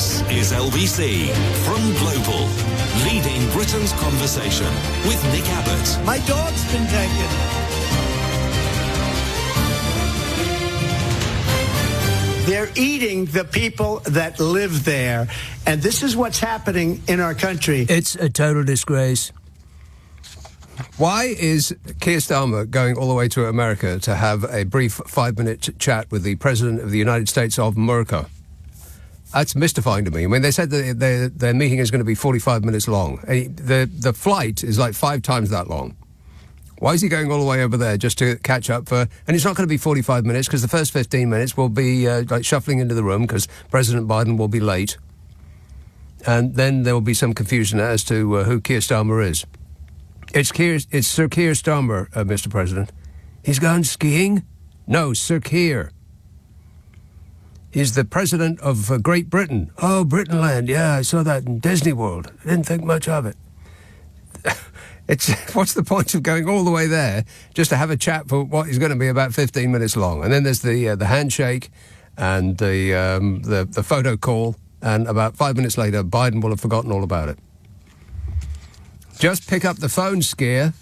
This is LBC from Global, leading Britain's conversation with Nick Abbot. My dog's been taken. They're eating the people that live there. And this is what's happening in our country. It's a total disgrace. Why is Keir Starmer going all the way to America to have a brief 5-minute chat with the President of the United States of America? That's mystifying to me. I mean, they said that their meeting is going to be 45 minutes long. The flight is like 5 times that long. Why is he going all the way over there just to catch up for... And it's not going to be 45 minutes because the first 15 minutes will be like shuffling into the room because President Biden will be late. And then there will be some confusion as to who Keir Starmer is. It's Sir Keir Starmer, Mr. President. He's gone skiing? No, Sir Keir. He's the President of Great Britain. Oh, Britainland, yeah, I saw that in Disney World. I didn't think much of it. What's the point of going all the way there just to have a chat for what is going to be about 15 minutes long? And then there's the handshake and the photo call, and about 5 minutes later, Biden will have forgotten all about it. Just pick up the phone, Skier.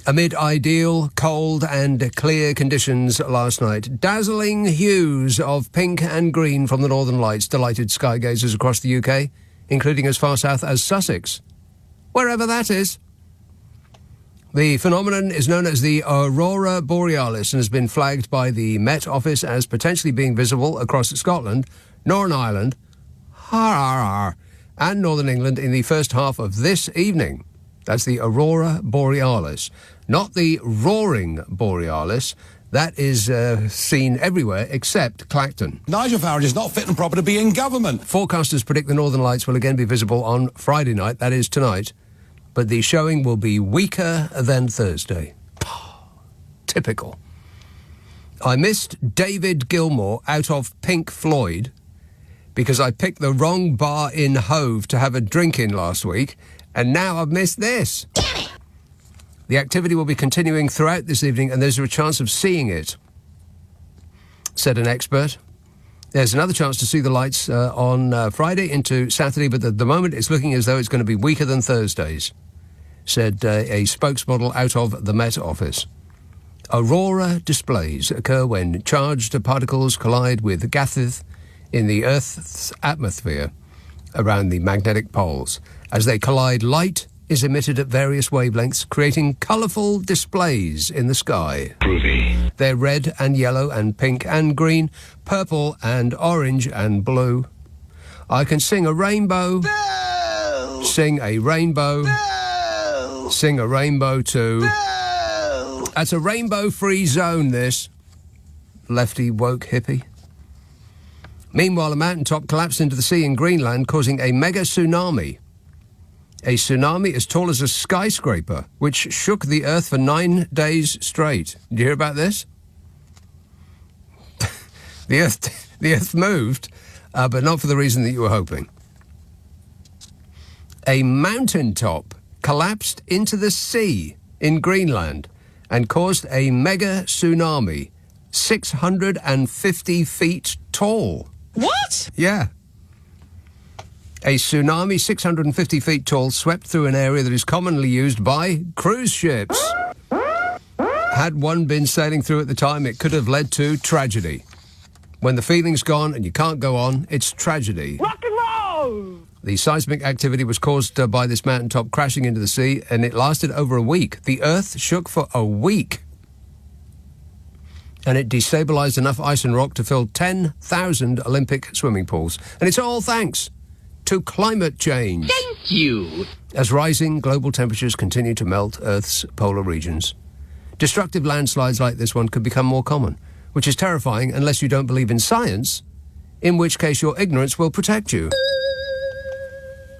Amid ideal, cold and clear conditions last night, dazzling hues of pink and green from the Northern Lights delighted sky gazers across the UK, including as far south as Sussex, wherever that is. The phenomenon is known as the Aurora Borealis and has been flagged by the Met Office as potentially being visible across Scotland, Northern Ireland, and Northern England in the first half of this evening. That's the Aurora Borealis, not the Roaring Borealis. That is seen everywhere except Clacton. Nigel Farage is not fit and proper to be in government. Forecasters predict the Northern Lights will again be visible on Friday night, that is tonight, but the showing will be weaker than Thursday. Typical. I missed David Gilmour out of Pink Floyd because I picked the wrong bar in Hove to have a drink in last week, and now I've missed this. Damn it! The activity will be continuing throughout this evening, and there's a chance of seeing it, said an expert. There's another chance to see the lights on Friday into Saturday, but at the moment it's looking as though it's going to be weaker than Thursdays, said a spokesmodel out of the Met Office. Aurora displays occur when charged particles collide with gases in the Earth's atmosphere around the magnetic poles. As they collide, light is emitted at various wavelengths, creating colourful displays in the sky. Groovy. They're red and yellow and pink and green, purple and orange and blue. I can sing a rainbow. Boo! Sing a rainbow. Boo! Sing a rainbow too. Boo! That's a rainbow-free zone, this. Lefty woke hippie. Meanwhile, a mountaintop collapsed into the sea in Greenland, causing a mega tsunami. A tsunami as tall as a skyscraper, which shook the Earth for 9 days straight. Did you hear about this? The Earth moved, but not for the reason that you were hoping. A mountaintop collapsed into the sea in Greenland and caused a mega tsunami, 650 feet tall. What? Yeah. A tsunami 650 feet tall swept through an area that is commonly used by cruise ships. Had one been sailing through at the time, it could have led to tragedy. When the feeling's gone and you can't go on, it's tragedy. Rock and roll! The seismic activity was caused by this mountaintop crashing into the sea, and it lasted over a week. The Earth shook for a week. And it destabilised enough ice and rock to fill 10,000 Olympic swimming pools. And it's all thanks to climate change. Thank you! As rising global temperatures continue to melt Earth's polar regions, destructive landslides like this one could become more common, which is terrifying unless you don't believe in science, in which case your ignorance will protect you.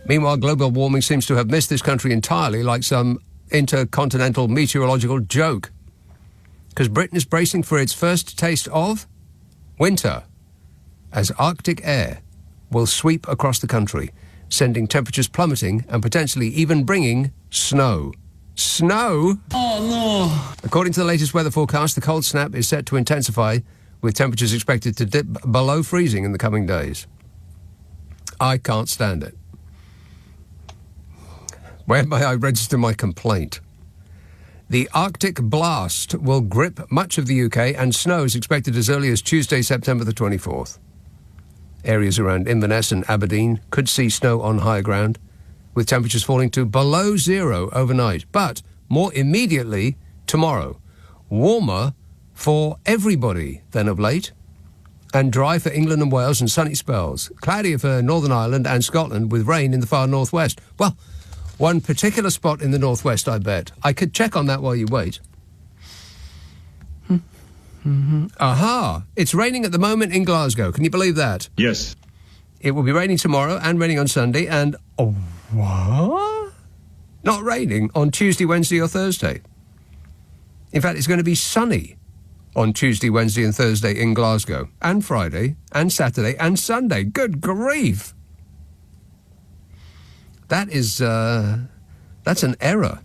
Meanwhile, global warming seems to have missed this country entirely, like some intercontinental meteorological joke. Because Britain is bracing for its first taste of winter, as Arctic air will sweep across the country, sending temperatures plummeting and potentially even bringing snow. Snow? Oh, no. According to the latest weather forecast, the cold snap is set to intensify with temperatures expected to dip below freezing in the coming days. I can't stand it. Where may I register my complaint? The Arctic blast will grip much of the UK, and snow is expected as early as Tuesday, September the 24th. Areas around Inverness and Aberdeen could see snow on higher ground, with temperatures falling to below zero overnight. But more immediately, tomorrow, warmer for everybody than of late, and dry for England and Wales and sunny spells. Cloudier for Northern Ireland and Scotland, with rain in the far northwest. Well, one particular spot in the northwest, I bet. I could check on that while you wait. Aha! It's raining at the moment in Glasgow. Can you believe that? Yes. It will be raining tomorrow and raining on Sunday, and... Oh, what? Not raining on Tuesday, Wednesday or Thursday. In fact, it's going to be sunny on Tuesday, Wednesday and Thursday in Glasgow, and Friday, and Saturday, and Sunday. Good grief! That is, that's an error.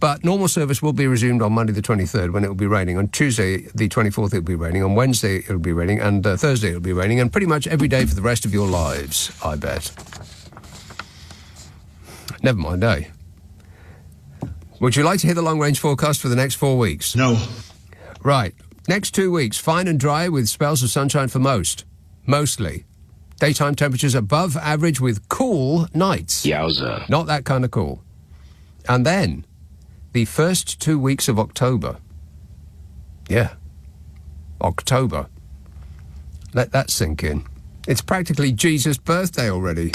But normal service will be resumed on Monday the 23rd, when it will be raining. On Tuesday the 24th it will be raining. On Wednesday it will be raining. And Thursday it will be raining. And pretty much every day for the rest of your lives, I bet. Never mind, eh? Would you like to hear the long-range forecast for the next 4 weeks? No. Right. Next 2 weeks, fine and dry with spells of sunshine for most. Mostly. Daytime temperatures above average with cool nights. Yowza. Not that kind of cool. And then, the first 2 weeks of October. Yeah. October. Let that sink in. It's practically Jesus' birthday already.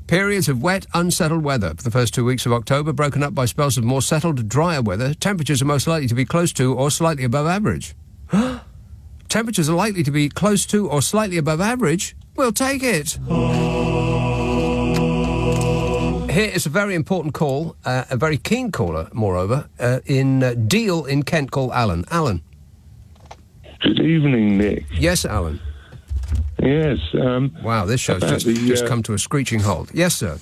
Periods of wet, unsettled weather for the first 2 weeks of October, broken up by spells of more settled, drier weather. Temperatures are most likely to be close to or slightly above average. Temperatures are likely to be close to or slightly above average? We'll take it. Here is a very important call, a very keen caller, moreover, in Deal in Kent, called Alan. Alan. Good evening, Nick. Yes, Alan. Yes. Wow, this show's just come to a screeching halt. Yes, sir.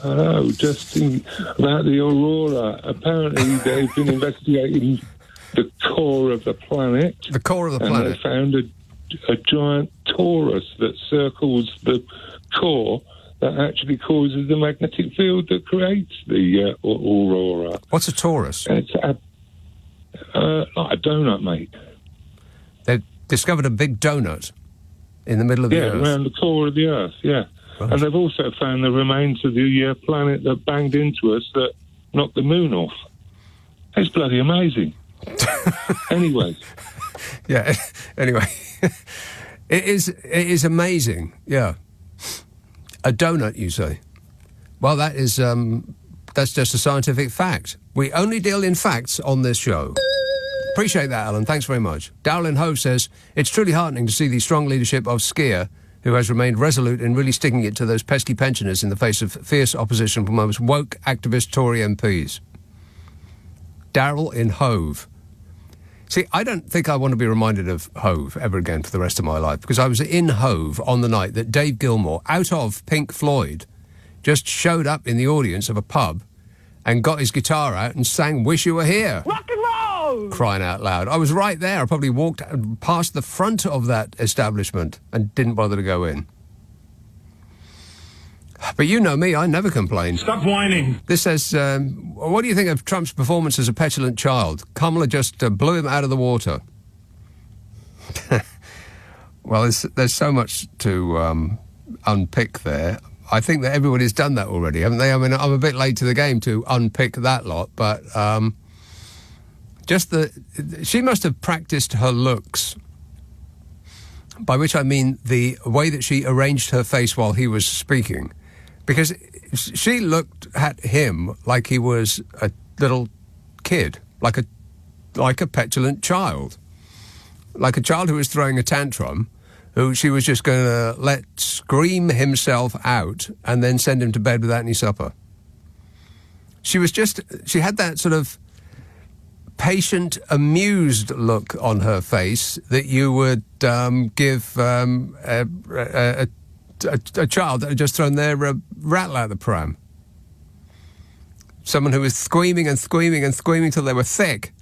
Hello, about the Aurora. Apparently, they've been investigating the core of the planet. The core of the planet. And they found a giant torus that circles the core that actually causes the magnetic field that creates the Aurora. What's a torus? It's like a donut, mate. They've discovered a big donut in the middle of the Earth. Yeah, around the core of the Earth, yeah. Right. And they've also found the remains of the planet that banged into us that knocked the moon off. It's bloody amazing. Anyway. Yeah, anyway. It is amazing, yeah. A donut, you say? Well, that's just a scientific fact. We only deal in facts on this show. Appreciate that, Alan. Thanks very much. Darrell in Hove says, it's truly heartening to see the strong leadership of Skier, who has remained resolute in really sticking it to those pesky pensioners in the face of fierce opposition from most woke activist Tory MPs. Darrell in Hove. See, I don't think I want to be reminded of Hove ever again for the rest of my life, because I was in Hove on the night that Dave Gilmour, out of Pink Floyd, just showed up in the audience of a pub and got his guitar out and sang Wish You Were Here. Rock and roll! Crying out loud. I was right there. I probably walked past the front of that establishment and didn't bother to go in. But you know me, I never complain. Stop whining. This says, what do you think of Trump's performance as a petulant child? Kamala just blew him out of the water. Well, there's so much to unpick there. I think that everybody's done that already, haven't they? I mean, I'm a bit late to the game to unpick that lot, but she must have practiced her looks, by which I mean the way that she arranged her face while he was speaking. Because she looked at him like he was a little kid, like a petulant child. Like a child who was throwing a tantrum, who she was just going to let scream himself out and then send him to bed without any supper. She had that sort of patient, amused look on her face that you would give a child that had just thrown their rattle out of the pram. Someone who was squeaming and squeaming and squeaming till they were thick.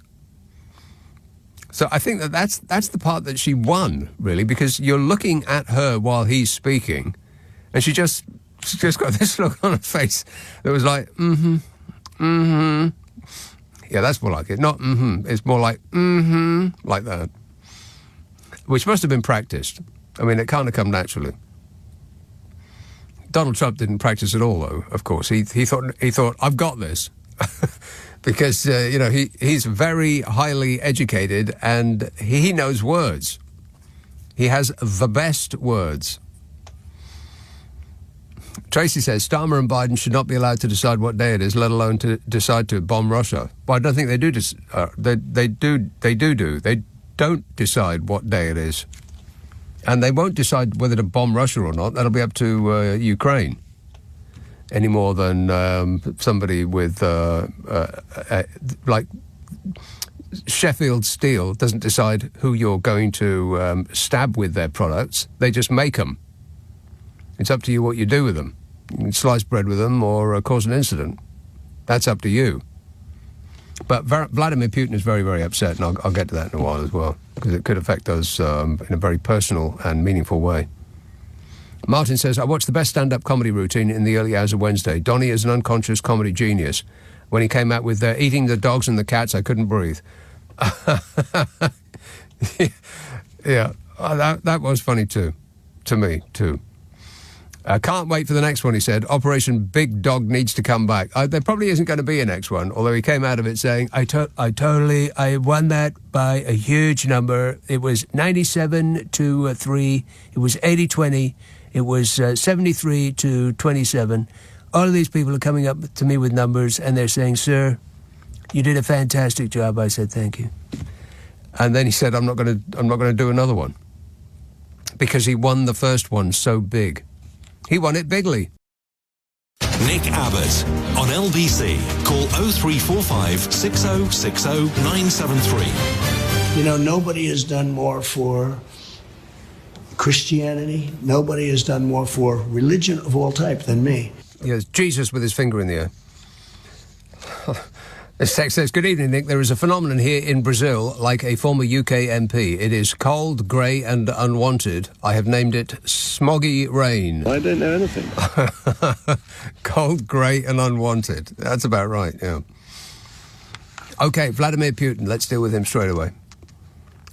So I think that's the part that she won, really, because you're looking at her while he's speaking, and she just got this look on her face that was like, Yeah, that's more like it. Not It's more like like that. Which must have been practiced. I mean, it can't have come naturally. Donald Trump didn't practice at all, though, of course. He thought, I've got this. Because, he's very highly educated and he knows words. He has the best words. Tracy says, Starmer and Biden should not be allowed to decide what day it is, let alone to decide to bomb Russia. Well, I don't think they do. They don't decide what day it is. And they won't decide whether to bomb Russia or not. That'll be up to Ukraine. Any more than somebody with, like, Sheffield Steel doesn't decide who you're going to stab with their products. They just make them. It's up to you what you do with them. You can slice bread with them or cause an incident. That's up to you. But Vladimir Putin is very, very upset, and I'll get to that in a while as well, because it could affect us in a very personal and meaningful way. Martin says, I watched the best stand-up comedy routine in the early hours of Wednesday. Donnie is an unconscious comedy genius. When he came out with eating the dogs and the cats, I couldn't breathe. Yeah, that was funny too. To me, too. Can't wait for the next one, he said. Operation Big Dog needs to come back. There probably isn't going to be a next one, although he came out of it saying, I won that by a huge number. It was 97-3. It was 80-20. It was 73-27. All of these people are coming up to me with numbers, and they're saying, sir, you did a fantastic job. I said, thank you. And then he said, I'm not going to do another one, because he won the first one so big. He won it bigly. Nick Abbott on LBC. Call 0345 6060 973. You know, nobody has done more for Christianity. Nobody has done more for religion of all type than me. Yes, Jesus with his finger in the air. This text says, good evening, Nick. There is a phenomenon here in Brazil, like a former UK MP. It is cold, grey and unwanted. I have named it smoggy rain. I don't know anything. Cold, grey and unwanted. That's about right, yeah. OK, Vladimir Putin. Let's deal with him straight away.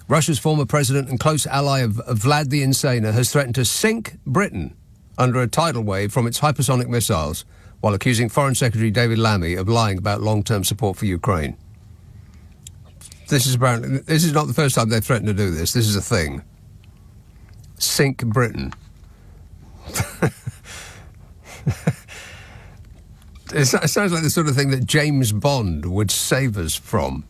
Russia's former president and close ally of Vlad the Insaner has threatened to sink Britain under a tidal wave from its hypersonic missiles, while accusing Foreign Secretary David Lammy of lying about long-term support for Ukraine. This is not the first time they've threatened to do this. This is a thing. Sink Britain. It sounds like the sort of thing that James Bond would save us from.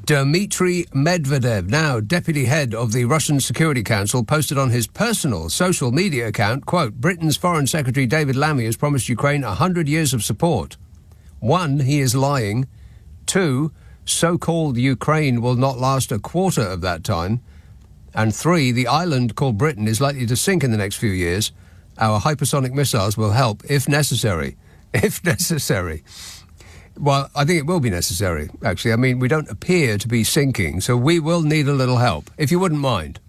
Dmitry Medvedev, now deputy head of the Russian Security Council, posted on his personal social media account, quote, Britain's Foreign Secretary David Lammy has promised Ukraine 100 years of support. 1, he is lying. 2, so-called Ukraine will not last a quarter of that time. And 3, the island called Britain is likely to sink in the next few years. Our hypersonic missiles will help if necessary. If necessary. Well, I think it will be necessary, actually. I mean, we don't appear to be sinking, so we will need a little help, if you wouldn't mind.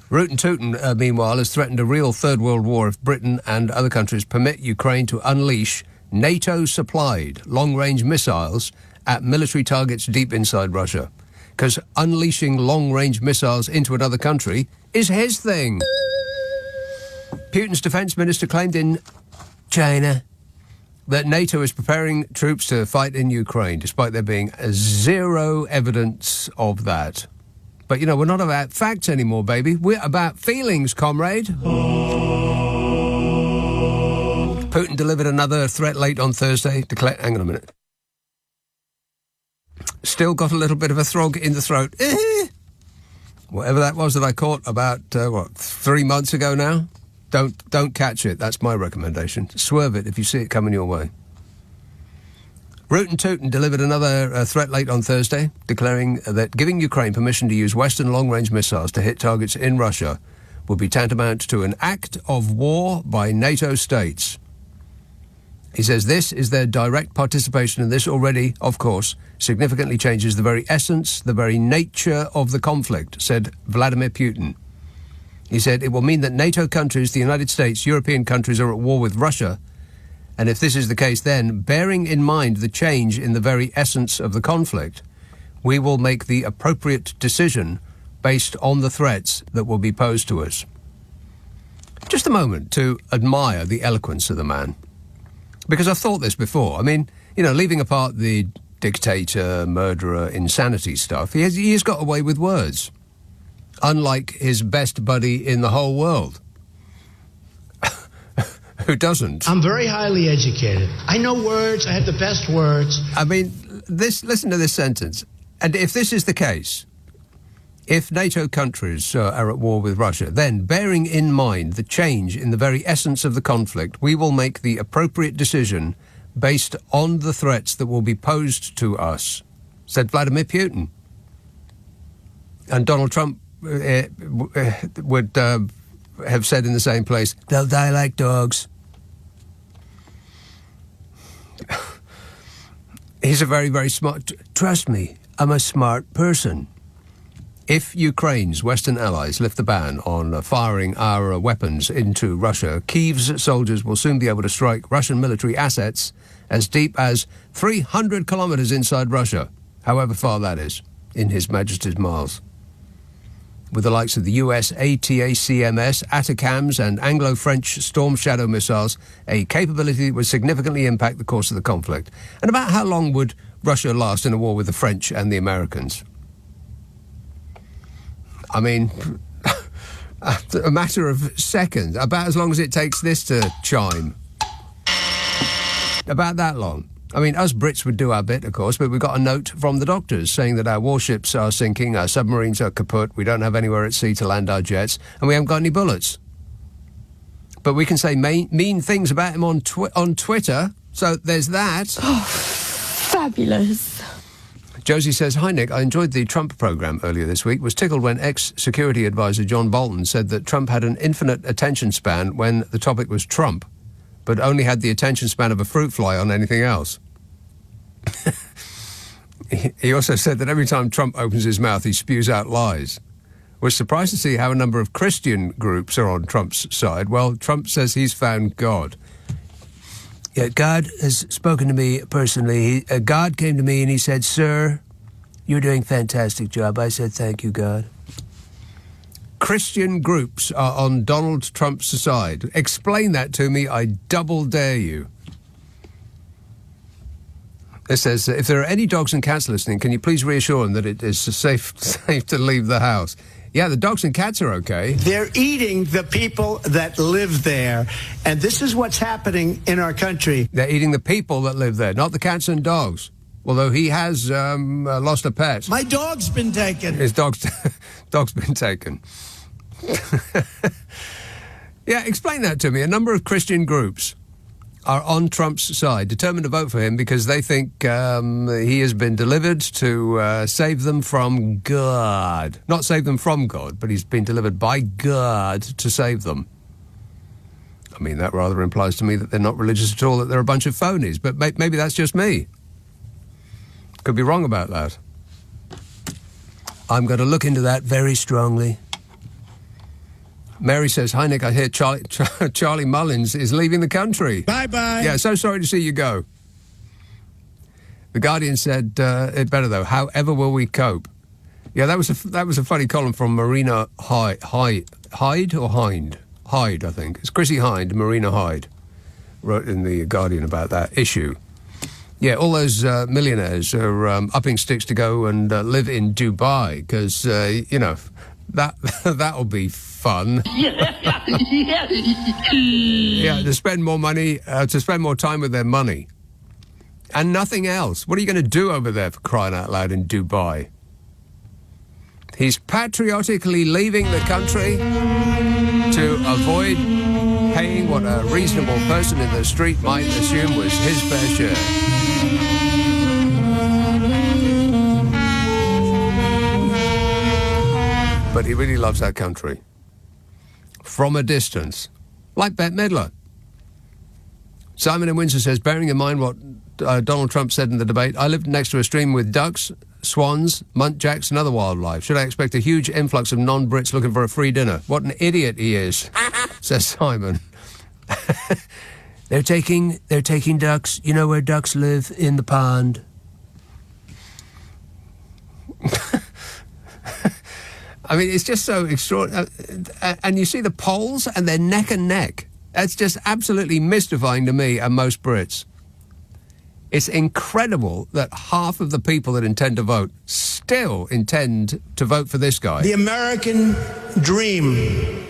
Rootin' Tootin', meanwhile, has threatened a real Third World War if Britain and other countries permit Ukraine to unleash NATO-supplied long-range missiles at military targets deep inside Russia. Because unleashing long-range missiles into another country is his thing. Putin's defence minister claimed in China that NATO is preparing troops to fight in Ukraine, despite there being zero evidence of that. But, you know, we're not about facts anymore, baby. We're about feelings, comrade. Putin delivered another threat late on Thursday. Hang on a minute. Still got a little bit of a throb in the throat. Whatever that was that I caught about, 3 months ago now? Don't catch it. That's my recommendation. Swerve it if you see it coming your way. Rootin' Tootin' delivered another threat late on Thursday, declaring that giving Ukraine permission to use Western long-range missiles to hit targets in Russia would be tantamount to an act of war by NATO states. He says this is their direct participation, and this already, of course, significantly changes the very essence, the very nature of the conflict, said Vladimir Putin. He said it will mean that NATO countries, the United States, European countries are at war with Russia, and if this is the case then, bearing in mind the change in the very essence of the conflict, we will make the appropriate decision based on the threats that will be posed to us. Just a moment to admire the eloquence of the man. Because I've thought this before. I mean, you know, leaving apart the dictator, murderer, insanity stuff, he has got away with words. Unlike his best buddy in the whole world. Who doesn't? I'm very highly educated. I know words. I have the best words. I mean, listen to this sentence. And if this is the case, if NATO countries are at war with Russia, then, bearing in mind the change in the very essence of the conflict, we will make the appropriate decision based on the threats that will be posed to us, said Vladimir Putin. And Donald Trump would have said in the same place, they'll die like dogs. He's a very, very smart... Trust me, I'm a smart person. If Ukraine's Western allies lift the ban on firing our weapons into Russia, Kyiv's soldiers will soon be able to strike Russian military assets as deep as 300 kilometres inside Russia, however far that is, in His Majesty's miles. With the likes of the US ATACMS, ATACMS and Anglo-French Storm Shadow missiles, a capability that would significantly impact the course of the conflict. And about how long would Russia last in a war with the French and the Americans? I mean, a matter of seconds, about as long as it takes this to chime. About that long. I mean, us Brits would do our bit, of course, but we got a note from the doctors saying that our warships are sinking, our submarines are kaput, we don't have anywhere at sea to land our jets, and we haven't got any bullets. But we can say mean things about him on Twitter, so there's that. Oh, fabulous. Josie says, hi Nick, I enjoyed the Trump programme earlier this week, was tickled when ex-security advisor John Bolton said that Trump had an infinite attention span when the topic was Trump, but only had the attention span of a fruit fly on anything else. He also said that every time Trump opens his mouth, he spews out lies. Was surprised to see how a number of Christian groups are on Trump's side. Well, Trump says he's found God. Yeah, God has spoken to me personally. God came to me and he said, sir, you're doing a fantastic job. I said, thank you, God. Christian groups are on Donald Trump's side. Explain that to me, I double dare you. It says, if there are any dogs and cats listening, can you please reassure them that it is safe to leave the house? Yeah, the dogs and cats are okay. They're eating the people that live there. And this is what's happening in our country. They're eating the people that live there, not the cats and dogs. Although he has lost a pet. My dog's been taken. His dog's been taken. Yeah, explain that to me. A number of Christian groups are on Trump's side, determined to vote for him because they think he has been delivered to save them from God. Not save them from God, but he's been delivered by God to save them. I mean, that rather implies to me that they're not religious at all, that they're a bunch of phonies. But maybe that's just me. Could be wrong about that. I'm going to look into that very strongly. Mary says, hi, Nick, I hear Charlie Mullins is leaving the country. Bye-bye. Yeah, so sorry to see you go. The Guardian said, it better, though. However will we cope? Yeah, that was a funny column from Marina Hyde or Hind? Hyde, I think. It's Chrissy Hind, Marina Hyde, wrote in the Guardian about that issue. Yeah, all those millionaires are upping sticks to go and live in Dubai because, you know, that'll be fun. Yeah, to spend more money, to spend more time with their money. And nothing else. What are you going to do over there, for crying out loud, in Dubai? He's patriotically leaving the country to avoid paying what a reasonable person in the street might assume was his fair share. But he really loves that country. From a distance. Like Bette Midler. Simon in Windsor says, bearing in mind what Donald Trump said in the debate, I lived next to a stream with ducks, swans, muntjacks and other wildlife. Should I expect a huge influx of non-Brits looking for a free dinner? What an idiot he is, says Simon. They're taking ducks. You know where ducks live? In the pond. I mean, it's just so extraordinary. And you see the polls, and they're neck and neck. That's just absolutely mystifying to me and most Brits. It's incredible that half of the people that intend to vote still intend to vote for this guy. The American dream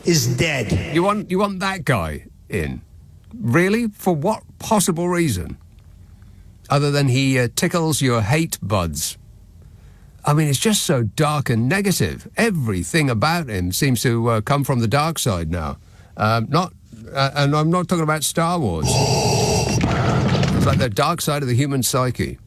is dead. You want that guy in? Really? For what possible reason? Other than he tickles your hate buds. I mean, it's just so dark and negative. Everything about him seems to come from the dark side now. And I'm not talking about Star Wars. It's like the dark side of the human psyche.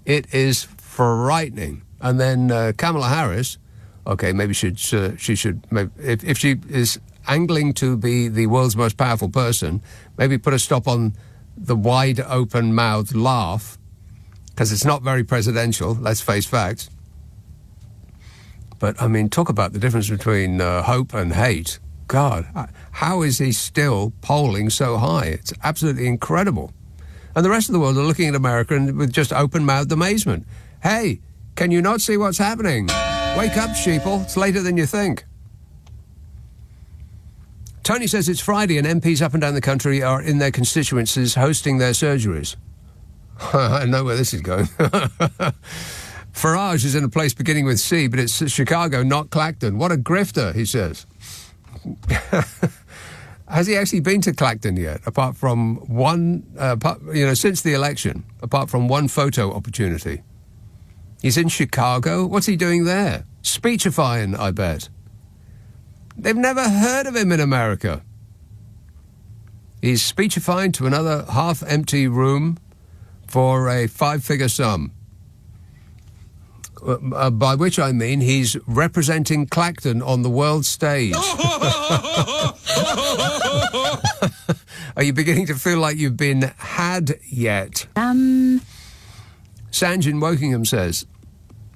It is frightening. And then Kamala Harris, okay, maybe she should, maybe, if she is angling to be the world's most powerful person, maybe put a stop on the wide open-mouthed laugh, because it's not very presidential, let's face facts. But, I mean, talk about the difference between hope and hate. God, how is he still polling so high? It's absolutely incredible. And the rest of the world are looking at America and with just open-mouthed amazement. Hey, can you not see what's happening? Wake up, sheeple. It's later than you think. Tony says it's Friday and MPs up and down the country are in their constituencies hosting their surgeries. I know where this is going. Farage is in a place beginning with C, but it's Chicago, not Clacton. What a grifter, he says. Has he actually been to Clacton yet, apart from one, since the election, apart from one photo opportunity? He's in Chicago? What's he doing there? Speechifying, I bet. They've never heard of him in America. He's speechifying to another half-empty room for a 5-figure sum. By which I mean he's representing Clacton on the world stage. Are you beginning to feel like you've been had yet? Sanj in Wokingham says,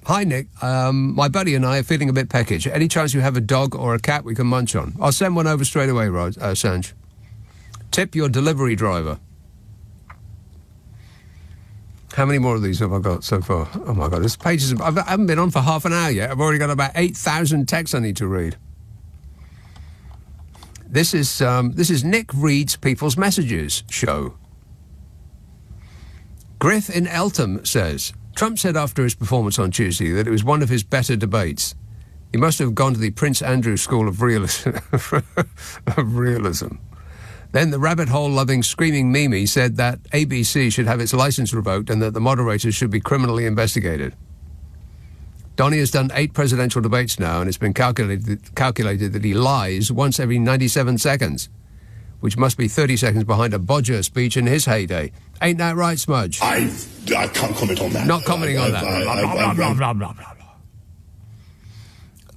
hi, Nick. My buddy and I are feeling a bit peckish. Any chance you have a dog or a cat we can munch on? I'll send one over straight away, Sanj. Tip your delivery driver. How many more of these have I got so far? Oh, my God, this page is... I haven't been on for half an hour yet. I've already got about 8,000 texts I need to read. This is Nick Reads People's Messages show. Griff in Eltham says, Trump said after his performance on Tuesday that it was one of his better debates. He must have gone to the Prince Andrew School of Realism. Then the rabbit-hole-loving screaming Mimi said that ABC should have its license revoked and that the moderators should be criminally investigated. Donnie has done 8 presidential debates now, and it's been calculated that he lies once every 97 seconds, which must be 30 seconds behind a Bodger speech in his heyday. Ain't that right, Smudge? I can't comment on that. Not commenting on that. Blah, blah, blah.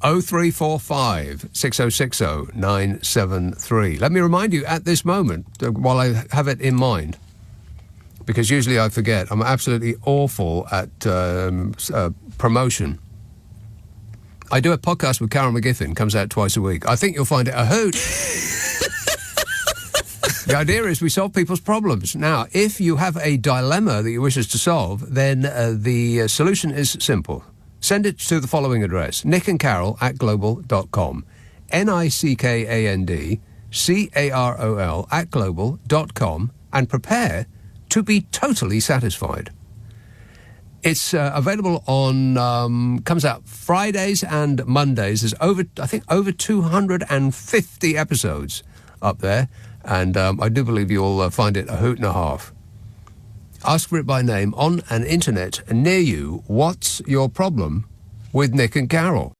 0345 6060 973. Let me remind you at this moment, while I have it in mind, because usually I forget, I'm absolutely awful at promotion. I do a podcast with Carol McGiffin, comes out twice a week. I think you'll find it a hoot. The idea is we solve people's problems. Now, if you have a dilemma that you wish us to solve, then the solution is simple. Send it to the following address, nickandcarol@global.com, nickandcarol@global.com, and prepare to be totally satisfied. It's available on, comes out Fridays and Mondays. There's over 250 episodes up there, and I do believe you'll find it a hoot and a half. Ask for it by name on an internet near you. What's your problem with Nick and Carol?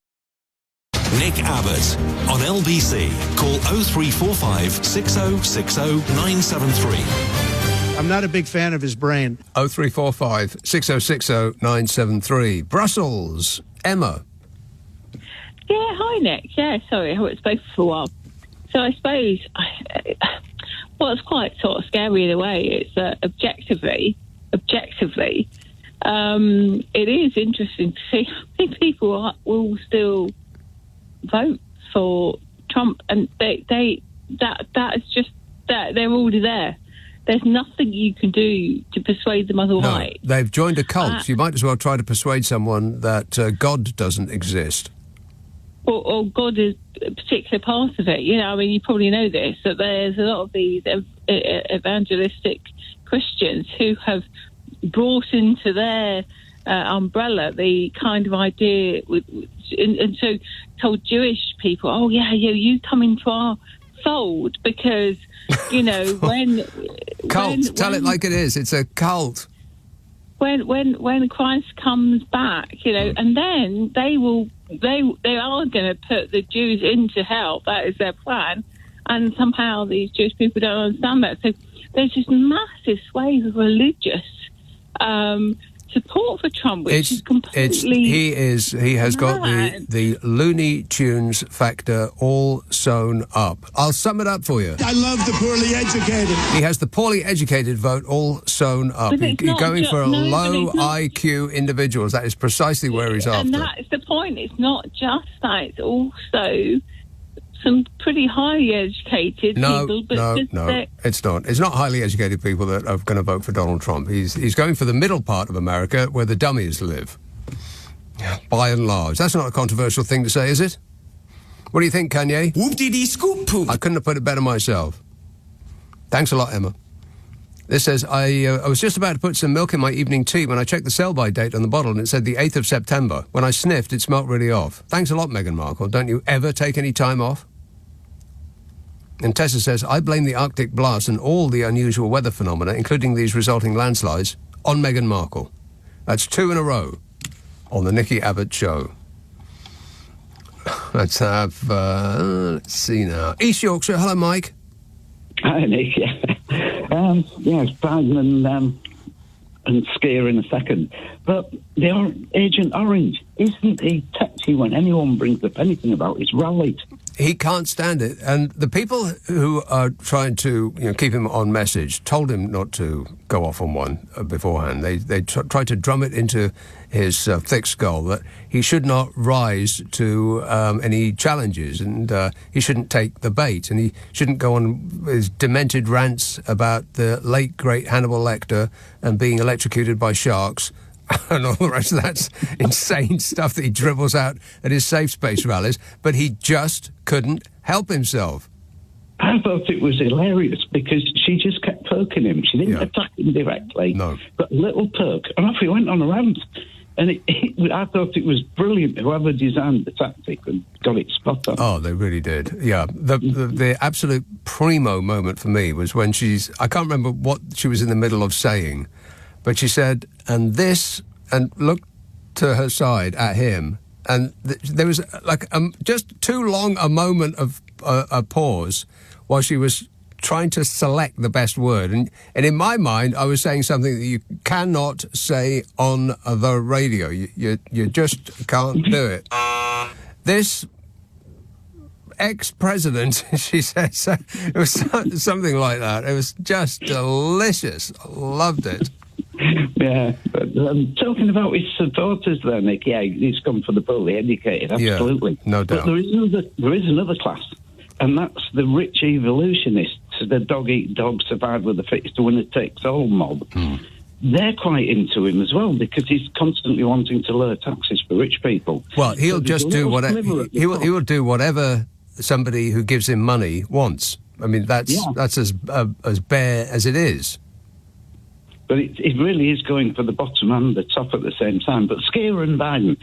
Nick Abbot on LBC. Call 0345 6060 973. I'm not a big fan of his brain. 0345 6060 973. Brussels. Emma. Yeah, hi, Nick. Yeah, sorry, I haven't spoken for a while. So I suppose Well, it's quite sort of scary in a way. It's objectively, it is interesting to see. I think people will still vote for Trump, and that is just that they're already there. There's nothing you can do to persuade them otherwise. No, they've joined a cult. You might as well try to persuade someone that God doesn't exist. Or God is a particular part of it. You know, I mean, you probably know this, that there's a lot of these evangelistic Christians who have brought into their umbrella the kind of idea, and so told Jewish people, oh, yeah, you come into our fold because, you know, Tell it like it is. It's a cult. When Christ comes back, you know, and then they are going to put the Jews into hell. That is their plan, and somehow these Jewish people don't understand that. So there's this massive swathe of religious support for Trump, which is completely. He has got the Looney Tunes factor all sewn up. I'll sum it up for you. I love the poorly educated. He has the poorly educated vote all sewn up. You're going for low IQ individuals. That is precisely where he's after. And that's the point. It's not just that. It's also some pretty highly educated people. No, it's not. It's not highly educated people that are going to vote for Donald Trump. He's going for the middle part of America where the dummies live, by and large. That's not a controversial thing to say, is it? What do you think, Kanye? Whoop-dee-dee scoop poop. I couldn't have put it better myself. Thanks a lot, Emma. This says, I was just about to put some milk in my evening tea when I checked the sell-by date on the bottle and it said the 8th of September. When I sniffed, it smelt really off. Thanks a lot, Meghan Markle. Don't you ever take any time off? And Tessa says, I blame the Arctic blast and all the unusual weather phenomena, including these resulting landslides, on Meghan Markle. That's 2 in a row on the Nikki Abbott show. Let's have, let's see now. East Yorkshire, hello, Mike. Hi, Nick. Yes, Biden and Skier in a second. But Agent Orange, isn't he touchy when anyone brings up anything about his rallies? He can't stand it. And the people who are trying to keep him on message told him not to go off on one beforehand. They tried to drum it into his thick skull that he should not rise to any challenges and he shouldn't take the bait and he shouldn't go on his demented rants about the late, great Hannibal Lecter and being electrocuted by sharks and all the rest of that insane stuff that he dribbles out at his safe space rallies, but he just couldn't help himself. I thought it was hilarious because she just kept poking him. She didn't attack him directly, but a little poke, and off he went on a rant. And I thought it was brilliant. Whoever designed the tactic and got it spot on. Oh, they really did. Yeah. The absolute primo moment for me was when I can't remember what she was in the middle of saying, but she said, and looked to her side at him, and there was just too long a moment of a pause while she was trying to select the best word. And in my mind, I was saying something that you cannot say on the radio. You just can't do it. This ex-president, she says, it was something like that. It was just delicious. I loved it. Yeah, but talking about his supporters there, Nick, he's gone for the poorly educated, absolutely. Yeah, no doubt. But there is another class, and that's the rich evolutionists, the dog-eat-dog, survival of the fittest, winner-takes-all mob. They're quite into him as well because he's constantly wanting to lower taxes for rich people. Well, he'll just do whatever. He will do whatever somebody who gives him money wants. I mean, that's as bare as it is. But it really is going for the bottom and the top at the same time. But Skier and Biden,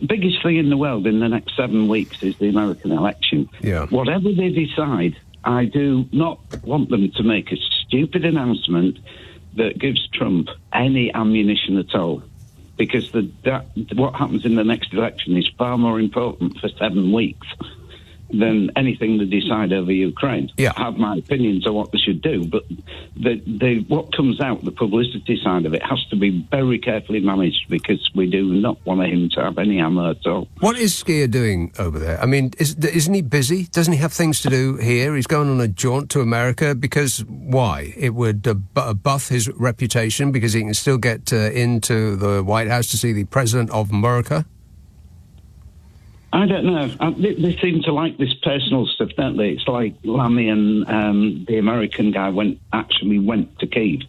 biggest thing in the world in the next 7 weeks is the American election. Yeah. Whatever they decide, I do not want them to make a stupid announcement that gives Trump any ammunition at all. Because what happens in the next election is far more important for 7 weeks. than anything they decide over Ukraine. Yeah. I have my opinions on what they should do, but what comes out, the publicity side of it, has to be very carefully managed, because we do not want him to have any ammo at all. What is Skier doing over there? I mean, isn't he busy? Doesn't he have things to do here? He's going on a jaunt to America because why? It would buff his reputation because he can still get into the White House to see the President of America? I don't know. They seem to like this personal stuff, don't they? It's like Lammy and the American guy went to Kyiv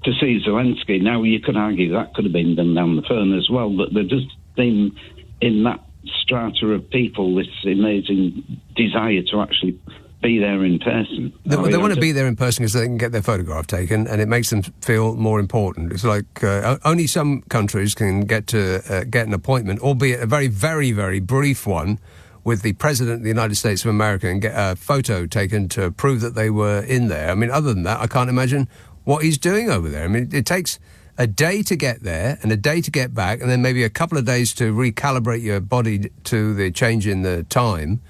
to see Zelensky. Now, you could argue that could have been done down the phone as well, but there just seem in that strata of people this amazing desire to actually be there in person. They want to be there in person because they can get their photograph taken, and it makes them feel more important. It's like only some countries can get an appointment, albeit a very, very, very brief one, with the President of the United States of America and get a photo taken to prove that they were in there. I mean, other than that, I can't imagine what he's doing over there. I mean, it takes a day to get there and a day to get back, and then maybe a couple of days to recalibrate your body to the change in the time.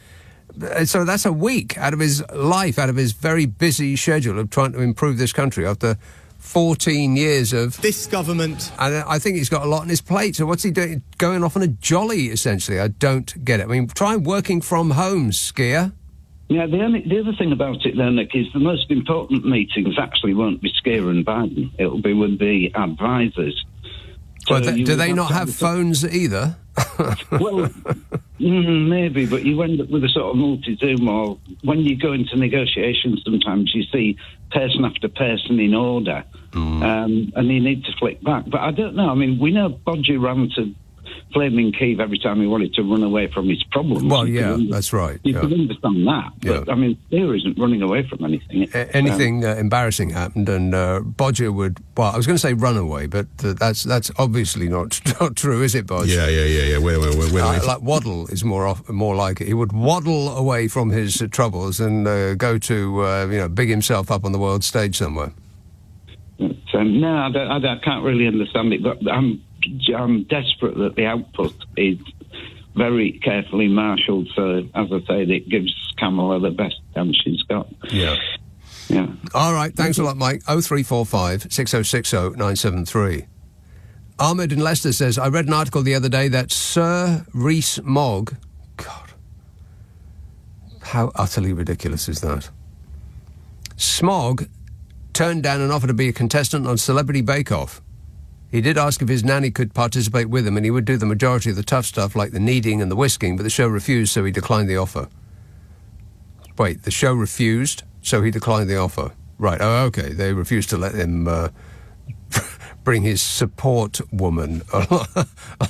So that's a week out of his life, out of his very busy schedule of trying to improve this country after 14 years of this government. And I think he's got a lot on his plate. So what's he doing? Going off on a jolly, essentially. I don't get it. I mean, try working from home, Skier. Yeah, the other thing about it, though, Nick, is the most important meetings actually won't be Skier and Biden. It'll be with the advisors. So do they not have phones either? Well, maybe, but you end up with a sort of multi-Zoom, or when you go into negotiations, sometimes you see person after person in order, and you need to flick back. But I don't know. I mean, we know Bodger ran to flaming Kyiv every time he wanted to run away from his problems. Well, yeah, that's right. You can understand that. But, I mean, Spear isn't running away from anything. Anything embarrassing happened, and Bodger would... Well, I was going to say run away, but that's obviously not true, is it, Bodger? Yeah. Wait. Like waddle is more like it. He would waddle away from his troubles and go to, big himself up on the world stage somewhere. No, I can't really understand it, but I'm desperate that the output is very carefully marshalled, so, as I said, it gives Kamala the best chance she's got. Yeah. All right, thanks a lot, Mike. 0345 6060 973. Ahmed in Leicester says, I read an article the other day that Sir Rees-Mogg... God, how utterly ridiculous is that? Smog turned down an offer to be a contestant on Celebrity Bake Off. He did ask if his nanny could participate with him, and he would do the majority of the tough stuff like the kneading and the whisking, but the show refused, so he declined the offer. Wait, the show refused, so he declined the offer. Right, oh, OK, they refused to let him bring his support woman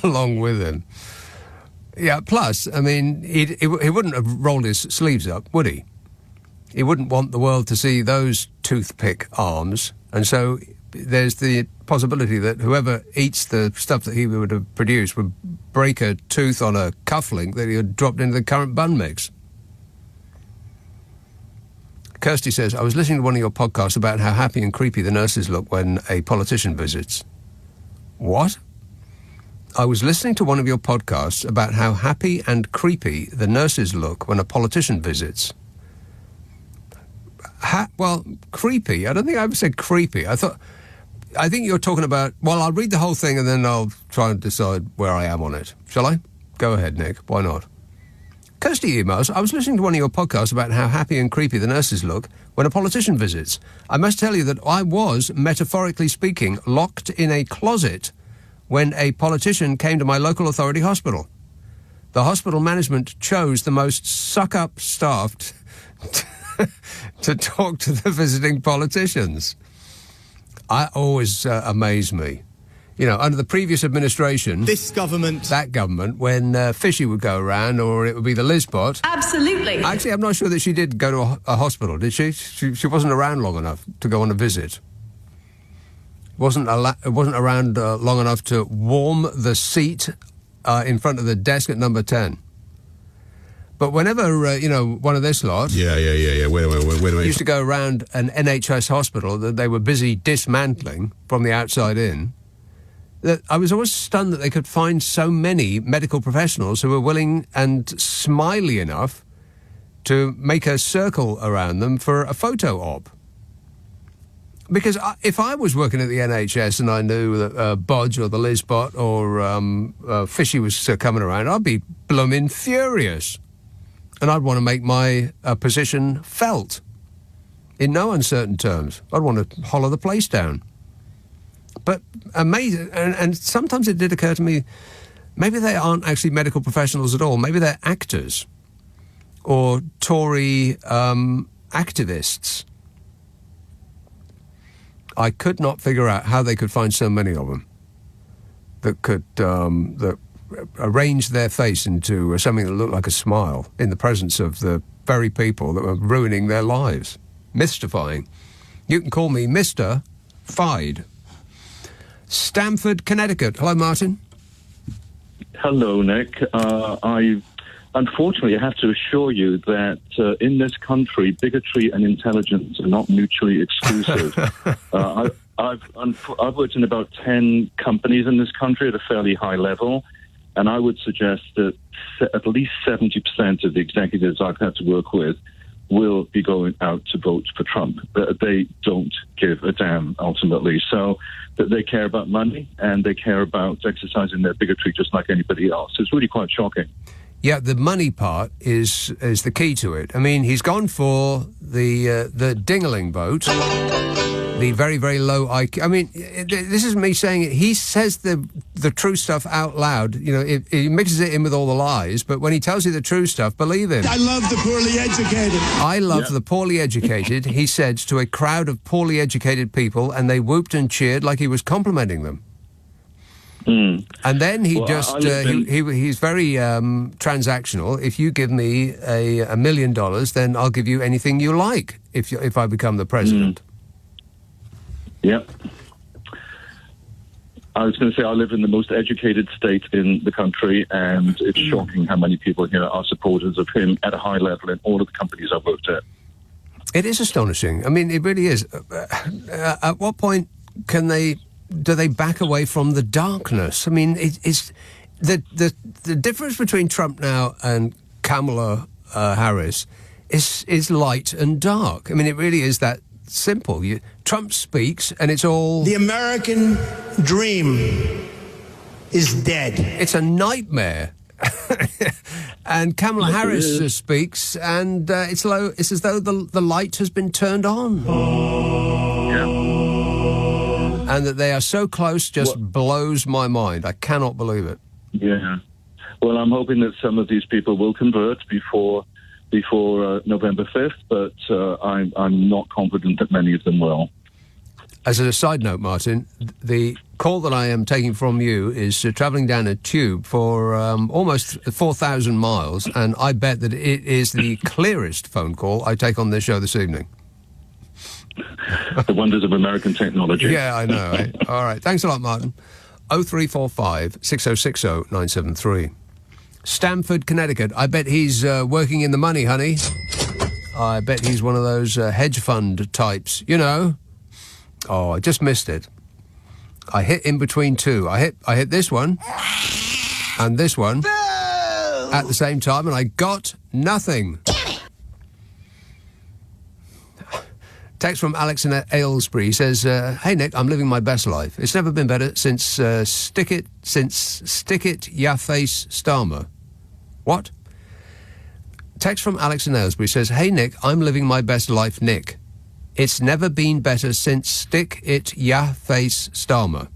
along with him. Yeah, plus, I mean, he wouldn't have rolled his sleeves up, would he? He wouldn't want the world to see those toothpick arms, and so there's the possibility that whoever eats the stuff that he would have produced would break a tooth on a cufflink that he had dropped into the current bun mix. Kirsty says, I was listening to one of your podcasts about how happy and creepy the nurses look when a politician visits. What? I was listening to one of your podcasts about how happy and creepy the nurses look when a politician visits. Well, creepy. I don't think I ever said creepy. I think you're talking about... Well, I'll read the whole thing and then I'll try and decide where I am on it. Shall I? Go ahead, Nick. Why not? Kirsty emails, I was listening to one of your podcasts about how happy and creepy the nurses look when a politician visits. I must tell you that I was, metaphorically speaking, locked in a closet when a politician came to my local authority hospital. The hospital management chose the most suck-up staff to talk to the visiting politicians. I always amaze me. You know, under the previous administration... That government, when Fishy would go around, or it would be the Lizbot... Absolutely. Actually, I'm not sure that she did go to a hospital, did she? She wasn't around long enough to go on a visit. Wasn't around long enough to warm the seat in front of the desk at number 10. But whenever, one of this lot... Yeah. Wait a minute. Used to go around an NHS hospital that they were busy dismantling from the outside in, that I was always stunned that they could find so many medical professionals who were willing and smiley enough to make a circle around them for a photo op. Because if I was working at the NHS and I knew that Bodge or the Lizbot or Fishy was coming around, I'd be blooming furious. And I'd want to make my position felt in no uncertain terms. I'd want to hollow the place down. But amazing, and sometimes it did occur to me, maybe they aren't actually medical professionals at all. Maybe they're actors or Tory activists. I could not figure out how they could find so many of them that could that arrange their face into something that looked like a smile in the presence of the very people that were ruining their lives. Mystifying. You can call me Mr. Fide. Stamford, Connecticut. Hello, Martin. Hello, Nick. I unfortunately have to assure you that in this country, bigotry and intelligence are not mutually exclusive. I've worked in about 10 companies in this country at a fairly high level, and I would suggest that at least 70% of the executives I've had to work with will be going out to vote for Trump. They don't give a damn, ultimately. So that they care about money and they care about exercising their bigotry just like anybody else. It's really quite shocking. Yeah, the money part is the key to it. I mean, he's gone for the dingling vote, the very, very low IQ. I mean, this is me saying it. He says the true stuff out loud. You know, he mixes it in with all the lies, but when he tells you the true stuff, believe him. I love the poorly educated. I love the poorly educated, he said to a crowd of poorly educated people, and they whooped and cheered like he was complimenting them. And then he he's very transactional. If you give me $1 million, then I'll give you anything you like if I become the president. Yep. I was going to say I live in the most educated state in the country, and it's shocking how many people here are supporters of him at a high level in all of the companies I've worked at. It is astonishing. I mean, it really is. At what point do they back away from the darkness? I mean, it's the difference between Trump now and Kamala Harris is light and dark. I mean, it really is that simple. Trump speaks, and it's all... The American dream is dead. It's a nightmare. And Kamala Harris speaks, and it's as though the light has been turned on. And that they are so close just blows my mind. I cannot believe it. Yeah. Well, I'm hoping that some of these people will convert before November 5th, but I'm not confident that many of them will. As a side note, Martin, the call that I am taking from you is travelling down a tube for almost 4,000 miles, and I bet that it is the clearest phone call I take on this show this evening. The wonders of American technology. Yeah, I know. Eh? All right. Thanks a lot, Martin. 0345 6060 973. Stamford, Connecticut. I bet he's working in the money, honey. I bet he's one of those hedge fund types. You know. Oh, I just missed it. I hit in between two. I hit this one and this one at the same time, and I got nothing. Text from Alex in Aylesbury. He says, "Hey Nick, I'm living my best life. It's never been better since stick it ya face Starmer." What? Text from Alex in Aylesbury says, "Hey Nick, I'm living my best life, Nick. It's never been better since stick it ya face Starmer.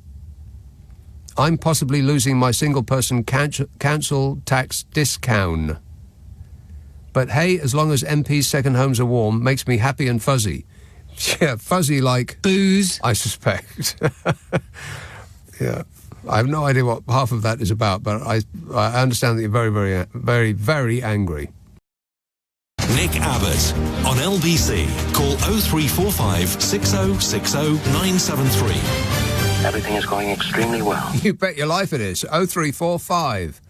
I'm possibly losing my single person council tax discount. But hey, as long as MP's second homes are warm, makes me happy and fuzzy." Yeah, fuzzy like... booze. I suspect. Yeah. I have no idea what half of that is about, but I understand that you're very, very, very, very angry. Nick Abbot on LBC. Call 0345 6060 973. Everything is going extremely well. You bet your life it is. 0345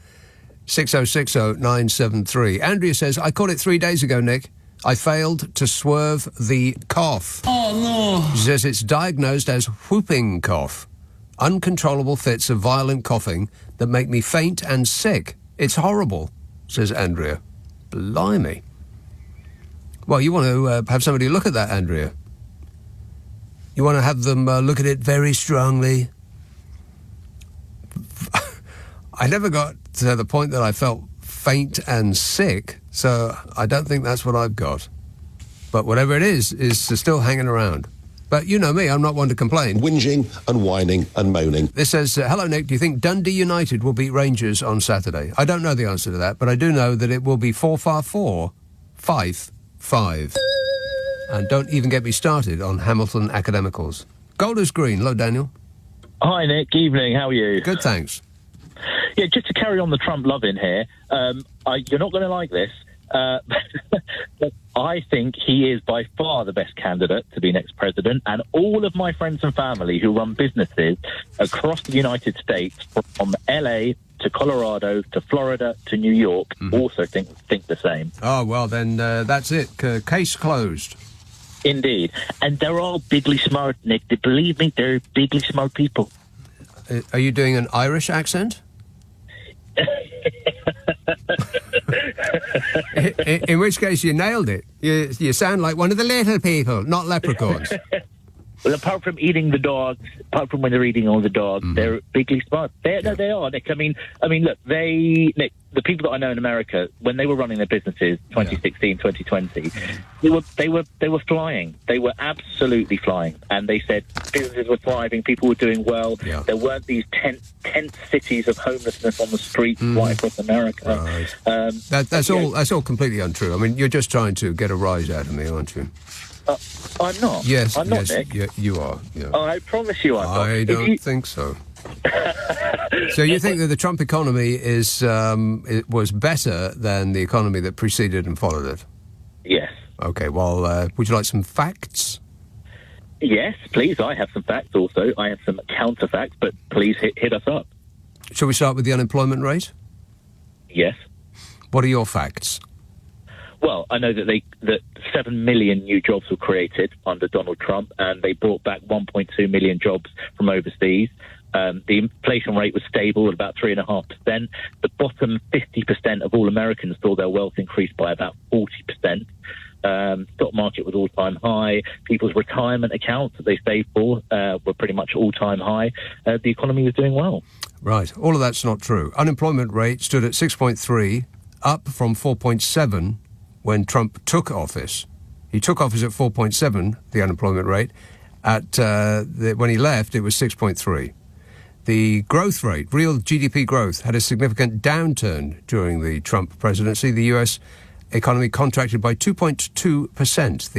6060 973. Andrea says, "I caught it 3 days ago, Nick. I failed to swerve the cough." Oh, no. She says it's diagnosed as whooping cough. Uncontrollable fits of violent coughing that make me faint and sick. It's horrible, says Andrea. Blimey. Well, you want to have somebody look at that, Andrea. You want to have them look at it very strongly. I never got to the point that I felt faint and sick, so I don't think that's what I've got. But whatever it is still hanging around. But you know me, I'm not one to complain. Whinging and whining and moaning. This says, hello, Nick, do you think Dundee United will beat Rangers on Saturday? I don't know the answer to that, but I do know that it will be 4-4, 5-5. And don't even get me started on Hamilton Academicals. Gold is green. Hello, Daniel. Hi, Nick. Evening. How are you? Good, thanks. Yeah, just to carry on the Trump loving here, you're not going to like this, but I think he is by far the best candidate to be next president, and all of my friends and family who run businesses across the United States, from LA to Colorado to Florida to New York, also think the same. Oh, well, then that's it. Case closed. Indeed. And they're all bigly smart, Nick. Believe me, they're bigly smart people. Are you doing an Irish accent? in which case you nailed it. You sound like one of the little people, not leprechauns. Well, apart from eating the dogs, apart from when they're eating all the dogs, they're bigly smart. No, they are, Nick. I mean, look, Nick, the people that I know in America, when they were running their businesses, 2016, 2020, they were flying. They were absolutely flying, and they said businesses were thriving, people were doing well. Yeah. There weren't these tent cities of homelessness on the streets right across America. Right. That's all completely untrue. I mean, you're just trying to get a rise out of me, aren't you? I'm not. Yes, I'm not, Nick. You are. Yeah. I promise you I'm not. I don't think so. So you think that the Trump economy it was better than the economy that preceded and followed it? Yes. Okay, well, would you like some facts? Yes, please. I have some facts also. I have some counterfacts, but please hit us up. Shall we start with the unemployment rate? Yes. What are your facts? Well, I know that 7 million new jobs were created under Donald Trump, and they brought back 1.2 million jobs from overseas. The inflation rate was stable at about 3.5%. The bottom 50% of all Americans saw their wealth increase by about 40%. Stock market was all-time high. People's retirement accounts that they saved for were pretty much all-time high. The economy was doing well. Right. All of that's not true. Unemployment rate stood at 6.3, up from 4.7 when Trump took office. He took office at 4.7, the unemployment rate. When he left, it was 6.3. The growth rate, real GDP growth, had a significant downturn during the Trump presidency. The U.S. economy contracted by 2.2%,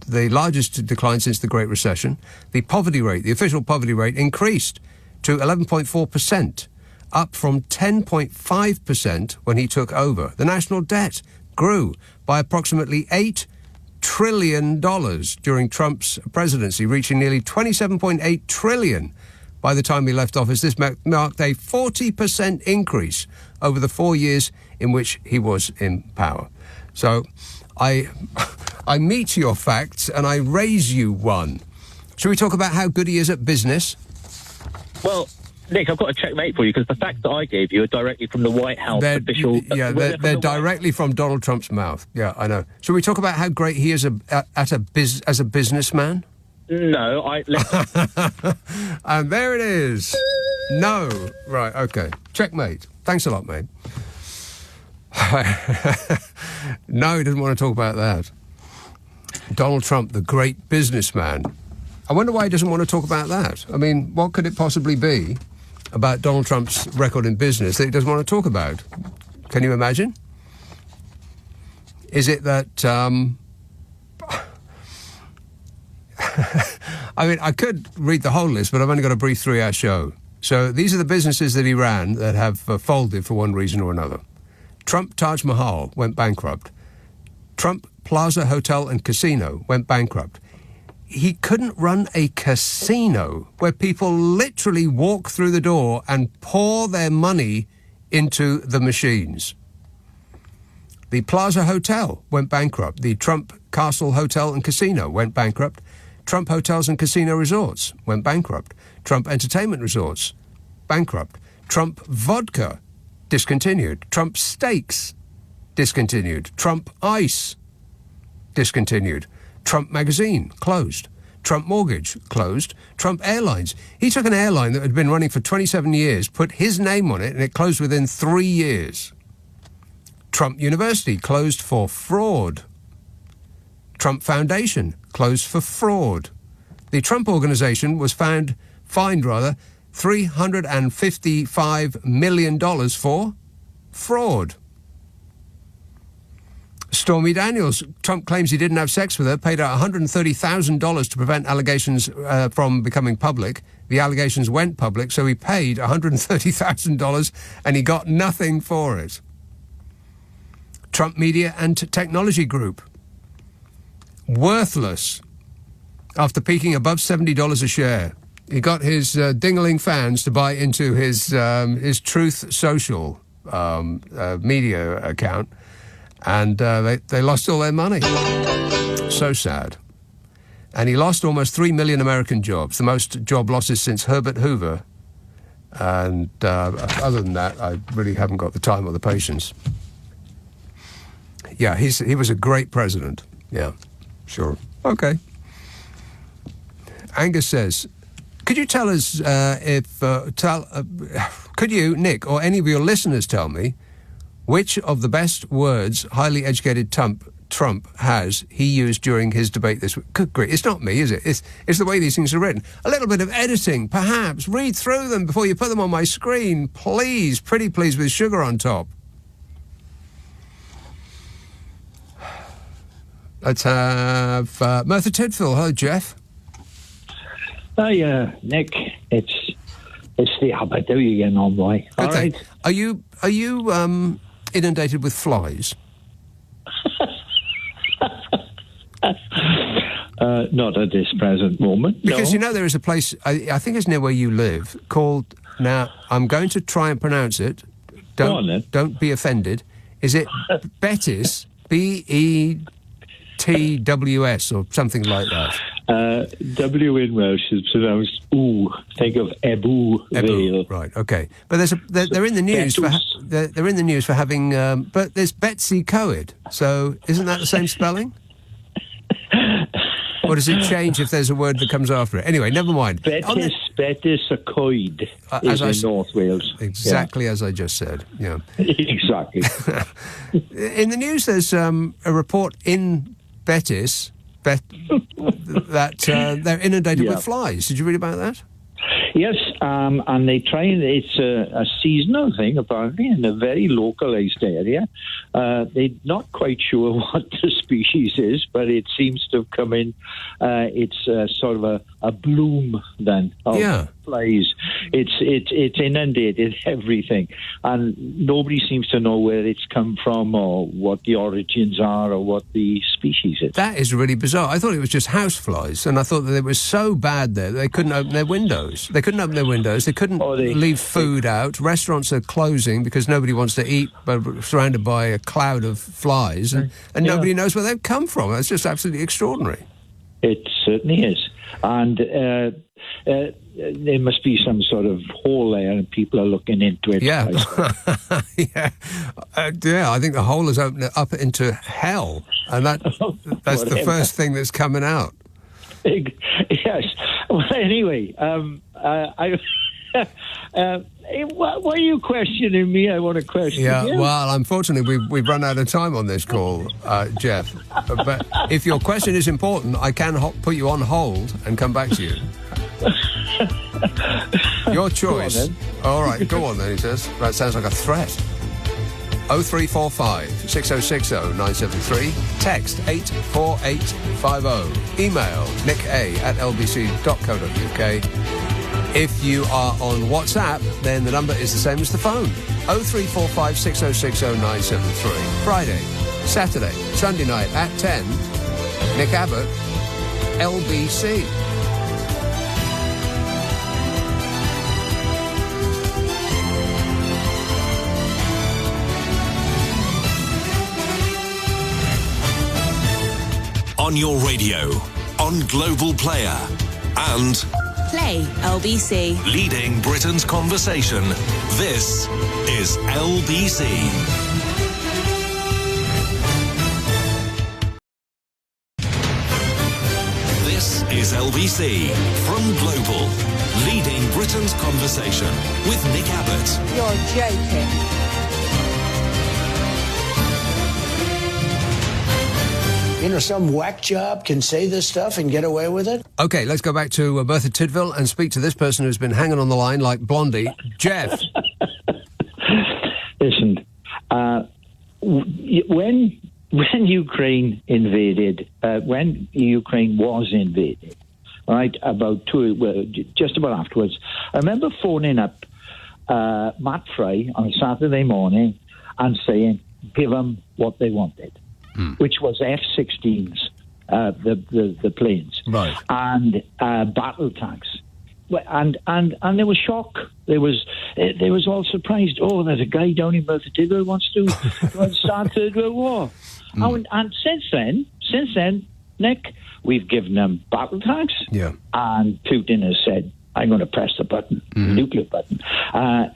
the largest decline since the Great Recession. The poverty rate, the official poverty rate, increased to 11.4%. Up from 10.5% when he took over. The national debt grew by approximately $8 trillion during Trump's presidency, reaching nearly $27.8 trillion by the time he left office. This marked a 40% increase over the 4 years in which he was in power. So I meet your facts and I raise you one. Shall we talk about how good he is at business? Well, Nick, I've got a checkmate for you because the facts that I gave you are directly from the White House official. Yeah, they're directly from Donald Trump's mouth. Yeah, I know. Shall we talk about how great he is as a businessman? No, and there it is. No. Right, okay. Checkmate. Thanks a lot, mate. No, he doesn't want to talk about that. Donald Trump, the great businessman. I wonder why he doesn't want to talk about that. I mean, what could it possibly be about Donald Trump's record in business that he doesn't want to talk about? Can you imagine? Is it that... I mean, I could read the whole list, but I've only got a brief 3-hour show. So these are the businesses that he ran that have folded for one reason or another. Trump Taj Mahal went bankrupt. Trump Plaza Hotel and Casino went bankrupt. He couldn't run a casino where people literally walk through the door and pour their money into the machines. The Plaza Hotel went bankrupt. The Trump Castle Hotel and Casino went bankrupt. Trump Hotels and Casino Resorts went bankrupt. Trump Entertainment Resorts, bankrupt. Trump Vodka, discontinued. Trump Steaks, discontinued. Trump Ice, discontinued. Trump Magazine, closed. Trump Mortgage, closed. Trump Airlines. He took an airline that had been running for 27 years, put his name on it, and it closed within 3 years. Trump University, closed for fraud. Trump Foundation, closed for fraud. The Trump Organization was fined $355 million for fraud. Stormy Daniels, Trump claims he didn't have sex with her, paid out $130,000 to prevent allegations from becoming public. The allegations went public, so he paid $130,000 and he got nothing for it. Trump Media and Technology Group, worthless after peaking above $70 a share. He got his dingling fans to buy into his Truth Social media account, and they lost all their money. So sad. And he lost almost 3 million American jobs, the most job losses since Herbert Hoover. And other than that, I really haven't got the time or the patience. Yeah, he was a great president. Yeah, sure. Okay. Angus says, could you tell us could you, Nick, or any of your listeners tell me which of the best words highly educated Trump has he used during his debate this week? Good grief, it's not me, is it? It's the way these things are written. A little bit of editing, perhaps. Read through them before you put them on my screen, please. Pretty please, with sugar on top. Let's have Merthyr Tydfil. Hello, Jeff. Hi, Nick. It's the Abbot. How are you getting on, boy? All right. Are you inundated with flies? Not at this present moment. Because no. there is a place, I think it's near where you live, called, now I'm going to try and pronounce it. Don't be offended. Is it Betis? BETWS or something like that? W in Welsh is pronounced ooh. Think of Ebu Vale. Right. Okay. But they're in the news they're in the news for having. But there's Betsy Coed. So isn't that the same spelling? Or does it change if there's a word that comes after it? Anyway, never mind. Betis Acoed is in North Wales. Exactly as I just said. Yeah. Exactly. In the news, there's a report in Betis that they're inundated with flies. Did you read about that? Yes, and they try. It's a seasonal thing, apparently, in a very localised area. They're not quite sure what the species is, but it seems to have come in. It's sort of a bloom then of flies. It's inundated everything, and nobody seems to know where it's come from or what the origins are or what the species is. That is really bizarre. I thought it was just house flies, and I thought that it was so bad there that they couldn't open their windows. They couldn't open their windows. They couldn't leave food out. Restaurants are closing because nobody wants to eat, but surrounded by a cloud of flies, and nobody knows where they've come from. It's just absolutely extraordinary. It certainly is. And there must be some sort of hole there, and people are looking into it. Yeah. I think the hole has opened up into hell, and that's the first thing that's coming out. Yes. Well, anyway, why are you questioning me? I want to question you. Well, unfortunately, we've run out of time on this call, Jeff. But if your question is important, I can put you on hold and come back to you. Your choice. All right, go on then, he says. That sounds like a threat. 0345 6060 973. Text 84850. Email nicka@lbc.co.uk. If you are on WhatsApp, then the number is the same as the phone. 0345 6060 973. Friday, Saturday, Sunday night at 10. Nick Abbot, LBC. On your radio, on Global Player, and Play LBC. Leading Britain's conversation. This is LBC. LBC from Global, leading Britain's conversation with Nick Abbot. You're joking. You know, some whack job can say this stuff and get away with it? OK, let's go back to Bertha Tidville and speak to this person who's been hanging on the line like Blondie. Jeff. Listen, when Ukraine invaded, when Ukraine was invaded, right, just about afterwards, I remember phoning up Matt Fry on a Saturday morning and saying, give them what they wanted. Which was F-16s, the planes, right, and battle tanks, and there was shock. There was all surprised. Oh, there's a guy down in Bertha Tidwell wants to start Third World War. And since then, Nick, we've given them battle tanks, and Putin has said, I'm going to press the button, the nuclear button.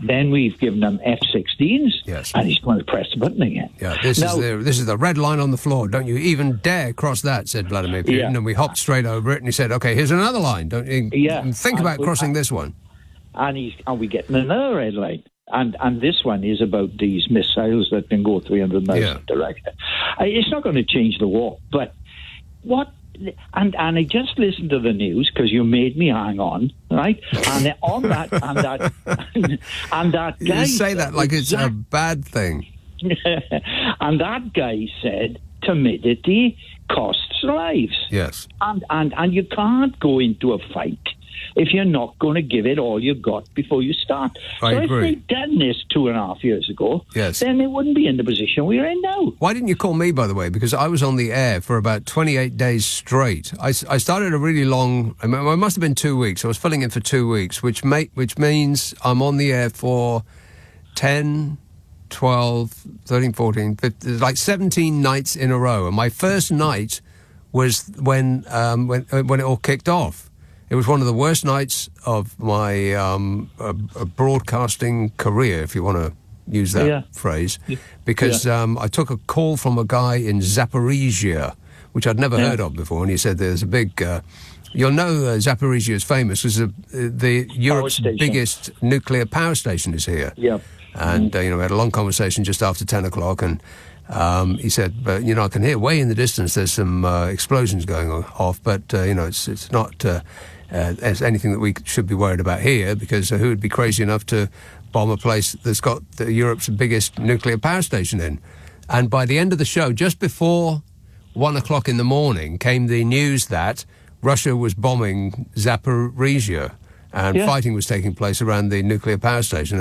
Then we've given them F-16s, and he's going to press the button again. Yeah, this is the red line on the floor. Don't you even dare cross that, said Vladimir Putin. And we hopped straight over it, and he said, OK, here's another line. Don't you think about crossing this one. And we're getting another red line. And this one is about these missiles that can go 300 miles in direction. It's not going to change the war, but what... And I just listened to the news because you made me hang on, right? And on that, and that guy... You say that like it's a bad thing. And that guy said, timidity costs lives. Yes. And you can't go into a fight if you're not going to give it all you got before you start. I agree. If they'd done this 2.5 years ago, then they wouldn't be in the position we're in now. Why didn't you call me, by the way? Because I was on the air for about 28 days straight. I started a really long... it must have been 2 weeks. I was filling in for 2 weeks, which means I'm on the air for 10, 12, 13, 14, 15, like 17 nights in a row. And my first night was when it all kicked off. It was one of the worst nights of my broadcasting career, if you want to use that phrase, because I took a call from a guy in Zaporizhia, which I'd never heard of before, and he said there's a big... you'll know Zaporizhia is famous because the Europe's biggest nuclear power station is here. Yeah. And, we had a long conversation just after 10 o'clock, and he said, but, I can hear way in the distance there's some explosions going off, but, it's not... as anything that we should be worried about here, because who would be crazy enough to bomb a place that's got Europe's biggest nuclear power station in? And by the end of the show, just before 1 o'clock in the morning, came the news that Russia was bombing Zaporizhia and fighting was taking place around the nuclear power station.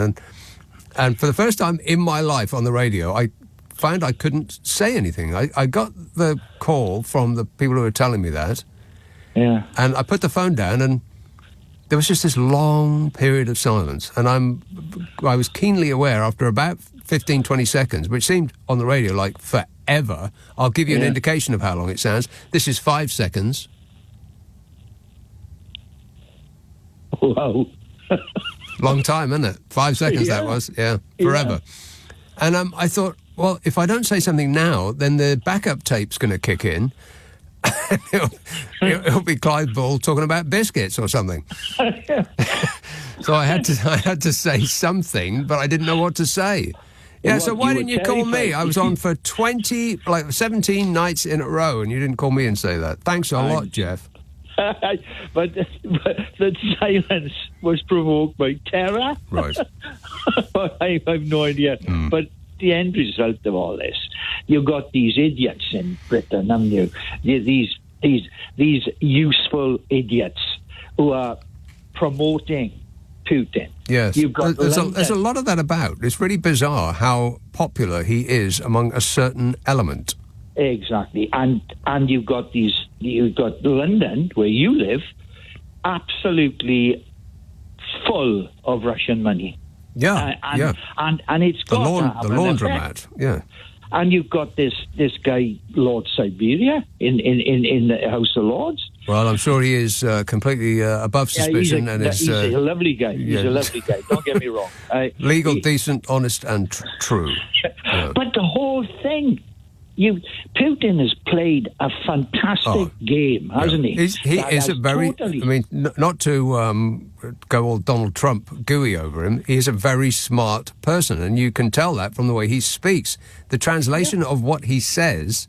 And for the first time in my life on the radio, I found I couldn't say anything. I got the call from the people who were telling me that. Yeah. And I put the phone down, and there was just this long period of silence. And I was keenly aware after about 15, 20 seconds, which seemed on the radio like forever. I'll give you an indication of how long it sounds. This is 5 seconds. Wow. Long time, isn't it? 5 seconds that was. Yeah, forever. And I thought, well, if I don't say something now, then the backup tape's going to kick in. It'll be Clive Bull talking about biscuits or something. So I had to say something, but I didn't know what to say. Yeah, so why didn't you call me? I was on for 17 nights in a row, and you didn't call me and say that. Thanks a lot, Jeff. But the silence was provoked by terror. Right. I have no idea. But the end result of all this, you've got these idiots in Britain, haven't you? These useful idiots who are promoting Putin. Yes, you've got there's a lot of that about. It's really bizarre how popular he is among a certain element. Exactly, and you've got London, where you live, absolutely full of Russian money. Yeah, and it's got the laundromat. Yeah, and you've got this guy, Lord Siberia, in the House of Lords. Well, I'm sure he is completely above suspicion, he's a lovely guy. He's a lovely guy. Don't get me wrong. Legal, decent, honest, and true. But the whole thing Putin has played a fantastic game, hasn't he? He is a very, I mean, not to go all Donald Trump gooey over him, he is a very smart person, and you can tell that from the way he speaks. The translation of what he says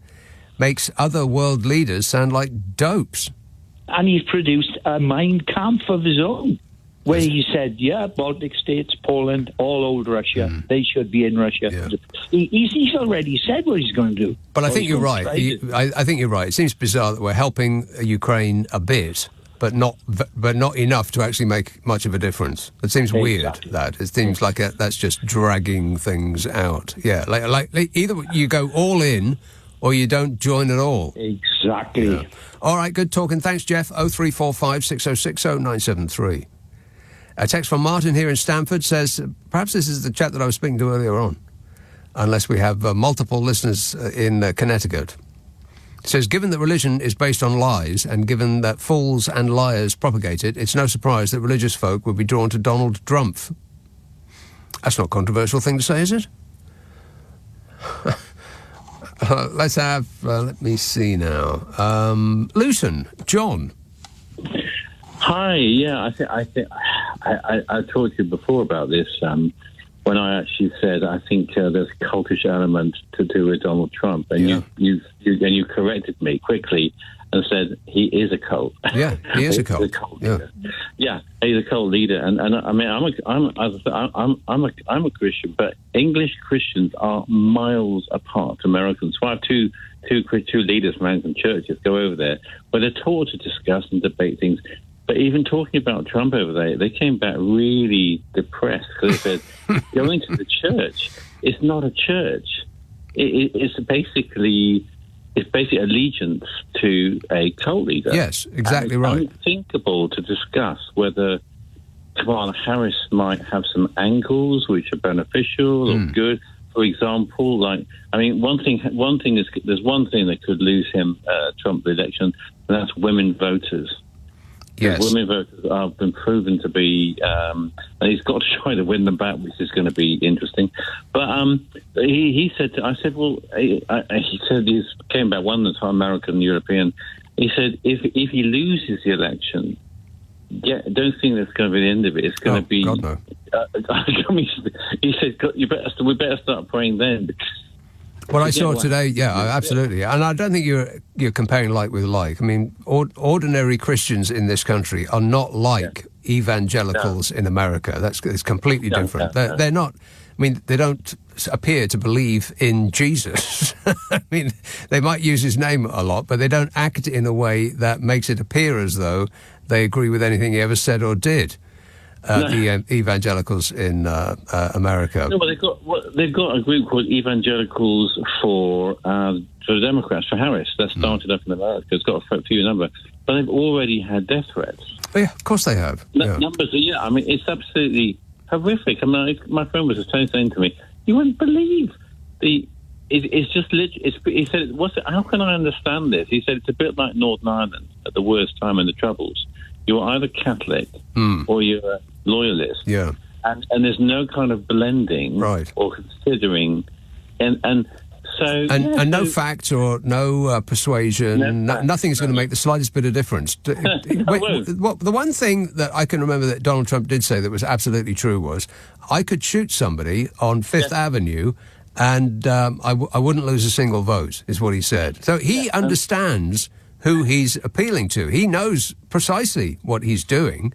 makes other world leaders sound like dopes. And he's produced a Mein Kampf of his own, where he said, Baltic states, Poland, all old Russia, they should be in Russia. Yeah. He's already said what he's going to do. But I think you're right. I think you're right. It seems bizarre that we're helping Ukraine a bit, but not enough to actually make much of a difference. It seems weird, that. It seems like that's just dragging things out. Yeah, like either you go all in or you don't join at all. Exactly. Yeah. All right, good talking. Thanks, Jeff. 0345 6060 973. A text from Martin here in Stamford says, perhaps this is the chat that I was speaking to earlier on, unless we have multiple listeners in Connecticut. It says, given that religion is based on lies, and given that fools and liars propagate it, it's no surprise that religious folk would be drawn to Donald Trump. That's not a controversial thing to say, is it? Let's have, let me see now. Luton, John. Hi, yeah, I think I talked to you before about this when I actually said I think there's a cultish element to do with Donald Trump, and you corrected me quickly and said he is a cult. Yeah, he is a cult. Yeah, he's a cult leader, and I mean I'm a Christian, but English Christians are miles apart to Americans. So I have two leaders from Anglican churches go over there where they're taught to discuss and debate things. But even talking about Trump over there, they came back really depressed because they said, going to the church, it's not a church. It's basically allegiance to a cult leader. Yes, exactly right. It's unthinkable to discuss whether Kamala Harris might have some angles which are beneficial or good. For example, one thing is there's one thing that could lose him Trump the election, and that's women voters. Yes. Women voters have been proven to be, and he's got to try to win them back, which is going to be interesting. But he said, he said he came back one time, American, European. He said if he loses the election, don't think that's going to be the end of it. It's going to be. God, no. He said, we better start praying then. What I saw today, absolutely. And I don't think you're comparing like with like. I mean, ordinary Christians in this country are not like evangelicals in America. It's completely different. They're not, I mean, they don't appear to believe in Jesus. I mean, they might use his name a lot, but they don't act in a way that makes it appear as though they agree with anything he ever said or did. The evangelicals in America. No, but they've got a group called Evangelicals for the Democrats, for Harris. That started up in America. It's got a few number, but they've already had death threats. Oh, yeah, of course they have. Numbers, I mean, it's absolutely horrific. I mean, my friend was just saying to me, you wouldn't believe it's just literally. He said, how can I understand this? He said it's a bit like Northern Ireland at the worst time in the Troubles. You're either Catholic or you're a loyalist. Yeah. And there's no kind of blending or considering. And no facts or no persuasion. Nothing's going to make the slightest bit of difference. The one thing that I can remember that Donald Trump did say that was absolutely true was, I could shoot somebody on Fifth Avenue and I wouldn't lose a single vote, is what he said. So he understands who he's appealing to. He knows precisely what he's doing.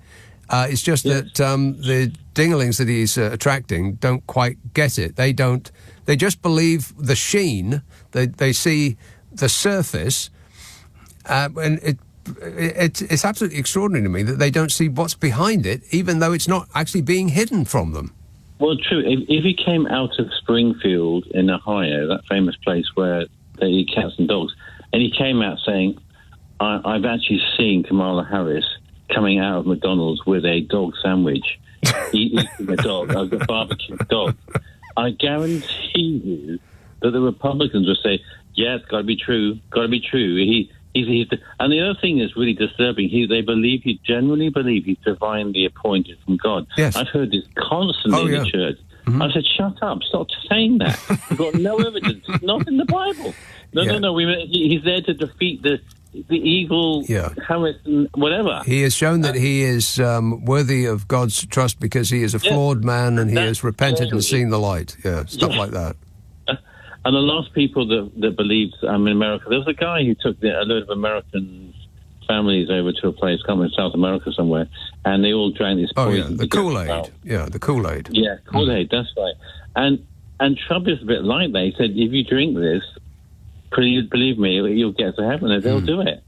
It's just that the dinglings that he's attracting don't quite get it. They don't. They just believe the sheen. They see the surface, and it's absolutely extraordinary to me that they don't see what's behind it, even though it's not actually being hidden from them. Well, true. If he came out of Springfield in Ohio, that famous place where they eat cats and dogs, and he came out saying, I've actually seen Kamala Harris coming out of McDonald's with a dog sandwich, eating a dog, a barbecued dog. I guarantee you that the Republicans will say, yeah, it's got to be true, and the other thing is really disturbing. He genuinely believe he's divinely appointed from God. Yes. I've heard this constantly in the church. Mm-hmm. I said, shut up, stop saying that. We've got no evidence. It's not in the Bible. No. He's there to defeat the eagle, Harrison, whatever. He has shown that he is worthy of God's trust because he is a flawed man and he has repented and seen the light. Yeah, stuff like that. And the last people that believed in America, there was a guy who took a load of American families over to a place, come in South America somewhere, and they all drank this poison. Oh, yeah, the Kool-Aid. Yeah, the Kool-Aid. Yeah, Kool-Aid, that's right. And Trump is a bit like that. He said, if you drink this, please believe me, you'll get to heaven, and they'll do it.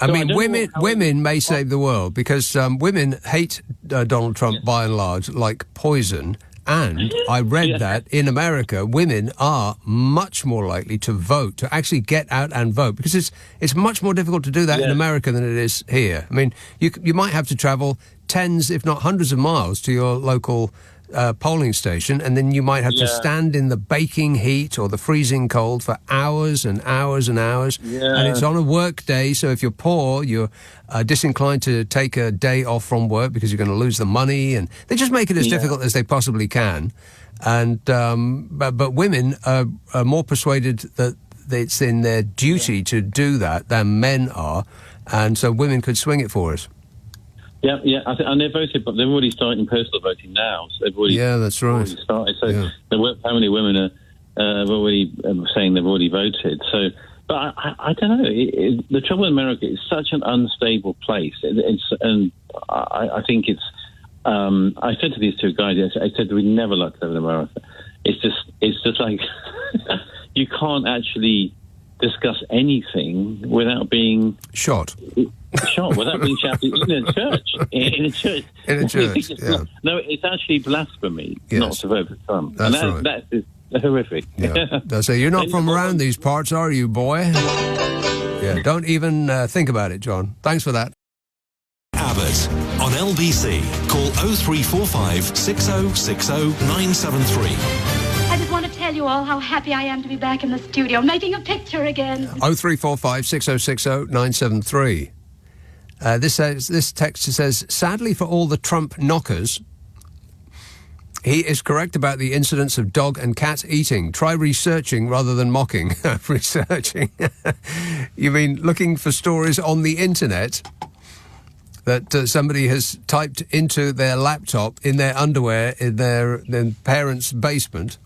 I mean, women may save the world because women hate Donald Trump by and large like poison. And I read that in America, women are much more likely to vote, to actually get out and vote, because it's much more difficult to do that in America than it is here. I mean, you might have to travel tens, if not hundreds of miles to your local polling station, and then you might have to stand in the baking heat or the freezing cold for hours and hours and hours. Yeah. And it's on a work day, so if you're poor, you're disinclined to take a day off from work because you're going to lose the money, and they just make it as difficult as they possibly can. And but women are more persuaded that it's in their duty to do that than men are, and so women could swing it for us. Yeah, and they've voted, but they've already started postal voting now. So they've already, that's right. Already started. So how many women are already saying they've already voted? So, but I don't know. The trouble in America is such an unstable place. I think it's. I said to these two guys, I said we'd never like to live in America. It's just like you can't actually discuss anything without being shot, without being shouted in a church. In a church. No, it's actually blasphemy not to vote for Trump. That's right. That's horrific. Yeah. They'll say, you're not from around these parts, are you, boy? Yeah, don't even think about it, John. Thanks for that. Abbott on LBC. Call 0345 6060 973. I just want to tell you all how happy I am to be back in the studio, making a picture again. 0345 6060 973. This text says, sadly for all the Trump knockers, he is correct about the incidents of dog and cat eating. Try researching rather than mocking. Researching? You mean looking for stories on the internet that somebody has typed into their laptop in their underwear in their parents' basement?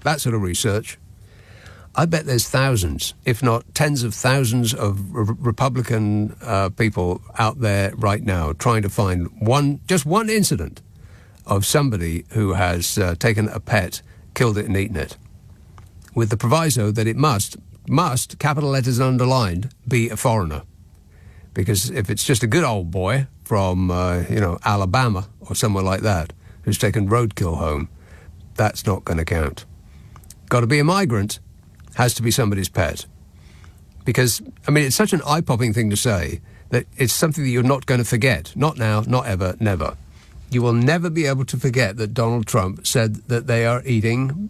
That sort of research. I bet there's thousands, if not tens of thousands of Republican people out there right now trying to find just one incident of somebody who has taken a pet, killed it and eaten it, with the proviso that it must, capital letters underlined, be a foreigner. Because if it's just a good old boy from, Alabama or somewhere like that who's taken roadkill home, that's not going to count. Got to be a migrant, has to be somebody's pet. Because, it's such an eye-popping thing to say that it's something that you're not going to forget. Not now, not ever, never. You will never be able to forget that Donald Trump said that they are eating,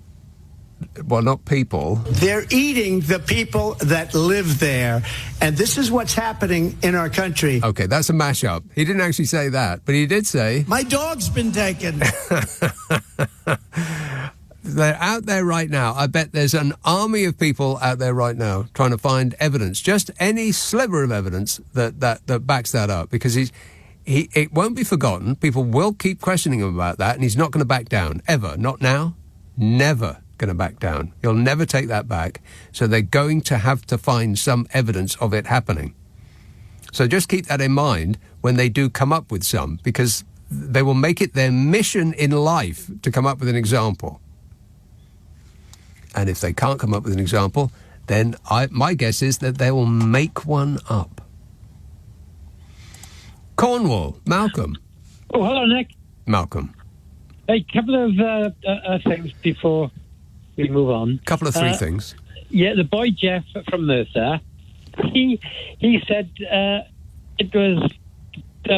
well, not people. They're eating the people that live there. And this is what's happening in our country. Okay, that's a mashup. He didn't actually say that, but he did say... My dog's been taken. They're out there right now. I bet there's an army of people out there right now trying to find evidence, just any sliver of evidence that backs that up, because it won't be forgotten. People will keep questioning him about that, and he's not going to back down, ever. Not now, never going to back down. He'll never take that back. So they're going to have to find some evidence of it happening. So just keep that in mind when they do come up with some, because they will make it their mission in life to come up with an example. And if they can't come up with an example, then my guess is that they will make one up. Cornwall, Malcolm. Oh, hello, Nick. Malcolm. A couple of things before we move on. Couple of three things. Yeah, the boy Jeff from Merthyr, he said it was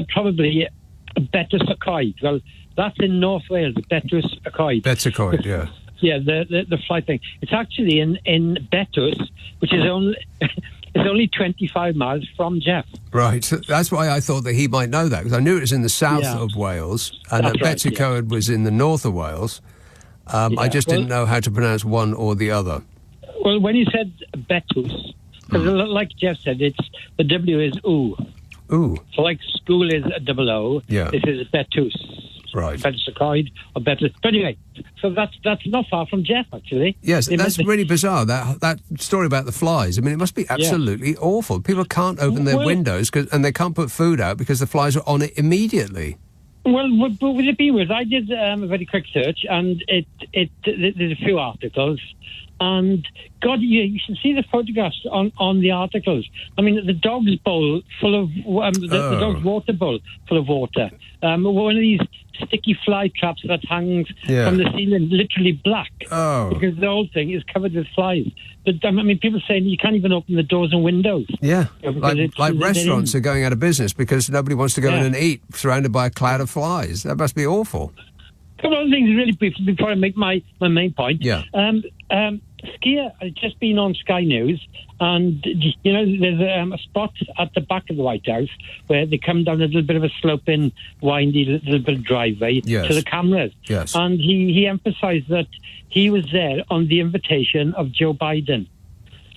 probably a Betws Acoed. Well, that's in North Wales, Betws Acoed. Betws Acoed, yeah. Yeah, the flight thing. It's actually in Betws, which is only It's only 25 miles from Jeff. Right. That's why I thought that he might know that, because I knew it was in the south of Wales, and that Betsy Cohen was in the north of Wales. I just didn't know how to pronounce one or the other. Well, when you said Betus, because like Jeff said, the W is oo. Ooh. So like school is a double O. Yeah. This is Betus. Right. Betsacoid or Betus. But anyway, so that's not far from Jeff, actually. Yes, that's really bizarre, that story about the flies. I mean, it must be absolutely awful. People can't open their windows and they can't put food out because the flies are on it immediately. Well, with it being with, I did a very quick search, and there's a few articles, and God, you should see the photographs on the articles. I mean, the dog's bowl full of the dog's water bowl full of water. One of these sticky fly traps that hangs from the ceiling, literally black, because the whole thing is covered with flies. But I mean, people saying you can't even open the doors and windows. Yeah, like restaurants are going out of business because nobody wants to go in and eat surrounded by a cloud of flies. That must be awful. A couple of things really brief before I make my main point. Yeah. Skier has just been on Sky News, and you know there's a spot at the back of the White House where they come down a little bit of a sloping, windy little bit of driveway to the cameras. Yes. And he emphasised that he was there on the invitation of Joe Biden.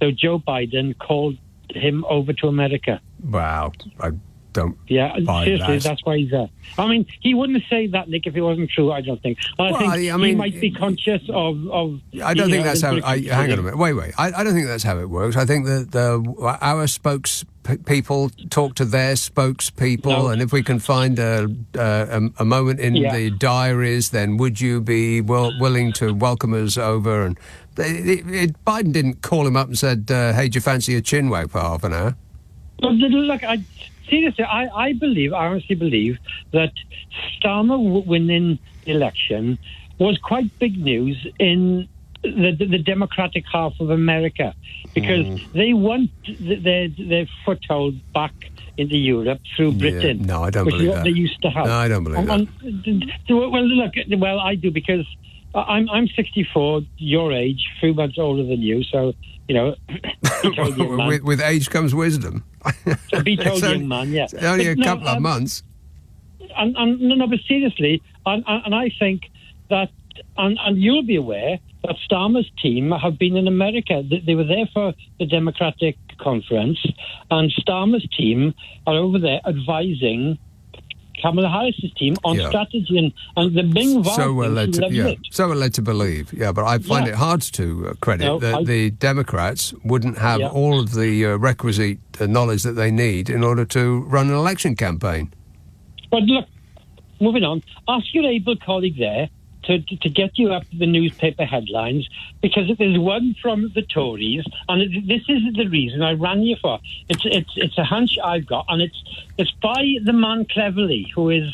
So Joe Biden called him over to America. Wow. I don't buy seriously, that. That's why he's there. I mean, he wouldn't say that, Nick, if it wasn't true, I don't think. I think he might be conscious of I don't think that's how... hang on a minute. Wait. I don't think that's how it works. I think that our spokespeople talk to their spokespeople, and if we can find a moment in the diaries, then would you be willing to welcome us over? And Biden didn't call him up and said, hey, do you fancy a chin wag for half an hour? But look, seriously, I honestly believe that Starmer winning the election was quite big news in the Democratic half of America, because they want their foothold back into Europe through Britain. No, I don't which believe is what that. they used to have. No, I don't believe that. Well, I do, because I'm 64, your age, a few months older than you, so, you know, with age comes wisdom. So be told, young man, yeah. Only a couple of months. No, but seriously, and I think that, and you'll be aware that Starmer's team have been in America. They were there for the Democratic conference, and Starmer's team are over there advising Kamala Harris's team on strategy, and the Bing so we're led to believe. Yeah, but I find it hard to credit that the Democrats wouldn't have all of the requisite knowledge that they need in order to run an election campaign. But look, moving on, ask your able colleague there to get you up the newspaper headlines, because there's one from the Tories, and this is the reason I rang you for. It's a hunch I've got, and it's by the man Cleverly, who is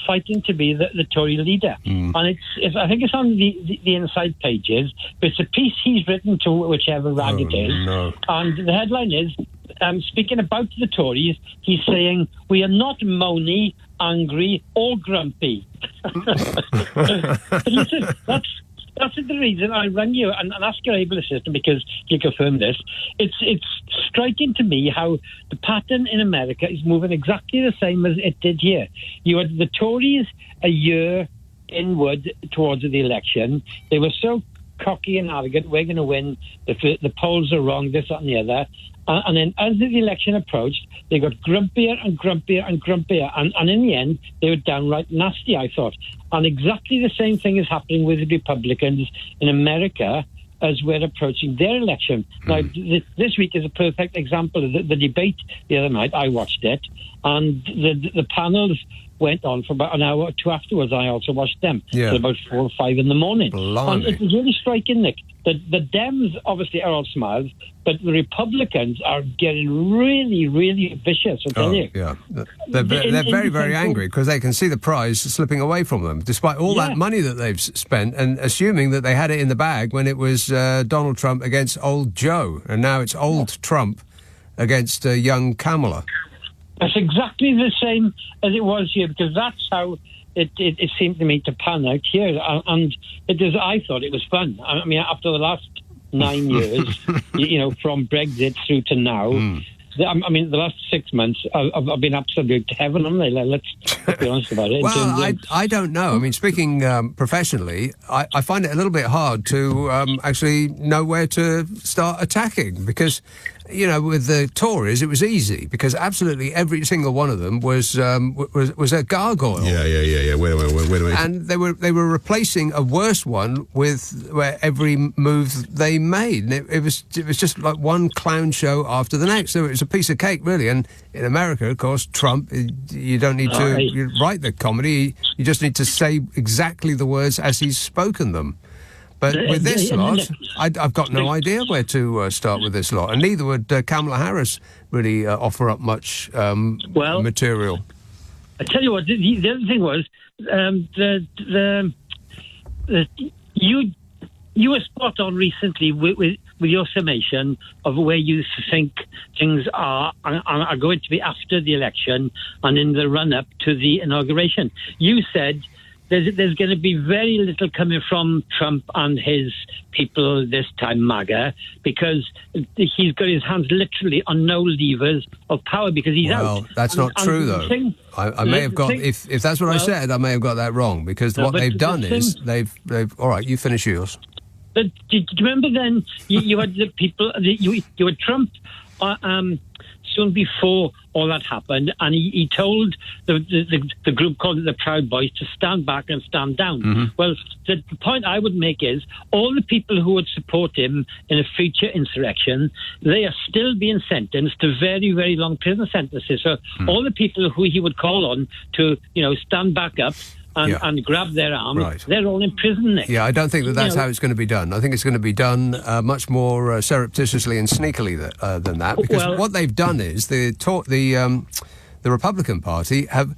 fighting to be the Tory leader. And I think it's on the inside pages, but it's a piece he's written to whichever rag it is. No. And the headline is, speaking about the Tories, he's saying, we are not moany, angry or grumpy. But listen, that's the reason I rang you and asked your able assistant, because you confirm this. It's striking to me how the pattern in America is moving exactly the same as it did here. You had the Tories a year inward towards the election. They were so cocky and arrogant, we're going to win, the polls are wrong, this, that and the other. And then as the election approached, they got grumpier and grumpier and grumpier. And in the end, they were downright nasty, I thought. And exactly the same thing is happening with the Republicans in America as we're approaching their election. Now, this week is a perfect example of the debate the other night. I watched it. And the panels went on for about an hour or two afterwards. I also watched them at about 4 or 5 in the morning. Blimey. And it was really striking, Nick. The Dems obviously are all smiles, but the Republicans are getting really, really vicious, I tell you. Yeah. They're very, very angry because they can see the prize slipping away from them, despite all that money that they've spent, and assuming that they had it in the bag when it was Donald Trump against old Joe, and now it's old Trump against young Kamala. That's exactly the same as it was here, because that's how it seemed to me to pan out here. And I thought it was fun. I mean, after the last 9 years, from Brexit through to now. I mean, the last 6 months have been absolute heaven, haven't they? Let's be honest about it. Well, I don't know. I mean, speaking professionally, I find it a little bit hard to actually know where to start attacking because, with the Tories, it was easy because absolutely every single one of them was a gargoyle. Yeah. Wait a minute. And they were replacing a worse one with every move they made. And it was just like one clown show after the next. So it was a piece of cake, really. And in America, of course, Trump, you don't need to write the comedy. You just need to say exactly the words as he's spoken them. But with this lot, I've got no idea where to start with this lot. And neither would Kamala Harris really offer up much material. I tell you what, the other thing was, you were spot on recently with your summation of where you think things are going to be after the election and in the run-up to the inauguration. You said there's going to be very little coming from Trump and his people this time, MAGA, because he's got his hands literally on no levers of power because he's out. Well, that's not true, though. I may have got, if that's what I said, I may have got that wrong, because what they've done is they've all right, you finish yours. But do you remember then you had the people, you had Trump soon before all that happened, and he told the group called the Proud Boys to stand back and stand down. Mm-hmm. Well, the point I would make is all the people who would support him in a future insurrection, they are still being sentenced to very, very long prison sentences. So all the people who he would call on to, stand back up and grab their arms, they're all in prison, Nick. Yeah, I don't think that's how it's going to be done. I think it's going to be done much more surreptitiously and sneakily than that, because what they've done is the Republican Party have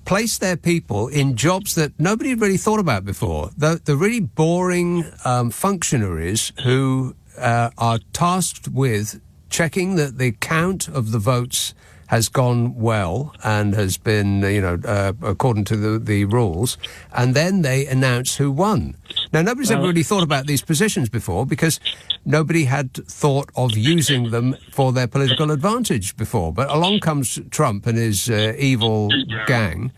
placed their people in jobs that nobody had really thought about before. The really boring functionaries who are tasked with checking that the count of the votes has gone well and has been, according to the rules, and then they announce who won. Now, nobody's ever really thought about these positions before because nobody had thought of using them for their political advantage before. But along comes Trump and his evil gang,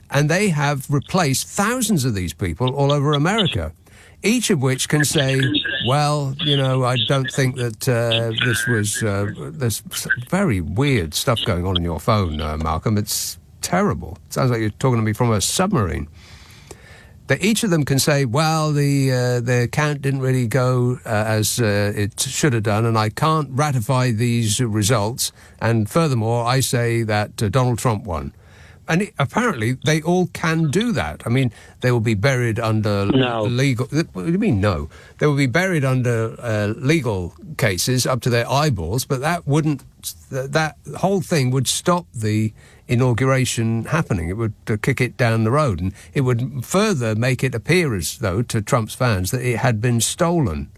and they have replaced thousands of these people all over America, each of which can say, well, I don't think that this was... there's very weird stuff going on in your phone, Malcolm. It's terrible. It sounds like you're talking to me from a submarine. That each of them can say, well, the count didn't really go as it should have done, and I can't ratify these results. And furthermore, I say that Donald Trump won. And apparently they all can do that. I mean, they will be buried under legal... What do you mean, no? They will be buried under legal cases up to their eyeballs, but that wouldn't... That whole thing would stop the inauguration happening. It would kick it down the road, and it would further make it appear as though, to Trump's fans, that it had been stolen.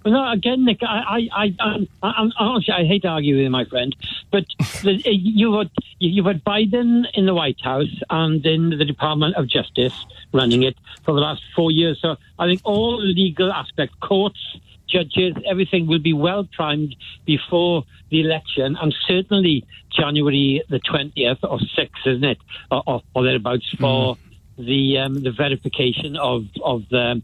No, again, Nick, I honestly, I hate arguing with my friend, but you had Biden in the White House and in the Department of Justice running it for the last 4 years. So I think all legal aspects, courts, judges, everything will be well primed before the election, and certainly January the 20th or 6th, isn't it, or thereabouts for the verification of the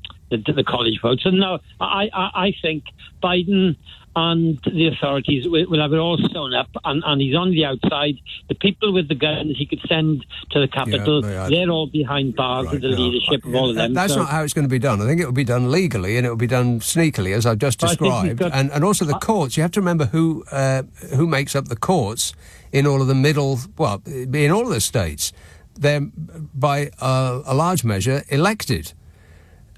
college vote. So no, I think Biden and the authorities will have it all sewn up, and he's on the outside. The people with the guns he could send to the Capitol, they're all behind bars with the leadership of all of them. That's not how it's going to be done. I think it will be done legally, and it will be done sneakily, as I've just described. And also the courts. You have to remember who makes up the courts in all of the in all of the states. They're by a large measure elected.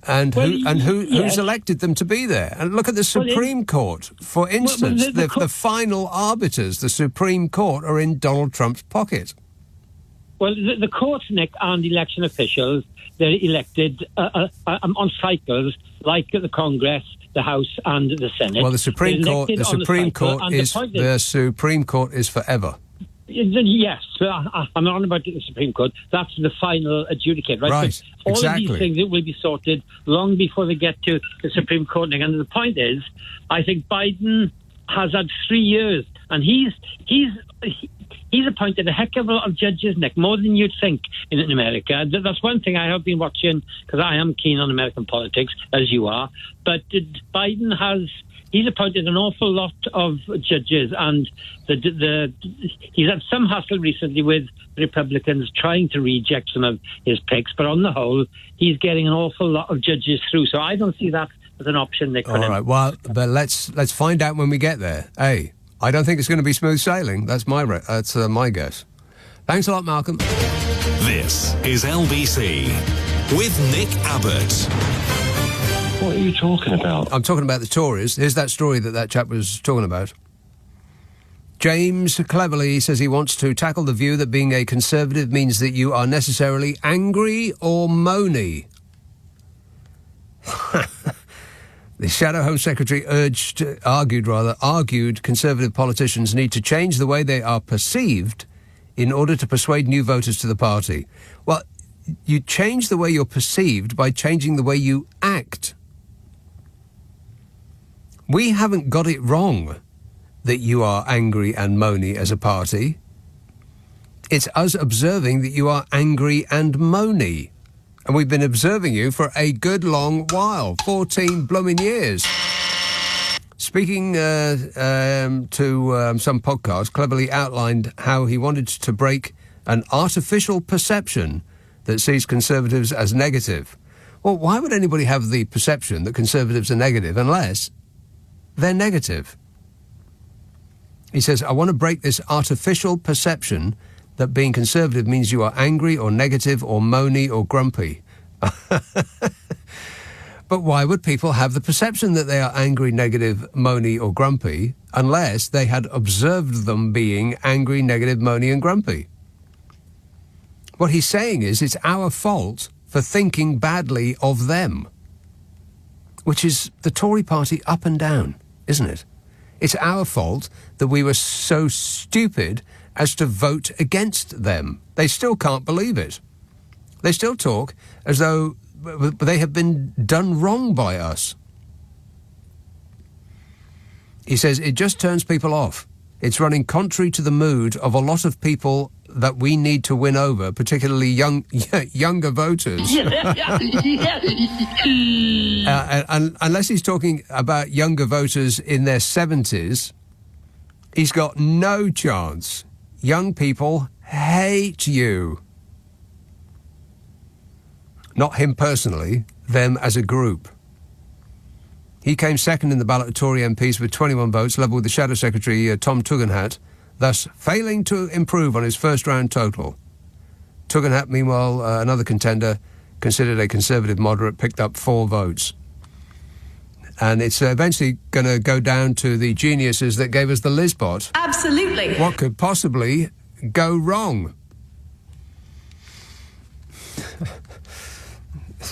And who's elected them to be there? And look at the Supreme Court, for instance. The final arbiters, the Supreme Court, are in Donald Trump's pocket. Well, the courts, Nick, and election officials, they're elected on cycles, like the Congress, the House, and the Senate. Well, the Supreme Court is forever. Yes, I'm not about the Supreme Court. That's the final adjudicate, right? Right, all exactly. of these things will be sorted long before they get to the Supreme Court. And the point is, I think Biden has had 3 years, and he's appointed a heck of a lot of judges, Nick, more than you'd think in America. That's one thing I have been watching, because I am keen on American politics, as you are. But Biden he's appointed an awful lot of judges, and he's had some hassle recently with Republicans trying to reject some of his picks, but on the whole, he's getting an awful lot of judges through. So I don't see that as an option, Nick. All right, well, but let's find out when we get there. Hey, I don't think it's going to be smooth sailing. That's my guess. Thanks a lot, Malcolm. This is LBC with Nick Abbott. What are you talking about? I'm talking about the Tories. Here's that story that chap was talking about. James cleverly says he wants to tackle the view that being a Conservative means that you are necessarily angry or moany. The Shadow Home Secretary argued Conservative politicians need to change the way they are perceived in order to persuade new voters to the party. Well, you change the way you're perceived by changing the way you act. We haven't got it wrong that you are angry and moany as a party. It's us observing that you are angry and moany. And we've been observing you for a good long while, 14 blooming years. Speaking to some podcast, cleverly outlined how he wanted to break an artificial perception that sees Conservatives as negative. Well, why would anybody have the perception that Conservatives are negative unless they're negative? He says, I want to break this artificial perception that being Conservative means you are angry or negative or moany or grumpy. But why would people have the perception that they are angry, negative, moany or grumpy unless they had observed them being angry, negative, moany and grumpy? What he's saying is it's our fault for thinking badly of them, which is the Tory party up and down, isn't it? It's our fault that we were so stupid as to vote against them. They still can't believe it. They still talk as though they have been done wrong by us. He says it just turns people off. It's running contrary to the mood of a lot of people that we need to win over, particularly younger voters. Unless he's talking about younger voters in their 70s, he's got no chance. Young people hate you. Not him personally, them as a group. He came second in the ballot of Tory MPs with 21 votes, level with the Shadow Secretary, Tom Tugendhat, thus failing to improve on his first-round total. Tugendhat, meanwhile, another contender, considered a Conservative moderate, picked up 4 votes. And it's eventually going to go down to the geniuses that gave us the Lizbot. Absolutely. What could possibly go wrong?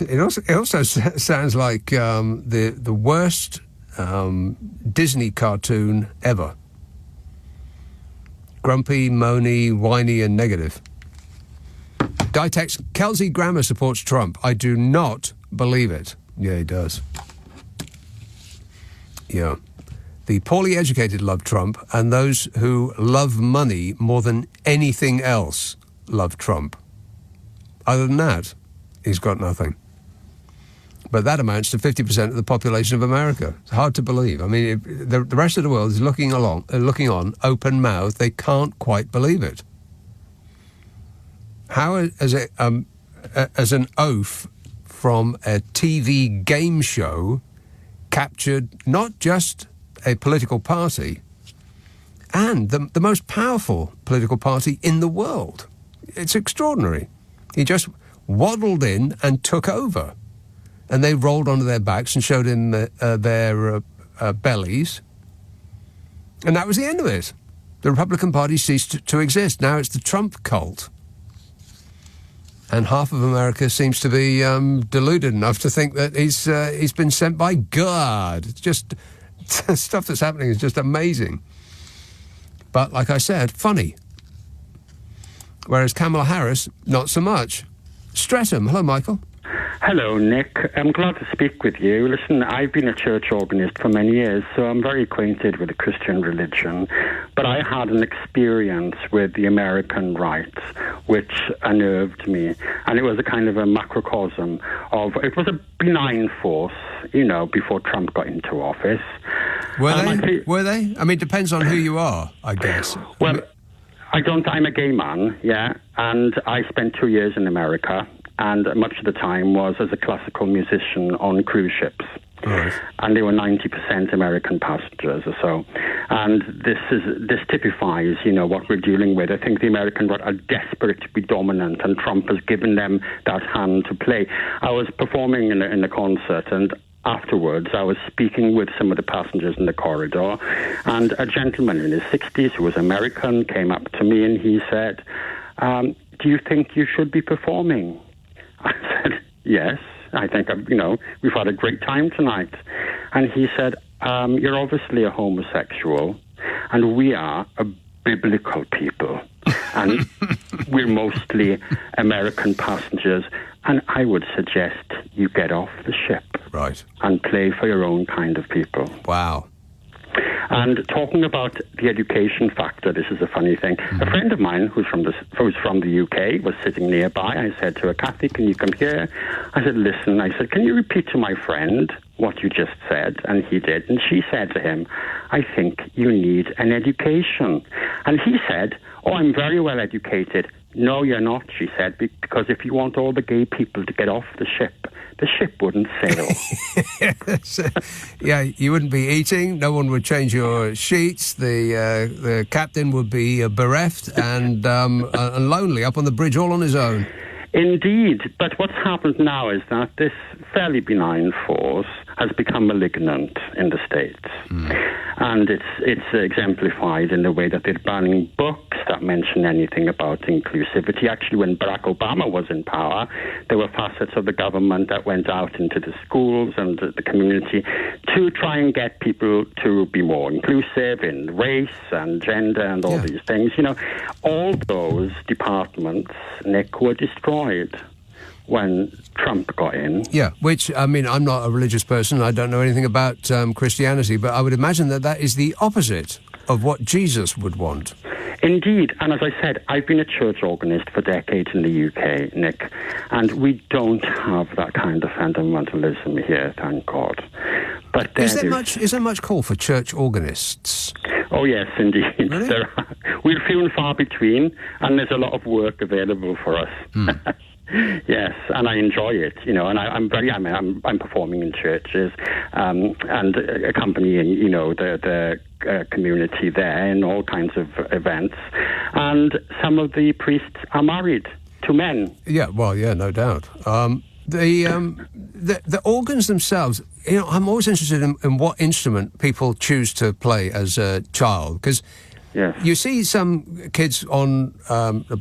It also sounds like the worst Disney cartoon ever. Grumpy, moany, whiny and negative. Ditex, Kelsey Grammer supports Trump. I do not believe it. Yeah, he does. Yeah. The poorly educated love Trump, and those who love money more than anything else love Trump. Other than that, he's got nothing. But that amounts to 50% of the population of America. It's hard to believe. I mean, the rest of the world is looking on, open mouthed. They can't quite believe it. How, as an oaf from a TV game show, captured not just a political party, and the most powerful political party in the world. It's extraordinary. He just waddled in and took over. And they rolled onto their backs and showed him their bellies. And that was the end of it. The Republican Party ceased to exist. Now it's the Trump cult. And half of America seems to be deluded enough to think that he's been sent by God. It's just stuff that's happening is just amazing. But like I said, funny. whereas Kamala Harris, not so much. Streatham. Hello, Michael. Hello, Nick. I'm glad to speak with you. Listen, I've been a church organist for many years, so I'm very acquainted with the Christian religion. But I had an experience with the American right, which unnerved me. And it was a kind of a macrocosm of, it was a benign force, before Trump got into office. Were they? I mean, it depends on who you are, I guess. Well, I'm a gay man, yeah, and I spent 2 years in America. And much of the time was as a classical musician on cruise ships. Right. And they were 90% American passengers or so. And this typifies, what we're dealing with. I think the American right are desperate to be dominant, and Trump has given them that hand to play. I was performing in a concert, and afterwards I was speaking with some of the passengers in the corridor, and a gentleman in his 60s who was American came up to me and he said, do you think you should be performing? I said, yes, I think, we've had a great time tonight. And he said, you're obviously a homosexual, and we are a biblical people, and we're mostly American passengers, and I would suggest you get off the ship. Right. And play for your own kind of people. Wow. And talking about the education factor, this is a funny thing. A friend of mine who's from the UK was sitting nearby. I said to her, Kathy, can you come here? I said, listen, can you repeat to my friend what you just said? And he did. And she said to him, I think you need an education. And he said, oh, I'm very well educated. No, you're not, she said, because if you want all the gay people to get off the ship wouldn't sail. Yeah, you wouldn't be eating, no one would change your sheets, the captain would be bereft and lonely up on the bridge all on his own. Indeed, but what's happened now is that this fairly benign force has become malignant in the States. And it's exemplified in the way that they're banning books that mention anything about inclusivity. Actually, when Barack Obama was in power, there were facets of the government that went out into the schools and the community to try and get people to be more inclusive in race and gender and all these things. All those departments, Nick, were destroyed when Trump got in. Yeah, which, I mean, I'm not a religious person, I don't know anything about Christianity, but I would imagine that is the opposite of what Jesus would want. Indeed, and as I said, I've been a church organist for decades in the UK, Nick, and we don't have that kind of fundamentalism here, thank God. But is there much call for church organists? Oh yes, indeed. Really? We're few and far between, and there's a lot of work available for us. Yes, and I enjoy it, and I'm performing in churches and accompanying, the community there in all kinds of events. And some of the priests are married to men. Yeah, well, yeah, no doubt. The organs themselves, I'm always interested in what instrument people choose to play as a child, because you see some kids on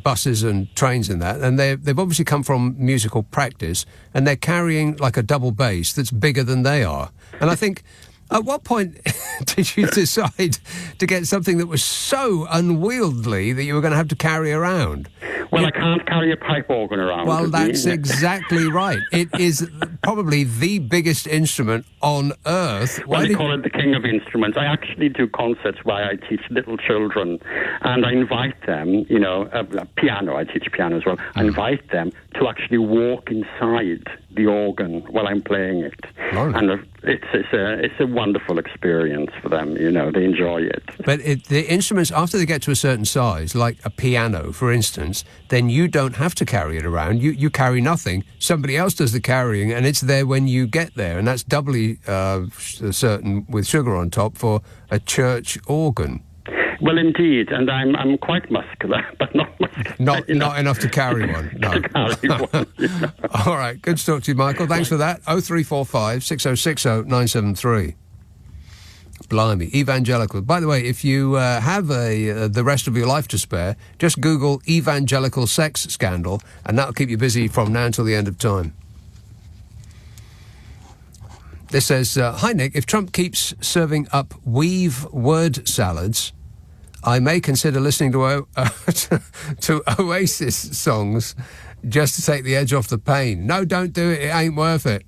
buses and trains and that, and they've obviously come from musical practice, and they're carrying like a double bass that's bigger than they are. And I think, at what point did you decide to get something that was so unwieldy that you were going to have to carry around? Well, I can't carry a pipe organ around. Well, that's exactly right. It is probably the biggest instrument on earth. Well, they call it the king of instruments. I actually do concerts where I teach little children, and I invite them, piano, I teach piano as well, I invite them to actually walk inside the organ while I'm playing it. And it's a wonderful experience for them, they enjoy it. But the instruments, after they get to a certain size, like a piano, for instance, then you don't have to carry it around. You carry nothing. Somebody else does the carrying, and it's there when you get there. And that's doubly certain with sugar on top for a church organ. Well, indeed, and I'm quite muscular, but not muscular. Not enough to carry one. No. To carry one. All right, good to talk to you, Michael. Thanks for that. 0345 6060 973. Blimey, evangelical. By the way, if you have the rest of your life to spare, just Google evangelical sex scandal, and that'll keep you busy from now until the end of time. This says, hi Nick, if Trump keeps serving up weave word salads, I may consider listening to Oasis songs just to take the edge off the pain. No, don't do it. It ain't worth it.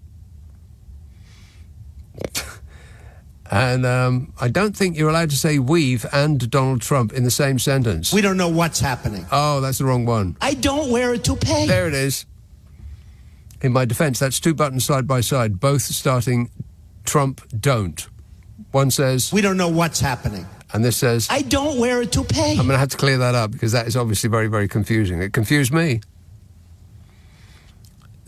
And I don't think you're allowed to say we've and Donald Trump in the same sentence. We don't know what's happening. Oh, that's the wrong one. I don't wear a toupee. There it is. In my defence, that's two buttons side by side, both starting Trump don't. One says... We don't know what's happening. And this says... I don't wear a toupee. I'm going to have to clear that up because that is obviously very, very confusing. It confused me.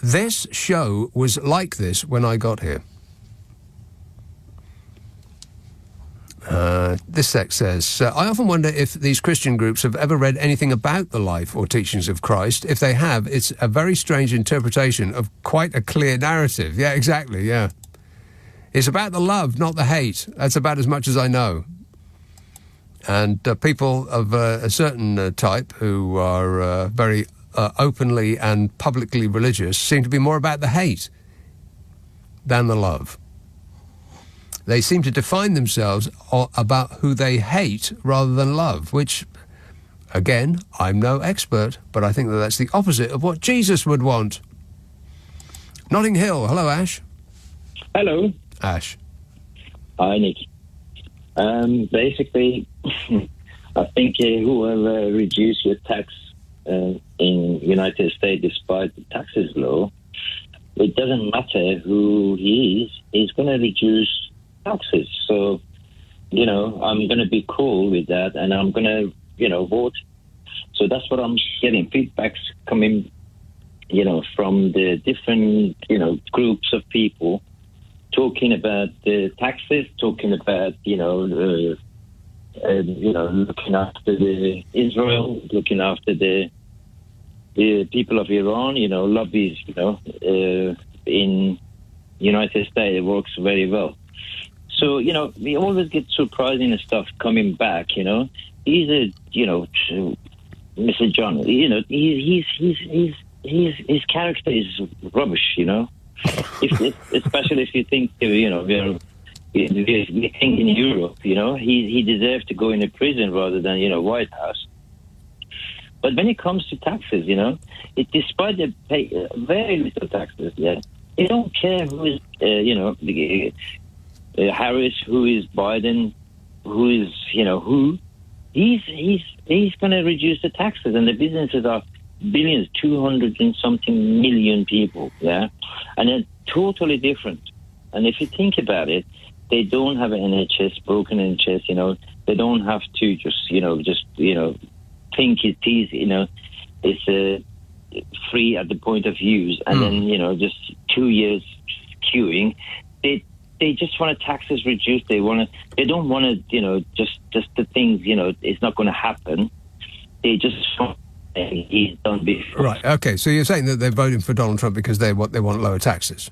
This show was like this when I got here. This sect says, I often wonder if these Christian groups have ever read anything about the life or teachings of Christ. If they have, it's a very strange interpretation of quite a clear narrative. Yeah, exactly, yeah. It's about the love, not the hate. That's about as much as I know. And people of a certain type who are very openly and publicly religious seem to be more about the hate than the love. They seem to define themselves about who they hate rather than love, which, again, I'm no expert, but I think that that's the opposite of what Jesus would want. Notting Hill. Hello, Ash. Hello. Ash. Hi, Nick. Basically, I think whoever reduced your tax in United States despite the taxes law, it doesn't matter who he is, he's going to reduce taxes. So, I'm going to be cool with that and I'm going to, vote. So that's what I'm getting. Feedbacks coming, from the different, groups of people talking about the taxes, talking about, looking after the Israel, looking after the people of Iran, lobbies, in United States, it works very well. So, we always get surprising stuff coming back, He's a, Mr. John, his character is rubbish, especially if you think, we think in Europe, he deserves to go in a prison rather than, White House. But when it comes to taxes, despite they pay very little taxes, they don't care who is, Harris, who is Biden, who is, who. He's going to reduce the taxes, and the businesses are billions, 200 and something million people, and they're totally different. And if you think about it, they don't have an NHS, broken NHS, they don't have to just think it is, it's free at the point of use, and then, just 2 years queuing. They just want taxes reduced. They don't want to, just the things, it's not going to happen. They just want he's done before. Right. Okay. So you're saying that they're voting for Donald Trump because they want lower taxes.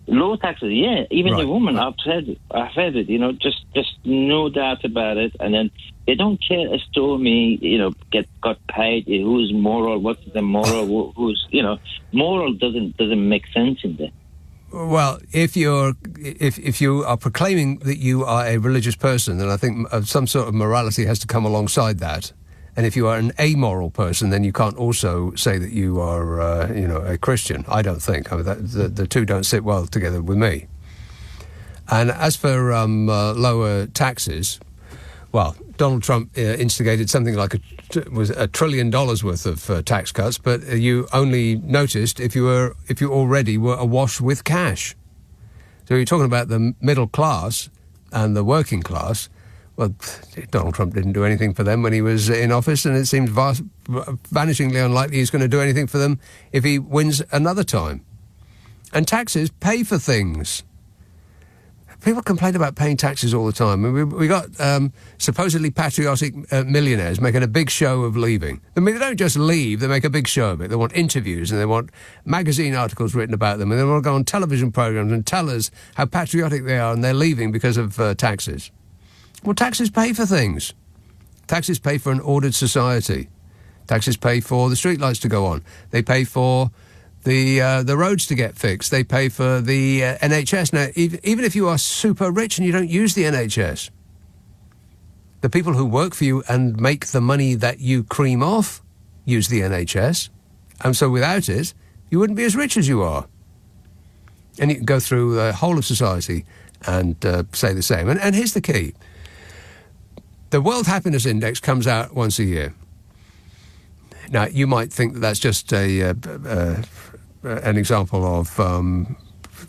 Lower taxes, yeah. Even the woman, I've heard it. Just no doubt about it. And then they don't care as to me, got paid. Who's moral? What's the moral? Who's moral doesn't make sense in there. Well, if you are proclaiming that you are a religious person, then I think some sort of morality has to come alongside that. And if you are an amoral person, then you can't also say that you are, a Christian. I don't think. I mean, the two don't sit well together with me. And as for lower taxes, well, Donald Trump instigated something like $1 trillion worth of tax cuts, but you only noticed if you already were awash with cash. So you're talking about the middle class and the working class. Well, Donald Trump didn't do anything for them when he was in office, and it seems vanishingly unlikely he's going to do anything for them if he wins another time. And taxes pay for things. People complain about paying taxes all the time. We got supposedly patriotic millionaires making a big show of leaving. I mean, they don't just leave, they make a big show of it. They want interviews and they want magazine articles written about them, and they want to go on television programs and tell us how patriotic they are, and they're leaving because of taxes. Well, taxes pay for things. Taxes pay for an ordered society. Taxes pay for the streetlights to go on. They pay for the roads to get fixed. They pay for the NHS. Now, even if you are super rich and you don't use the NHS, The people who work for you and make the money that you cream off use the NHS. And so without it, you wouldn't be as rich as you are. And you can go through the whole of society and say the same. And here's the key. The World Happiness Index comes out once a year. Now, you might think that that's just an example of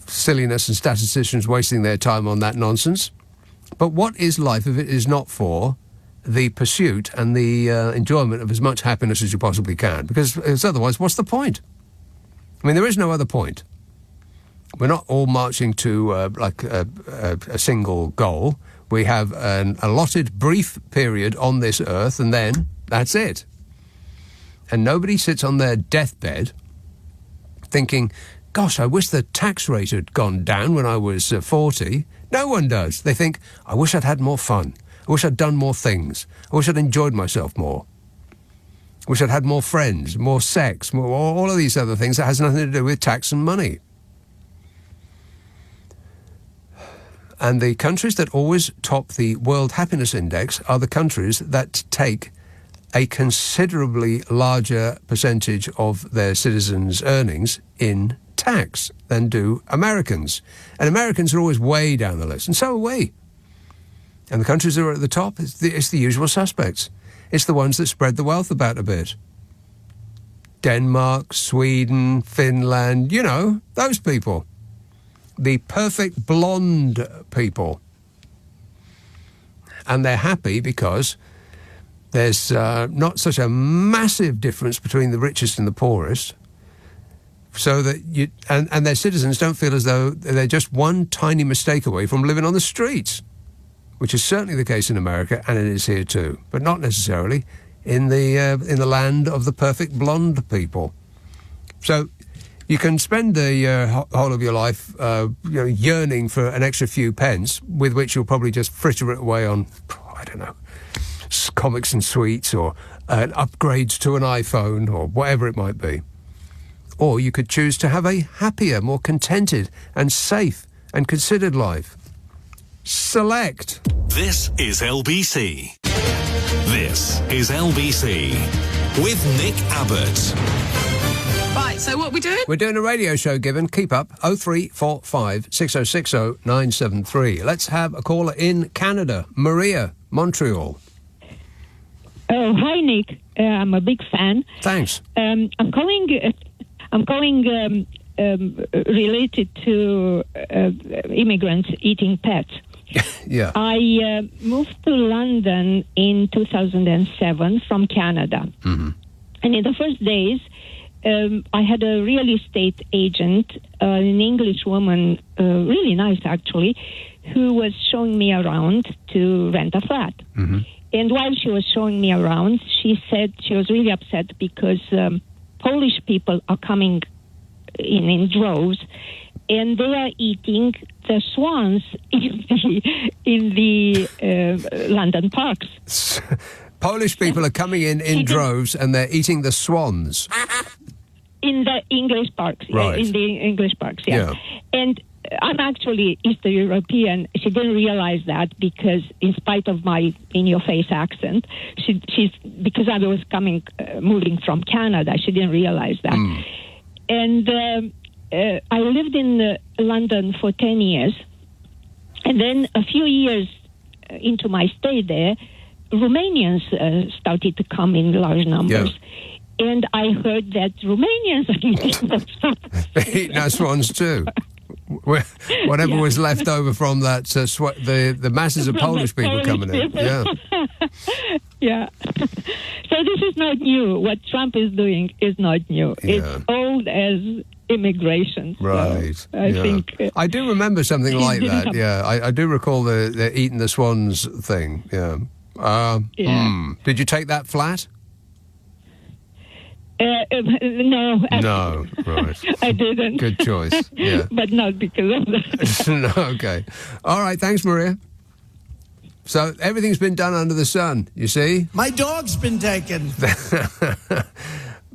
silliness and statisticians wasting their time on that nonsense. But what is life if it is not for the pursuit and the enjoyment of as much happiness as you possibly can? Because otherwise, what's the point? I mean, there is no other point. We're not all marching to a single goal. We have an allotted brief period on this earth, and then that's it. And nobody sits on their deathbed thinking, gosh, I wish the tax rate had gone down when I was 40. No one does. They think, I wish I'd had more fun. I wish I'd done more things. I wish I'd enjoyed myself more. I wish I'd had more friends, more sex, all of these other things that has nothing to do with tax and money. And the countries that always top the World Happiness Index are the countries that take a considerably larger percentage of their citizens' earnings in tax than do Americans. And Americans are always way down the list, and so are we. And the countries that are at the top, it's the usual suspects. It's the ones that spread the wealth about a bit. Denmark, Sweden, Finland, you know, those people. The perfect blonde people. And they're happy because there's not such a massive difference between the richest and the poorest, so that and their citizens don't feel as though they're just one tiny mistake away from living on the streets, which is certainly the case in America, and it is here too, but not necessarily in the land of the perfect blonde people. So you can spend the whole of your life yearning for an extra few pence, with which you'll probably just fritter it away on, I don't know, comics and sweets or upgrades to an iPhone or whatever it might be. Or you could choose to have a happier, more contented and safe and considered life. Select. This is LBC. This is LBC with Nick Abbott. Right, so what are we doing? We're doing a radio show, Given. Keep up. 0345 6060 973. Let's have a caller in Canada. Maria, Montreal. Oh, hi, Nick. I'm a big fan. Thanks. I'm calling related to immigrants eating pets. Yeah. I moved to London in 2007 from Canada. Mm-hmm. And in the first days, I had a real estate agent, an English woman, really nice actually, who was showing me around to rent a flat. Mm-hmm. And while she was showing me around, she said she was really upset because Polish people are coming in droves, and they are eating the swans in the London parks. Polish people are coming in droves, and they're eating the swans. In the English parks, right. In the English parks, yeah. And I'm actually Eastern European. She didn't realize that because, in spite of my in-your-face accent, she's because I was moving from Canada. She didn't realize that. And I lived in London for 10 years, and then a few years into my stay there, Romanians started to come in large numbers. Yeah. And I heard that Romanians are eating the swans. They're eating our swans too. Whatever was left over from that, the masses of Polish people coming in. Yeah. Yeah. So this is not new. What Trump is doing is not new. Yeah. It's old as immigration. Right. So I think... I do remember something like that. Yeah. I do recall the eating the swans thing. Yeah. Did you take that flat? No. No, right. I didn't. Good choice, yeah. But not because of that. No, okay. All right, thanks, Maria. So everything's been done under the sun, you see? My dog's been taken.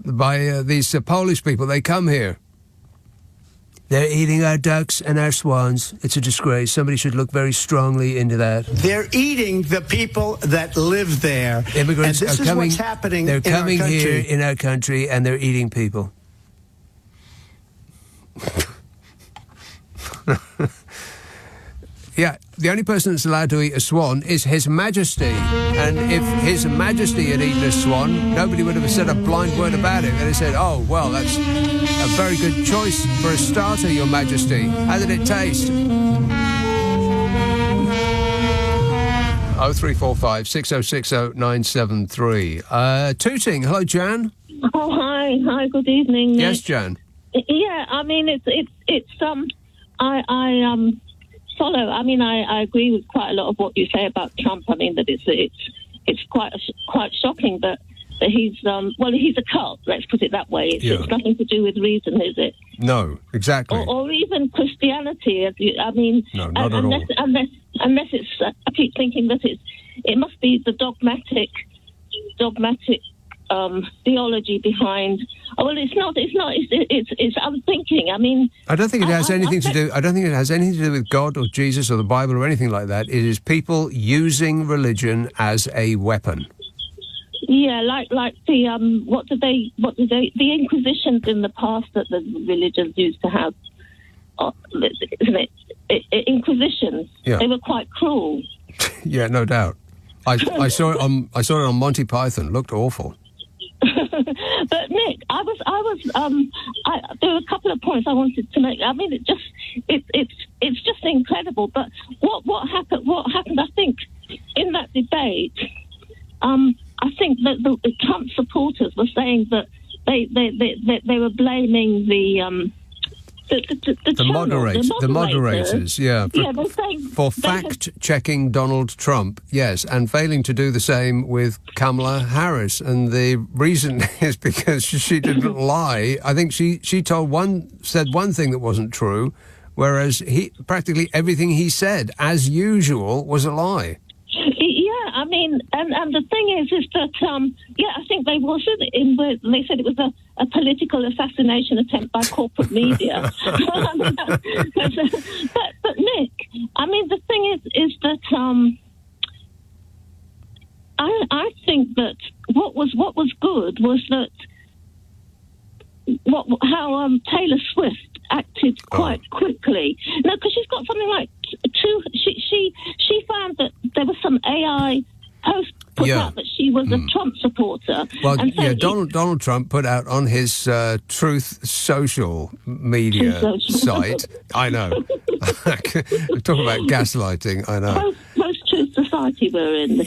By these Polish people. They come here They're eating our ducks and our swans. It's a disgrace. Somebody should look very strongly into that. They're eating the people that live there. Immigrants and this are is coming. What's happening They're in our coming country. here in our country, and they're eating people. Yeah, the only person that's allowed to eat a swan is His Majesty. And if His Majesty had eaten a swan, nobody would have said a blind word about it. They'd have said, oh, well, that's a very good choice for a starter, Your Majesty. How did it taste? 0345 6060 973. Tooting. Hello, Jan. Oh, hi. Hi, good evening. Yes, Jan. Yeah, I mean, I follow. I mean, I agree with quite a lot of what you say about Trump. I mean, that it's quite shocking that he's he's a cult. Let's put it that way. It's nothing to do with reason, is it? No, exactly. Or even Christianity. I mean, no, not at all. Unless it's. I keep thinking that it must be the dogmatic theology behind. Oh, well, it's not. It's I'm thinking. I mean, I don't think it has anything to do. I don't think it has anything to do with God or Jesus or the Bible or anything like that. It is people using religion as a weapon. Yeah, like the what did they the Inquisitions in the past that the religions used to have, isn't it? Inquisitions. Yeah. They were quite cruel. Yeah, no doubt. I saw it on Monty Python. Looked awful. But Nick, there were a couple of points I wanted to make. I mean, it's just incredible. But what happened? I think in that debate, I think that the Trump supporters were saying that they were blaming the moderators, for fact-checking Donald Trump, yes, and failing to do the same with Kamala Harris. And the reason is because she didn't lie. I think she said one thing that wasn't true, whereas practically everything he said, as usual, was a lie. Yeah, I mean, and the thing is that I think they they said it was a political assassination attempt by corporate media. But Nick, I mean, the thing is that I think that what was good was that how Taylor Swift acted quite quickly. No, because she's got something like she found that there was some AI post put out that she was a Trump supporter. Well, and so Donald Trump put out on his Truth Social media site. I know. Talk about gaslighting. I know. Post-truth society we're in.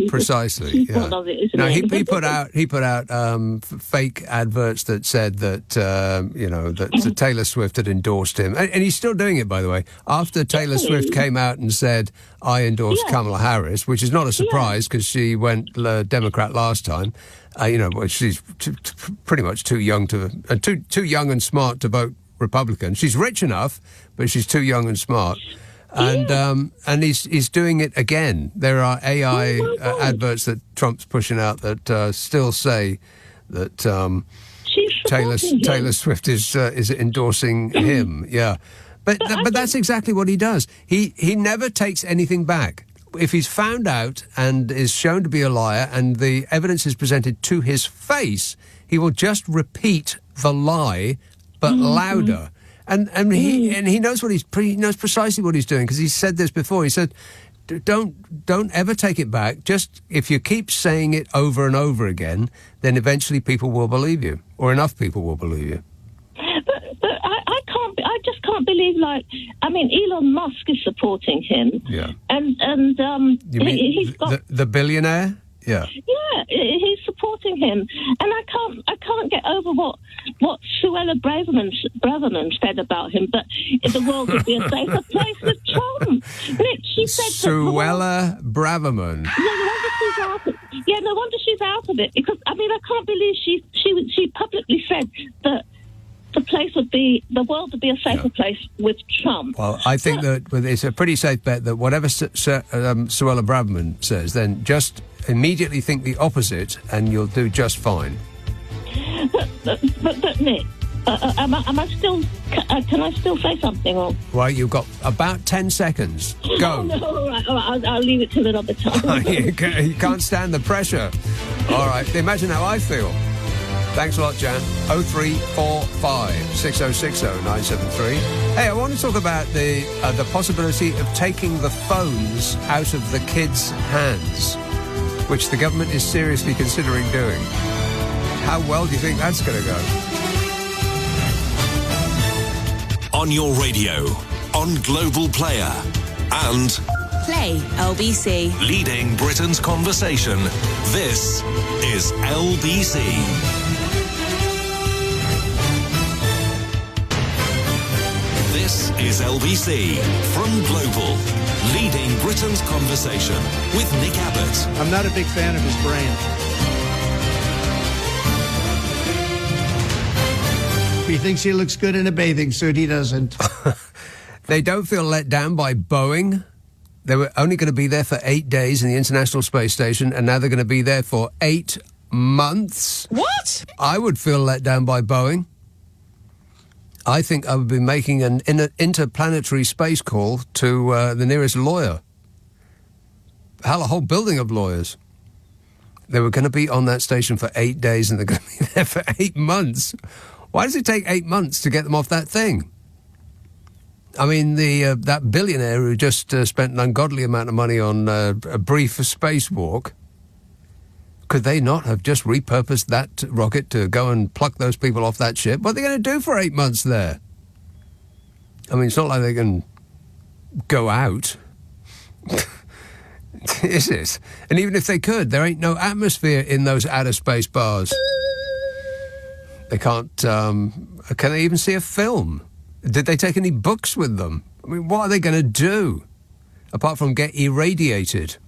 Precisely. He put out fake adverts that said that that Taylor Swift had endorsed him, and he's still doing it, by the way. After Taylor Swift came out and said, "I endorsed Kamala Harris," which is not a surprise because she went Democrat last time. She's pretty much too young and smart to vote Republican. She's rich enough, but she's too young and smart. And he's doing it again. There are AI adverts that Trump's pushing out that still say that Taylor Swift is endorsing him. Yeah, but that's exactly what he does. He never takes anything back. If he's found out and is shown to be a liar, and the evidence is presented to his face, he will just repeat the lie, but louder. And he knows he knows precisely what he's doing, because he said this before. He said, "Don't ever take it back. Just if you keep saying it over and over again, then eventually people will believe you, or enough people will believe you." But I just can't believe. Elon Musk is supporting him. Yeah. And you mean he's got the billionaire? Yeah. Yeah, he's supporting him, and I can't get over what Suella Braverman said about him. But the world would be a safer place with Trump. Nick, she said Suella Braverman. Yeah, no wonder she's out of it, because I can't believe she publicly said that the world would be a safer place with Trump. Well, I think that it's a pretty safe bet that whatever Suella Braverman says, then just immediately think the opposite, and you'll do just fine. But Nick, Am I still? Can I still say something? Or? Well, you've got about 10 seconds. Go. Oh, no, all right. I'll leave it till another time. You can't stand the pressure. All right. Imagine how I feel. Thanks a lot, Jan. 0345 6060 973. Hey, I want to talk about the possibility of taking the phones out of the kids' hands, which the government is seriously considering doing. How well do you think that's going to go? On your radio, on Global Player, and Play LBC. leading Britain's conversation. This is LBC. This is LBC from Global, leading Britain's conversation with Nick Abbot. I'm not a big fan of his brand. He thinks he looks good in a bathing suit. He doesn't. They don't feel let down by Boeing. They were only going to be there for 8 days in the International Space Station, and now they're going to be there for 8 months. What? I would feel let down by Boeing. I think I would be making an interplanetary space call to the nearest lawyer. Hell, a whole building of lawyers. They were going to be on that station for 8 days, and they're going to be there for 8 months. Why does it take 8 months to get them off that thing? I mean, that billionaire who just spent an ungodly amount of money on a brief spacewalk, could they not have just repurposed that rocket to go and pluck those people off that ship? What are they going to do for 8 months there? I mean, it's not like they can go out, is it? And even if they could, there ain't no atmosphere in those outer space bars. They can't, can they even see a film? Did they take any books with them? I mean, what are they going to do? Apart from get irradiated.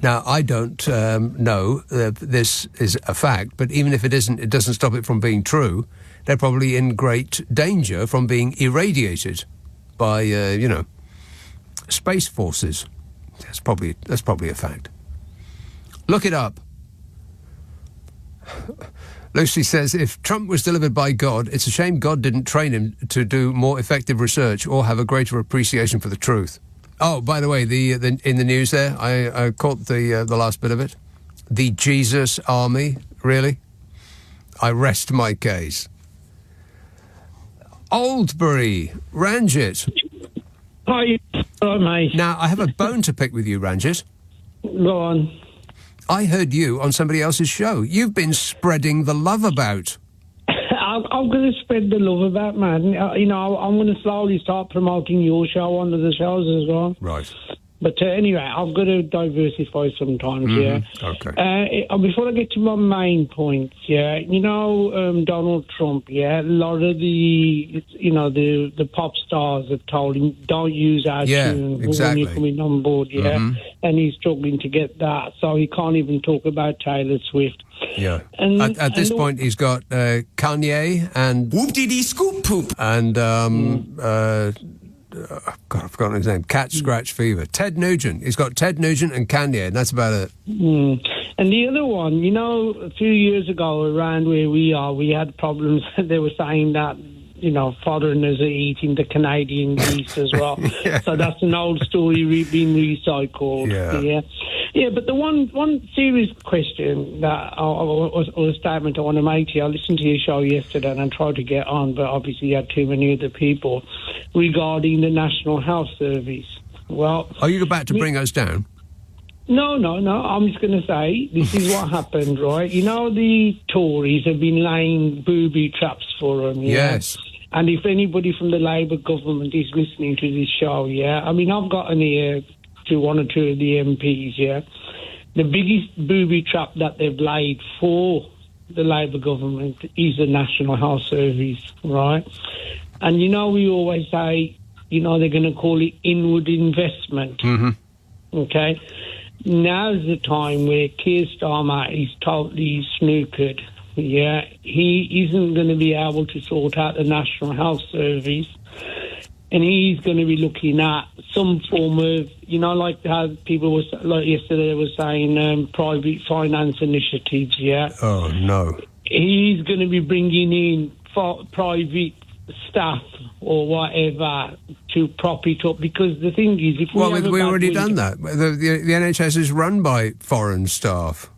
Now, I don't know this is a fact, but even if it isn't, it doesn't stop it from being true. They're probably in great danger from being irradiated by, space forces. That's probably a fact. Look it up. Lucy says, if Trump was delivered by God, it's a shame God didn't train him to do more effective research or have a greater appreciation for the truth. Oh, by the way, in the news there, I caught the last bit of it. The Jesus Army, really? I rest my case. Oldbury, Ranjit. Hi, mate. Now, I have a bone to pick with you, Ranjit. Go on. I heard you on somebody else's show. You've been spreading the love about. I'm going to spread the love about, man. I'm going to slowly start promoting your show on the shows as well. Right. But anyway, I've got to diversify sometimes, yeah. Okay. Before I get to my main points, yeah, Donald Trump, yeah, a lot of the pop stars have told him, don't use our tune when you're coming on board, yeah. Mm-hmm. And he's struggling to get that, so he can't even talk about Taylor Swift. Yeah. And at this point, he's got Kanye and... Whoop-dee-dee scoop poop. And, God, I've forgotten his name. Cat Scratch Fever. Ted Nugent. He's got Ted Nugent and Kanye, and that's about it. And the other one, a few years ago around where we are, we had problems. They were saying that, foreigners are eating the Canadian geese as well. Yeah. So that's an old story being recycled. Yeah, but the one serious question that or a statement I want to make to you, I listened to your show yesterday and I tried to get on, but obviously you had too many other people, regarding the National Health Service. Well, are you about to bring us down? No. I'm just going to say this is what happened, right? The Tories have been laying booby traps for them. Yeah? Yes. And if anybody from the Labour government is listening to this show, yeah, I mean, I've got an ear to one or two of the MPs, yeah. The biggest booby trap that they've laid for the Labour government is the National Health Service, right? And, we always say, they're going to call it inward investment. Mm-hmm. Okay? Now's the time where Keir Starmer is totally snookered. Yeah, he isn't going to be able to sort out the National Health Service, and he's going to be looking at some form of, like how people were, like yesterday were saying, private finance initiatives, yeah? Oh, no. He's going to be bringing in private staff or whatever to prop it up, because the thing is, if we've already done that. The NHS is run by foreign staff.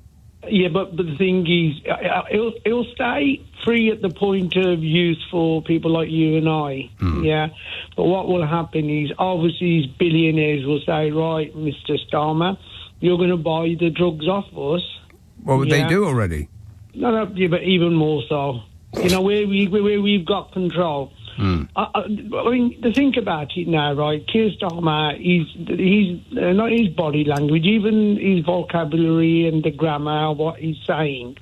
Yeah, but the thing is, it'll stay free at the point of use for people like you and I. Yeah, but what will happen is, obviously, these billionaires will say, right, Mr. Starmer, you're going to buy the drugs off us. Well, they do already. No, yeah, but even more so. You know, where we've got control. I mean, to think about it now, right? Keir Starmer, he's not his body language, even his vocabulary and the grammar, what he's saying.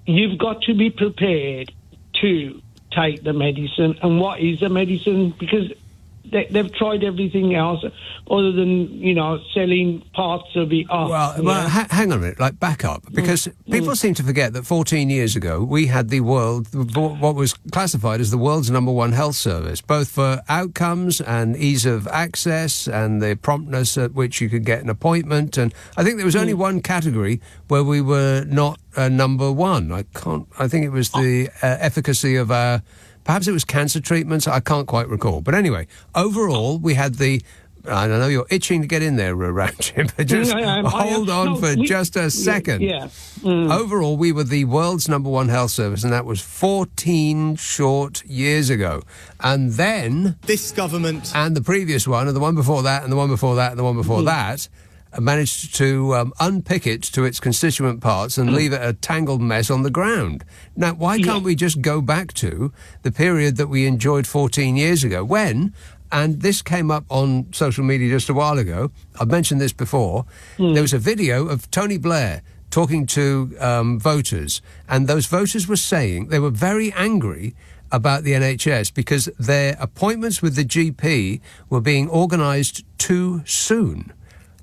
You've got to be prepared to take the medicine. And what is the medicine? Because they've tried everything else other than, selling parts of it off. Well, hang on a minute, back up, because people seem to forget that 14 years ago we had what was classified as the world's #1 health service, both for outcomes and ease of access and the promptness at which you could get an appointment. And I think there was only one category where we were not #1. I think it was the efficacy of our... Perhaps it was cancer treatments. I can't quite recall. But anyway, overall, we had the... I don't know, you're itching to get in there, Ramjim, but just hold on for just a second. Yeah. Overall, we were the world's #1 health service, and that was 14 short years ago. And then... this government... and the previous one, and the one before that, and the one before that, and the one before that... managed to unpick it to its constituent parts and leave it a tangled mess on the ground. Now, why can't we just go back to the period that we enjoyed 14 years ago when, and this came up on social media just a while ago, I've mentioned this before, there was a video of Tony Blair talking to voters, and those voters were saying they were very angry about the NHS because their appointments with the GP were being organised too soon.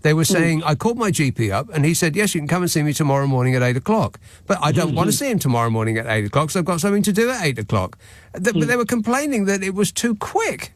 They were saying, I called my GP up and he said, yes, you can come and see me tomorrow morning at 8 o'clock. But I don't want to see him tomorrow morning at 8 o'clock, so I've got something to do at 8 o'clock. But they were complaining that it was too quick.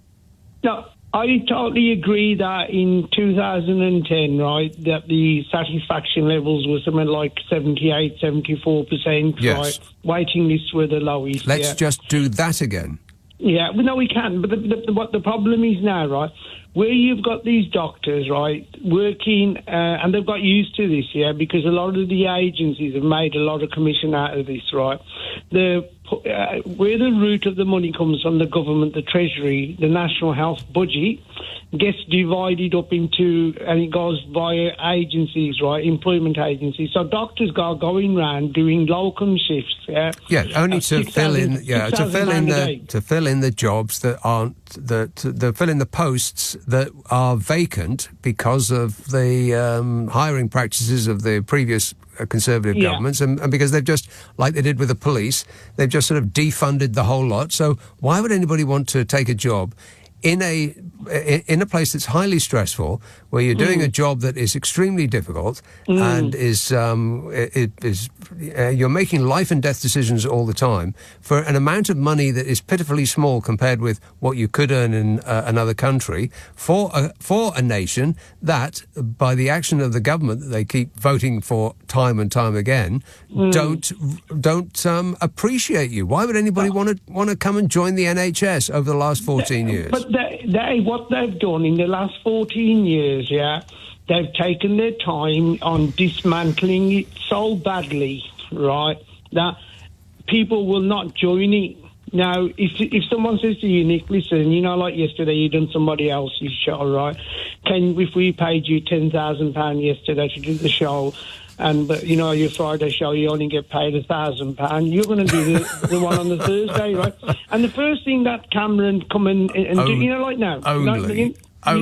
No, I totally agree that in 2010, right, that the satisfaction levels were something like 78, 74%, yes. Right? Waiting lists were the lowest. Let's just do that again. Yeah, well, no, we can. But what the problem is now, right, where you've got these doctors, right, working, and they've got used to this, yeah, because a lot of the agencies have made a lot of commission out of this, right? Where the root of the money comes from, the government, the Treasury, the National Health Budget, gets divided up into, and it goes via agencies, right, employment agencies. So doctors are going around doing locum shifts, yeah. Yeah, only to fill in the jobs that aren't, to fill in the posts that are vacant because of the hiring practices of the previous Conservative governments, and because they've just, like they did with the police, they've just sort of defunded the whole lot. So why would anybody want to take a job in a place that's highly stressful, where you're doing a job that is extremely difficult and you're making life and death decisions all the time for an amount of money that is pitifully small compared with what you could earn in another country, for a nation that, by the action of the government that they keep voting for time and time again, don't appreciate you. Why would anybody want to come and join the NHS over the last 14 years? But what they've done in the last 14 years, yeah, they've taken their time on dismantling it so badly, right, that people will not join it. Now, if someone says to you, Nick, listen, like yesterday you done somebody else's show, right? If we paid you £10,000 yesterday to do the show, but your Friday show you only get paid £1,000, you're going to do the one on the Thursday, right? And the first thing that Cameron come and do, like now, only. I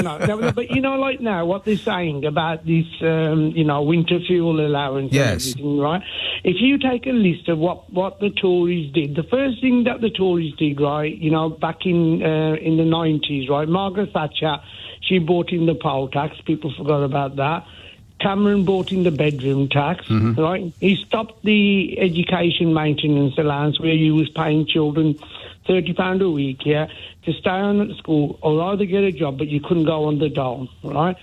know, but like now, what they're saying about this, winter fuel allowance, and everything, right? If you take a list of what the Tories did, the first thing that the Tories did, right, back in the 90s, right, Margaret Thatcher, she brought in the poll tax. People forgot about that. Cameron brought in the bedroom tax, right? He stopped the education maintenance allowance, where you was paying children £30 a week, to stay on at school or either get a job, but you couldn't go on the dole, right?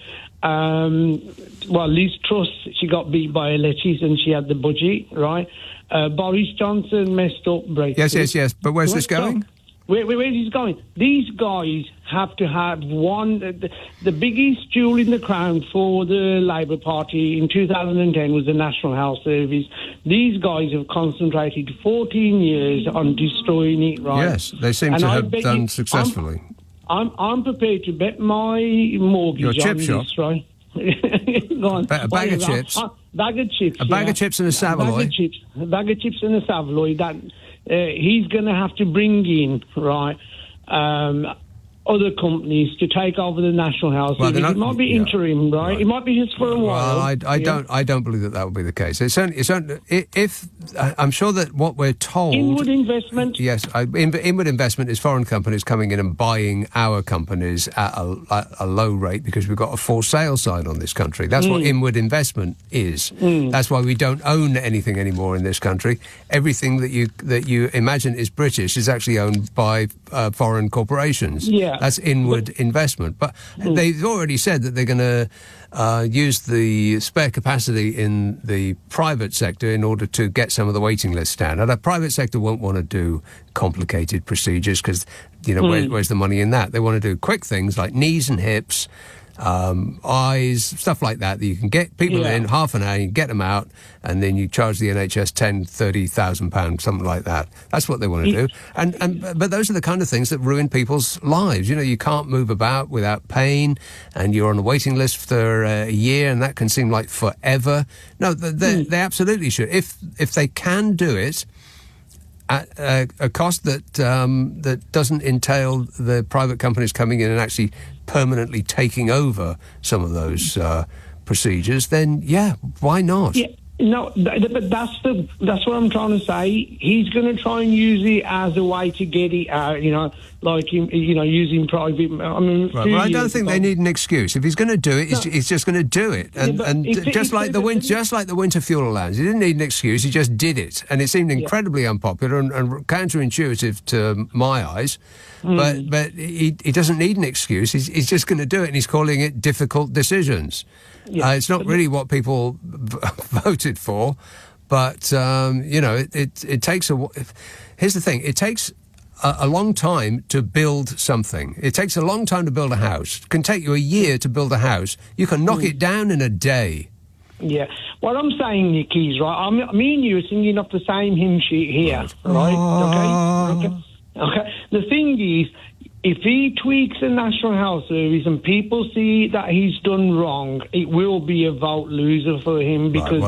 Liz Truss, she got beat by elections and she had the budget, right? Boris Johnson messed up Brexit. Yes. But where's this going? Where is this going? These guys have to have the biggest jewel in the crown for the Labour Party in 2010 was the National Health Service. These guys have concentrated 14 years on destroying it, right? Yes, they seem to have done successfully. I'm prepared to bet my mortgage Your chip on shop. this, right? Go on. A bag of chips. Bag of chips. A bag of chips and a Savoy. A bag of chips and a Savoy. That he's going to have to bring in, right, other companies to take over the National Health Service. It might be interim, right? It might be just for a while. Well, I don't believe that will be the case. It's only if I'm sure that what we're told. Inward investment. Yes, inward investment is foreign companies coming in and buying our companies at a low rate because we've got a for sale sign on this country. That's what inward investment is. That's why we don't own anything anymore in this country. Everything that you imagine is British is actually owned by foreign corporations. Yeah. That's inward investment. But they've already said that they're going to use the spare capacity in the private sector in order to get some of the waiting lists down. Now, the private sector won't want to do complicated procedures because, where's the money in that? They want to do quick things like knees and hips, eyes, stuff like that you can get people in half an hour, you get them out, and then you charge the NHS £30,000, something like that. That's what they want to do. But those are the kind of things that ruin people's lives. You can't move about without pain, and you're on a waiting list for a year, and that can seem like forever. No, they absolutely should. If they can do it at a cost that doesn't entail the private companies coming in and actually permanently taking over some of those procedures, then why not? Yeah, no, but that's what I'm trying to say. He's going to try and use it as a way to get it out. Using private. Right, well, I don't think they need an excuse. If he's going to do it, he's just going to do it. And just like the winter fuel allowance, he didn't need an excuse. He just did it, and it seemed incredibly unpopular and counterintuitive to my eyes. But he doesn't need an excuse. He's just going to do it, and he's calling it difficult decisions. It's not really what people voted for, but it takes a. Here's the thing: it takes a long time to build something. It takes a long time to build a house. It can take you a year to build a house. You can knock it down in a day. Yeah. What I'm saying, Nick, is, right, me and you are singing off the same hymn sheet here, right? Okay. The thing is, if he tweaks the National Health Service and people see that he's done wrong, it will be a vote loser for him because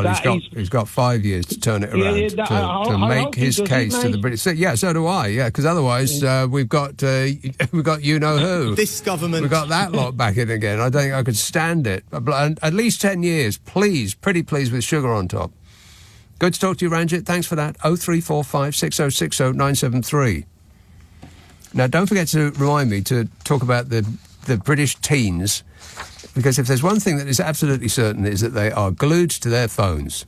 he's got 5 years to turn it around to make his case to the British. So do I. Yeah, because otherwise we've got you know who. This government. We've got that lot back in again. I don't think I could stand it. At least 10 years, please, pretty please, with sugar on top. Good to talk to you, Ranjit. Thanks for that. 0345 6060 973. Now, don't forget to remind me to talk about the British teens, because if there's one thing that is absolutely certain is that they are glued to their phones.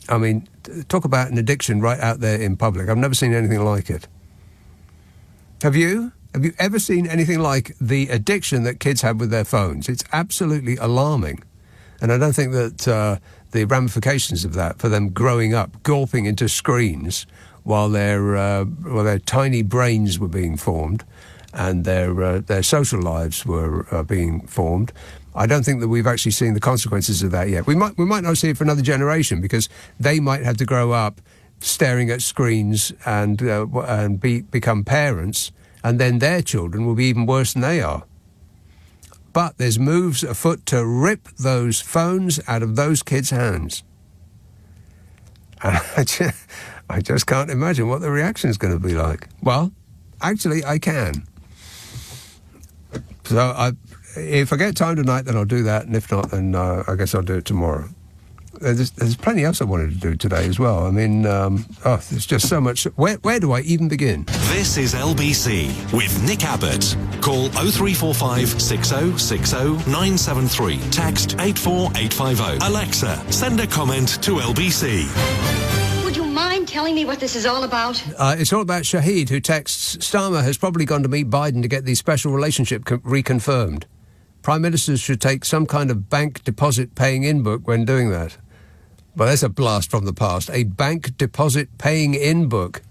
I mean, talk about an addiction right out there in public. I've never seen anything like it. Have you? Have you ever seen anything like the addiction that kids have with their phones? It's absolutely alarming. And I don't think that the ramifications of that for them growing up, gulping into screens while their tiny brains were being formed and their social lives were being formed, I don't think that we've actually seen the consequences of that yet. We might not see it for another generation because they might have to grow up staring at screens and become parents, and then their children will be even worse than they are. But there's moves afoot to rip those phones out of those kids' hands. I just can't imagine what the reaction is going to be like. Well, actually, I can. So if I get time tonight, then I'll do that, and if not, then I guess I'll do it tomorrow. There's plenty else I wanted to do today as well. I mean, there's just so much. Where do I even begin? This is LBC with Nick Abbott. Call 0345 6060 973. Text 84850. Alexa, send a comment to LBC. Mind telling me what this is all about? It's all about Shahid, who texts, Starmer has probably gone to meet Biden to get the special relationship reconfirmed. Prime Ministers should take some kind of bank deposit paying in book when doing that. Well, that's a blast from the past. A bank deposit paying in book.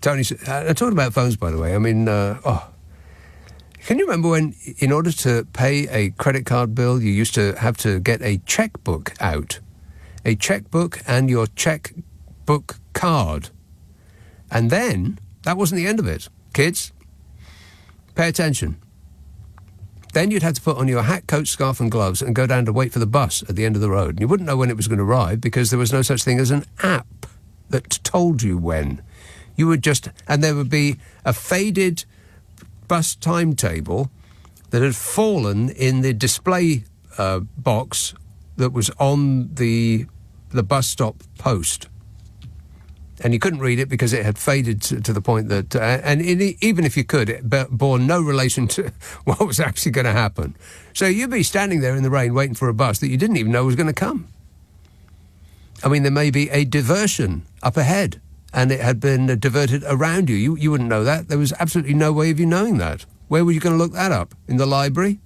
Tony, I'm talking about phones, by the way. I mean, can you remember when, in order to pay a credit card bill, you used to have to get a checkbook out? A checkbook and your checkbook card. And then, that wasn't the end of it. Kids, pay attention. Then you'd have to put on your hat, coat, scarf and gloves and go down to wait for the bus at the end of the road. And you wouldn't know when it was going to arrive because there was no such thing as an app that told you when. You would just... And there would be a faded bus timetable that had fallen in the display box that was on the bus stop post. And you couldn't read it because it had faded to the point that... even if you could, it bore no relation to what was actually going to happen. So you'd be standing there in the rain waiting for a bus that you didn't even know was going to come. I mean, there may be a diversion up ahead, and it had been diverted around you. You wouldn't know that. There was absolutely no way of you knowing that. Where were you going to look that up? In the library?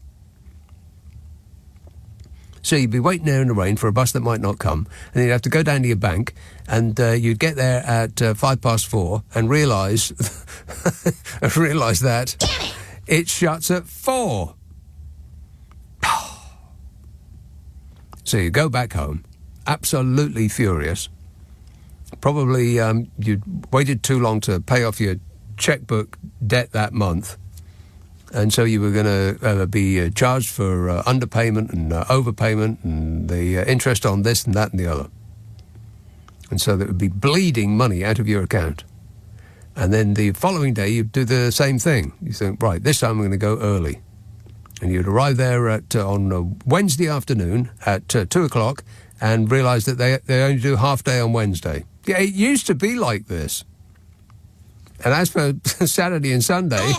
So you'd be waiting there in the rain for a bus that might not come, and you'd have to go down to your bank, and you'd get there at 4:05 and realise that it shuts at 4. So you go back home, absolutely furious. Probably you'd waited too long to pay off your checkbook debt that month. And so you were going to be charged for underpayment and overpayment and the interest on this and that and the other. And so there would be bleeding money out of your account. And then the following day you'd do the same thing. You think, right, this time I'm going to go early. And you'd arrive there on Wednesday afternoon at 2 o'clock and realise that they only do half day on Wednesday. Yeah, it used to be like this. And as for Saturday and Sunday,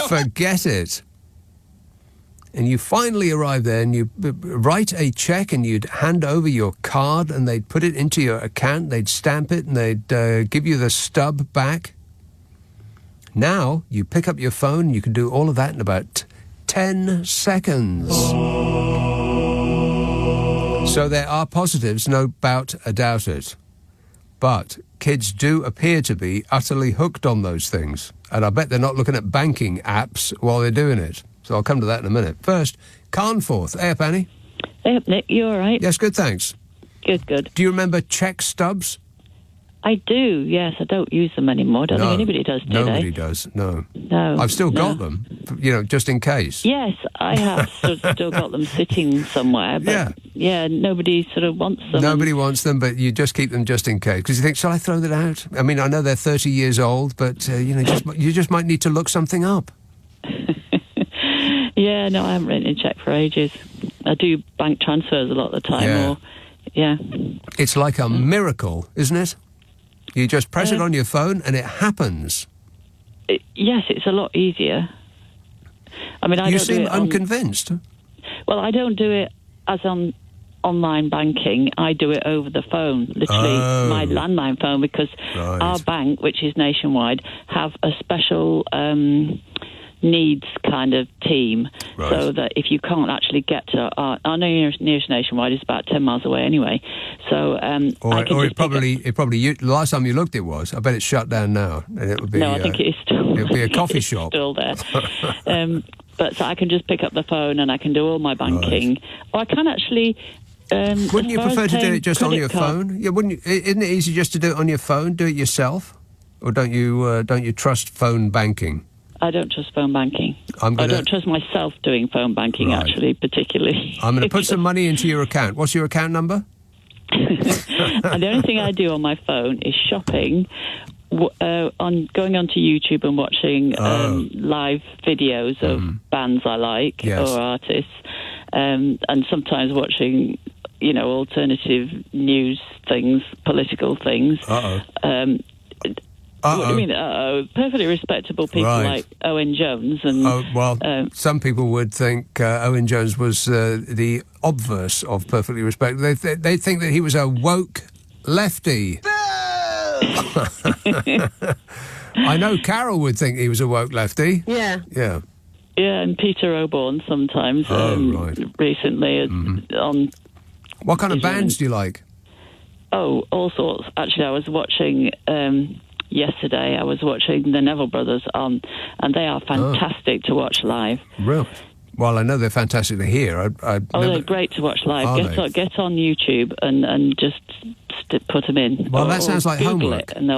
forget it. And you finally arrive there and you write a cheque and you'd hand over your card and they'd put it into your account, they'd stamp it and they'd give you the stub back. Now you pick up your phone and you can do all of that in about 10 seconds. So there are positives, no doubt about it. But kids do appear to be utterly hooked on those things. And I bet they're not looking at banking apps while they're doing it. So I'll come to that in a minute. First, Carnforth. Hey, Penny. Hey, Nick, you all right? Yes, good, thanks. Good. Do you remember cheque stubs? I do, yes. I don't use them anymore. I don't think anybody does, do Nobody they? does, no. No. I've still got them, just in case. Yes, I have still got them sitting somewhere, but nobody sort of wants them. Nobody wants them, but you just keep them just in case. Because you think, shall I throw that out? I mean, I know they're 30 years old, but, you just might need to look something up. Yeah, no, I haven't written a cheque for ages. I do bank transfers a lot of the time. It's like a miracle, isn't it? You just press it on your phone and it happens. Yes, it's a lot easier. I mean, You seem unconvinced. Well, I don't do it as on online banking. I do it over the phone, literally my landline phone, because our bank, which is nationwide, have a special needs kind of team, so that if you can't actually get to our nearest nationwide is about 10 miles away anyway. So it probably the last time you looked, I bet it's shut down now, and it would be. No, I think it is still. It'll be a coffee shop. Still there. But so I can just pick up the phone and I can do all my banking. Or I can actually. Wouldn't you prefer to do it just on your phone? Yeah, wouldn't you? Isn't it easy just to do it on your phone? Do it yourself, or don't you trust phone banking? I don't trust phone banking. I don't trust myself doing phone banking, actually, particularly. I'm going to put some money into your account. What's your account number? And the only thing I do on my phone is shopping, on going onto YouTube and watching live videos of bands I like or artists, and sometimes watching, alternative news things, political things. What do you mean? Perfectly respectable people like Owen Jones. And some people would think Owen Jones was the obverse of perfectly respectable. They think that he was a woke lefty. I know Carol would think he was a woke lefty. Yeah. Yeah. Yeah, and Peter Oborne sometimes. Right. Recently on. What kind of bands do you like? Oh, all sorts. Actually, I was watching yesterday. I was watching the Neville Brothers on, and they are fantastic to watch live. Really? Well, I know they're fantastic to hear. They're great to watch live. Get on YouTube and just put them in. Well, that sounds like Google homework. And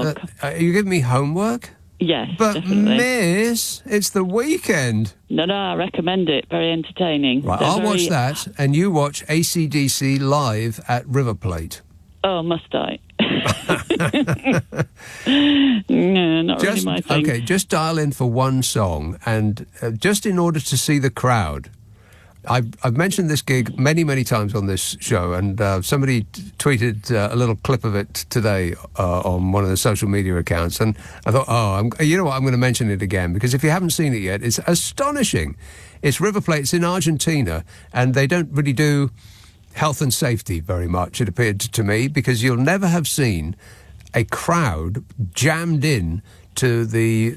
are you giving me homework? Yes, but definitely. Miss, it's the weekend. No, I recommend it. Very entertaining. Right, I'll watch that, and you watch AC/DC live at River Plate. Oh, must I? No, not really my thing. Okay, just dial in for one song, and just in order to see the crowd. I've mentioned this gig many, many times on this show, and somebody tweeted a little clip of it today on one of the social media accounts, and I thought, you know what, I'm going to mention it again, because if you haven't seen it yet, it's astonishing. It's River Plate, it's in Argentina, and they don't really do health and safety very much, it appeared to me, because you'll never have seen a crowd jammed in to the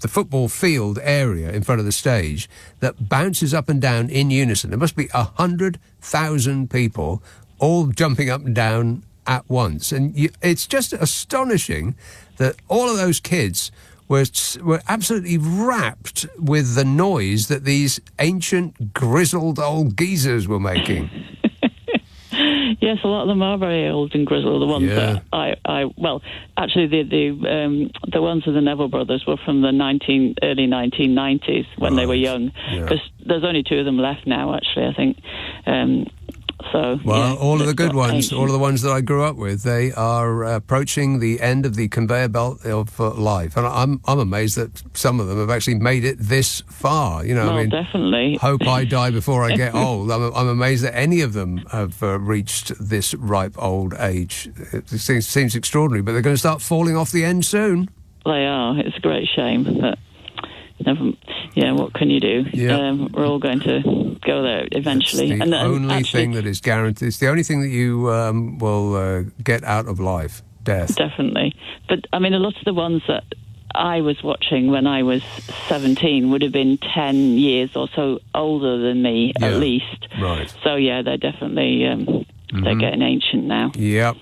football field area in front of the stage that bounces up and down in unison. There must be 100,000 people all jumping up and down at once. And it's just astonishing that all of those kids were absolutely rapt with the noise that these ancient, grizzled old geezers were making. Yes, a lot of them are very old and grizzled. The ones that actually the ones of the Neville Brothers were from the early 1990s when they were young. Because there's only two of them left now, actually, I think. All of the good ones, all of the ones that I grew up with, they are approaching the end of the conveyor belt of life, and I'm amazed that some of them have actually made it this far. You know, well, definitely. Hope I die before I get old. I'm amazed that any of them have reached this ripe old age. It seems extraordinary, but they're going to start falling off the end soon. They are. It's a great shame, but. What can you do? Yep. We're all going to go there eventually. It's the only thing that is guaranteed. It's the only thing that you will get out of life, death. Definitely. But, I mean, a lot of the ones that I was watching when I was 17 would have been 10 years or so older than me, at least. Right. So, they're definitely, they're getting ancient now. Yep.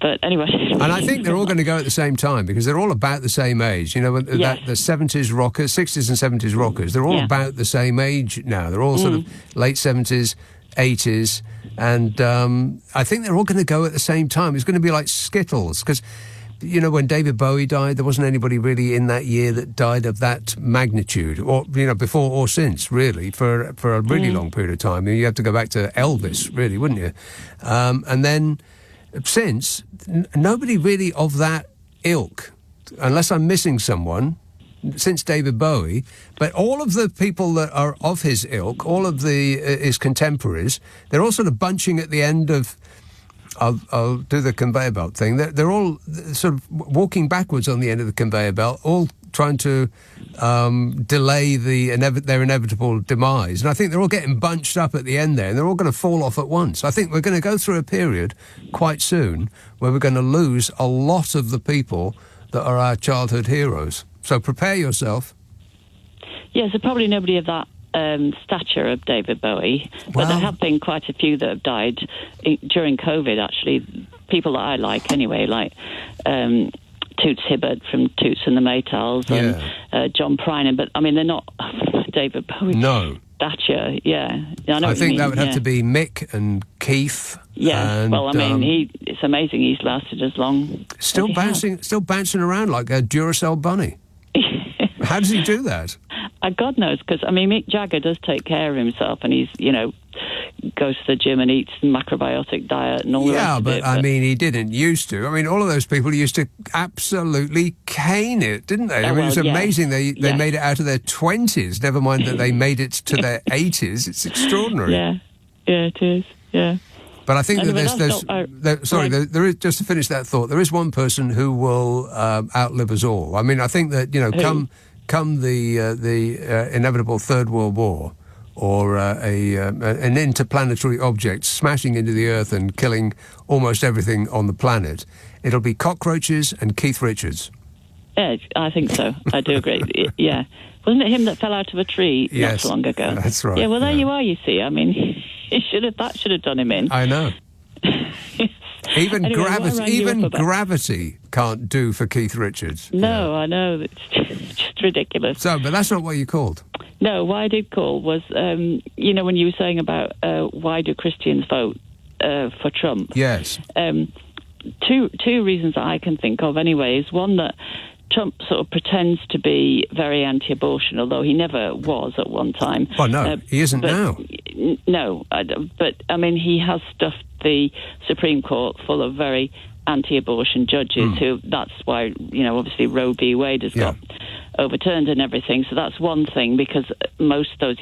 But anyway. And I think they're all going to go at the same time because they're all about the same age. You know, the 70s rockers, 60s and 70s rockers, they're all about the same age now. They're all sort of late 70s, 80s. And I think they're all going to go at the same time. It's going to be like Skittles because, you know, when David Bowie died, there wasn't anybody really in that year that died of that magnitude, or, you know, before or since, really, for a really long period of time. You have to go back to Elvis, really, wouldn't you? And then... Since, nobody really of that ilk, unless I'm missing someone, since David Bowie, but all of the people that are of his ilk, all of his contemporaries, they're all sort of bunching at the end of, I'll do the conveyor belt thing, they're all sort of walking backwards on the end of the conveyor belt, all trying to delay their inevitable demise. And I think they're all getting bunched up at the end there, and they're all going to fall off at once. I think we're going to go through a period quite soon where we're going to lose a lot of the people that are our childhood heroes. So prepare yourself. Yeah, so probably nobody of that stature of David Bowie, but there have been quite a few that have died during COVID, actually. People that I like anyway, like... Toots Hibbert from Toots and the Maytals and John Prine, but I mean they're not David Bowie. No. Stature, I think that would have to be Mick and Keith. Yeah, and, well, I mean, it's amazing he's lasted as long. Still bouncing around like a Duracell bunny. How does he do that? God knows, because I mean Mick Jagger does take care of himself, and he's goes to the gym and eats macrobiotic diet and all the rest of it. I mean, he didn't used to. I mean, all of those people used to absolutely cane it, didn't they? I mean, it was amazing they made it out of their 20s, never mind that they made it to their 80s. It's extraordinary. Yeah, it is, But I think that there is, just to finish that thought, there is one person who will outlive us all. I mean, I think that, come the inevitable Third World War, or an interplanetary object smashing into the Earth and killing almost everything on the planet, it'll be cockroaches and Keith Richards. Yeah, I think so. I do agree. Yeah. Wasn't it him that fell out of a tree not so long ago? That's right. Yeah, well, there you are, you see. I mean, that should have done him in. I know. Even Anyway, gravity can't do for Keith Richards. No, I know. It's just ridiculous. So, but that's not what you called. No, why I did call was, when you were saying about why do Christians vote for Trump? Yes. Two reasons that I can think of anyway is one that Trump sort of pretends to be very anti-abortion, although he never was at one time. Well, no, he isn't now. No, but I mean, he has stuffed the Supreme Court full of very anti-abortion judges who, that's why, obviously Roe v. Wade has got overturned and everything. So that's one thing, because most of those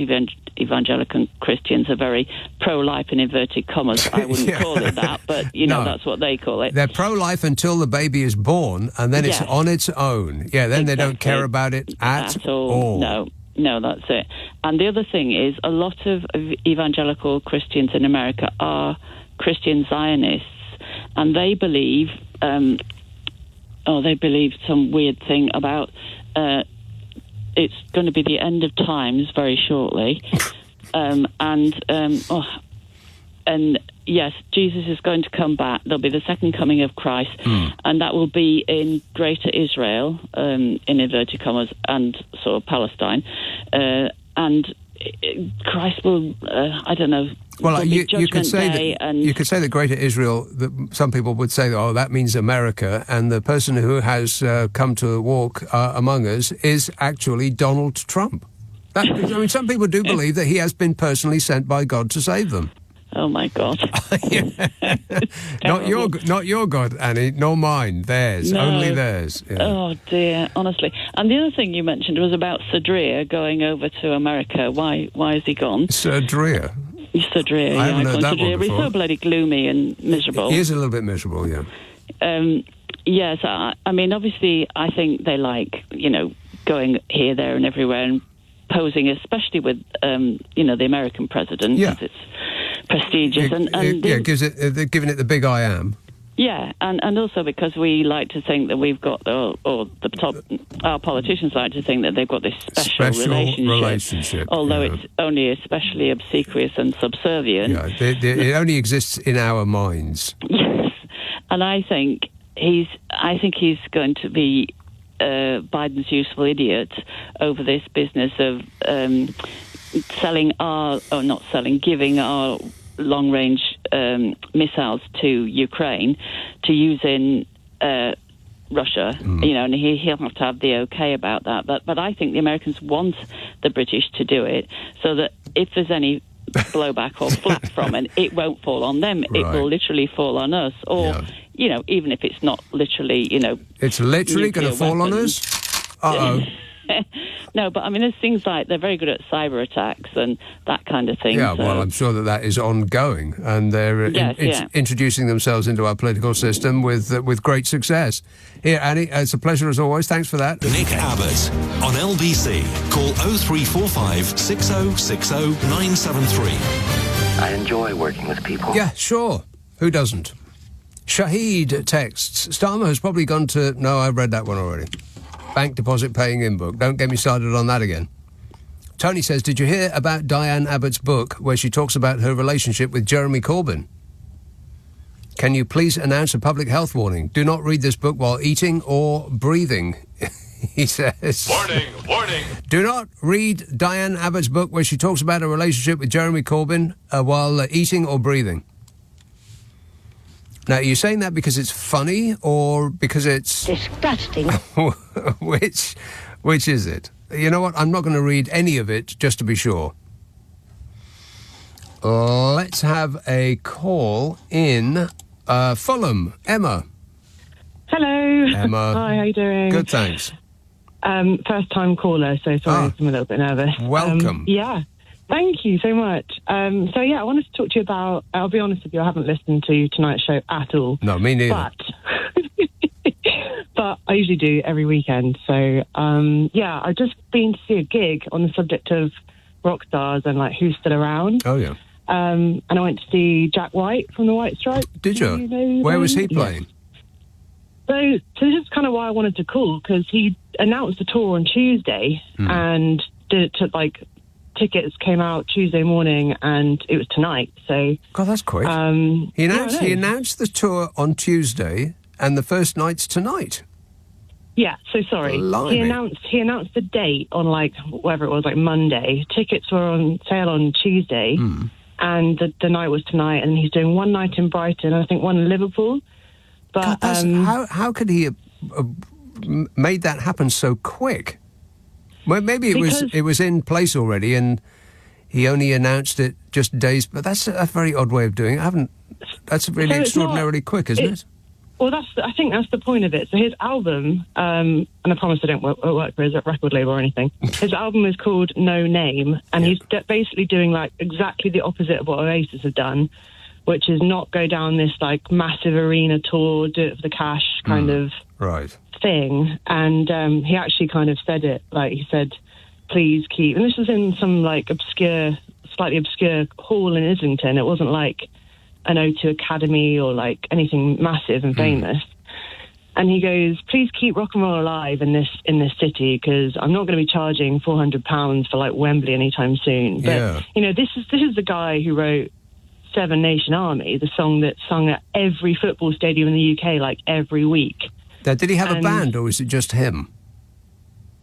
evangelical Christians are very pro-life in inverted commas. I wouldn't call it that, but, that's what they call it. They're pro-life until the baby is born, and then it's on its own. Yeah, then they don't care about it at all. No, that's it. And the other thing is, a lot of evangelical Christians in America are Christian Zionists, and they believe, some weird thing about it's going to be the end of times very shortly, and yes, Jesus is going to come back. There'll be the second coming of Christ, and that will be in Greater Israel, in inverted commas, and sort of Palestine, and Christ will, I don't know. Well, you could say that Greater Israel. Some people would say, "Oh, that means America," and the person who has come to walk among us is actually Donald Trump. Some people do believe that he has been personally sent by God to save them. Oh my God! Not your God, Annie, nor mine. Theirs, only theirs. Yeah. Oh dear, honestly. And the other thing you mentioned was about Sadria going over to America. Why has he gone? Sadria. Sadria. I haven't heard that one before. He's so bloody gloomy and miserable. He is a little bit miserable, yeah. Yes, I mean, obviously, I think they like, going here, there, and everywhere and posing, especially with, the American president, because it's prestigious. They're giving it the big I am. Yeah, and also because we like to think that we've got, our politicians like to think that they've got this special relationship. Although it's only especially obsequious and subservient. Yeah, it only exists in our minds. Yes, and I think he's going to be Biden's useful idiot over this business of giving our long-range missiles to Ukraine to use in Russia, and he'll have to have the okay about that. But I think the Americans want the British to do it so that if there's any blowback or flak from it, it won't fall on them. Right. It will literally fall on us. Or, even if it's not literally, It's literally going to fall on us? Uh-oh. No, but I mean, there's things like they're very good at cyber attacks and that kind of thing. Yeah, well, I'm sure that is ongoing, and they're introducing themselves into our political system with great success. Here, Annie, it's a pleasure as always. Thanks for that. Nick Abbott on LBC. Call 0345 6060 973. I enjoy working with people. Yeah, sure. Who doesn't? Shahid texts. Starmer has probably gone to... No, I've read that one already. Bank deposit paying in book. Don't get me started on that again. Tony says, did you hear about Diane Abbott's book where she talks about her relationship with Jeremy Corbyn? Can you please announce a public health warning? Do not read this book while eating or breathing, he says. Warning. Do not read Diane Abbott's book where she talks about her relationship with Jeremy Corbyn while eating or breathing. Now, are you saying that because it's funny or because it's... disgusting. Which is it? You know what? I'm not going to read any of it just to be sure. Let's have a call in Fulham. Emma. Hello. Emma. Hi, how you doing? Good, thanks. First time caller, so sorry I'm a little bit nervous. Welcome. Yeah. Thank you so much. I wanted to talk to you about, I'll be honest with you, I haven't listened to tonight's show at all. No, me neither. But I usually do every weekend. So, I've just been to see a gig on the subject of rock stars and, who's still around. Oh, yeah. And I went to see Jack White from the White Stripes. Did you? Know Where was he playing? So this is kind of why I wanted to call, because he announced the tour on Tuesday and tickets came out Tuesday morning and it was tonight. So God, that's quick. He announced the tour on Tuesday and the first night's tonight. Yeah, so sorry. Blimey. He announced the date on whatever it was, Monday. Tickets were on sale on Tuesday and the night was tonight, and he's doing one night in Brighton and I think one in Liverpool. But God, how could he have made that happen so quick? Well, maybe it was in place already, and he only announced it just days. But that's a very odd way of doing it. That's really extraordinarily quick, isn't it? Well, I think that's the point of it. So his album, and I promise I don't work for his record label or anything. His album is called No Name, and he's basically doing exactly the opposite of what Oasis have done, which is not go down this massive arena tour, do it for the cash kind of thing. And he actually kind of said it, he said, please keep, and this was in some slightly obscure hall in Islington. It wasn't an O2 Academy or anything massive and famous. And he goes, please keep rock and roll alive in this city, because I'm not going to be charging £400 for Wembley anytime soon. But this is the guy who wrote Seven Nation Army, the song that's sung at every football stadium in the UK every week. Now, did he have a band, or was it just him?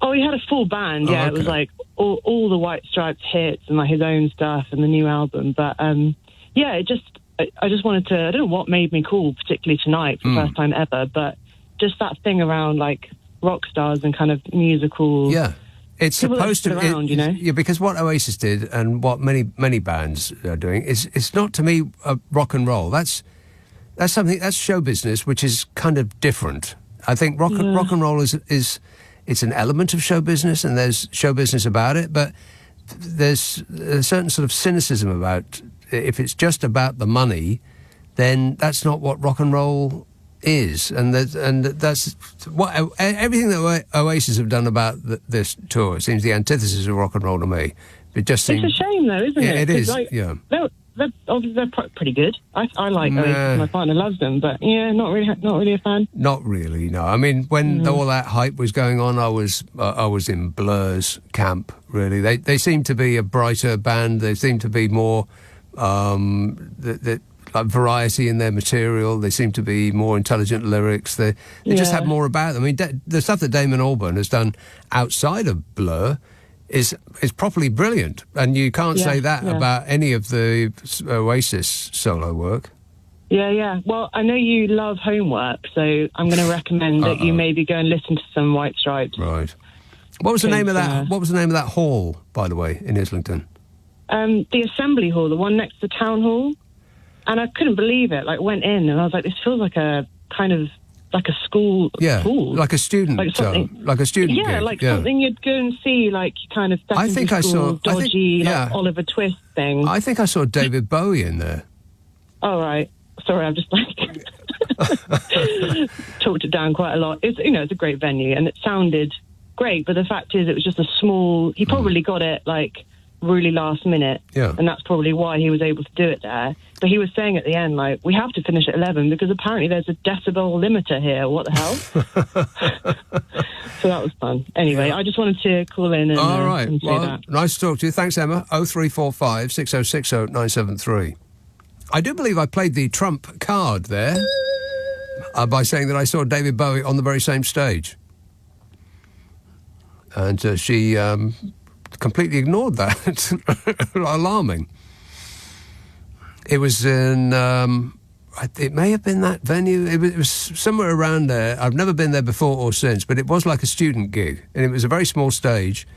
Oh, he had a full band. Yeah, okay. It was all the White Stripes hits and his own stuff and the new album. But I just wanted to. I don't know what made me call, particularly tonight for the first time ever, but just that thing around rock stars and kind of musical. Yeah. It's supposed to around, Yeah, because what Oasis did and what many bands are doing is, it's not to me rock and roll. That's show business, which is kind of different. I think rock and roll is it's an element of show business, and there's show business about it, but there's a certain sort of cynicism about, if it's just about the money, then that's not what rock and roll is, and that's what everything that Oasis have done about this tour seems the antithesis of rock and roll to me. It just seems, it's a shame, though, isn't it? It is. They're pretty good. I like Oasis. My partner loves them, but not really a fan. Not really. No. I mean, when all that hype was going on, I was in Blur's camp. Really, they seem to be a brighter band. They seem to be more variety in their material. They seem to be more intelligent lyrics. They just have more about them. I mean, the stuff that Damon Albarn has done outside of Blur is properly brilliant, and you can't say that about any of the Oasis solo work. Yeah. Well, I know you love Homework, so I'm going to recommend that you maybe go and listen to some White Stripes. Right. What was the name of that? What was the name of that hall, by the way, in Islington? The Assembly Hall, the one next to the Town Hall. And I couldn't believe it. Went in and I was like, this feels like a kind of like a school pool. Like a student, like a student gig. Something you'd go and see, kind of secondary school, dodgy, Oliver Twist thing. I think I saw David Bowie in there. Oh, right. Sorry, I've just talked it down quite a lot. It's it's a great venue and it sounded great, but the fact is it was just a small. He probably got it really last minute, and that's probably why he was able to do it there. But he was saying at the end, we have to finish at 11 because apparently there's a decibel limiter here. What the hell? So that was fun. Anyway, I just wanted to call in and, and say that. Nice to talk to you. Thanks, Emma. 0345 6060 973. I do believe I played the trump card there by saying that I saw David Bowie on the very same stage. And she completely ignored that. Alarming. It was in, it may have been that venue. It was somewhere around there. I've never been there before or since, but it was like a student gig. And it was a very small stage.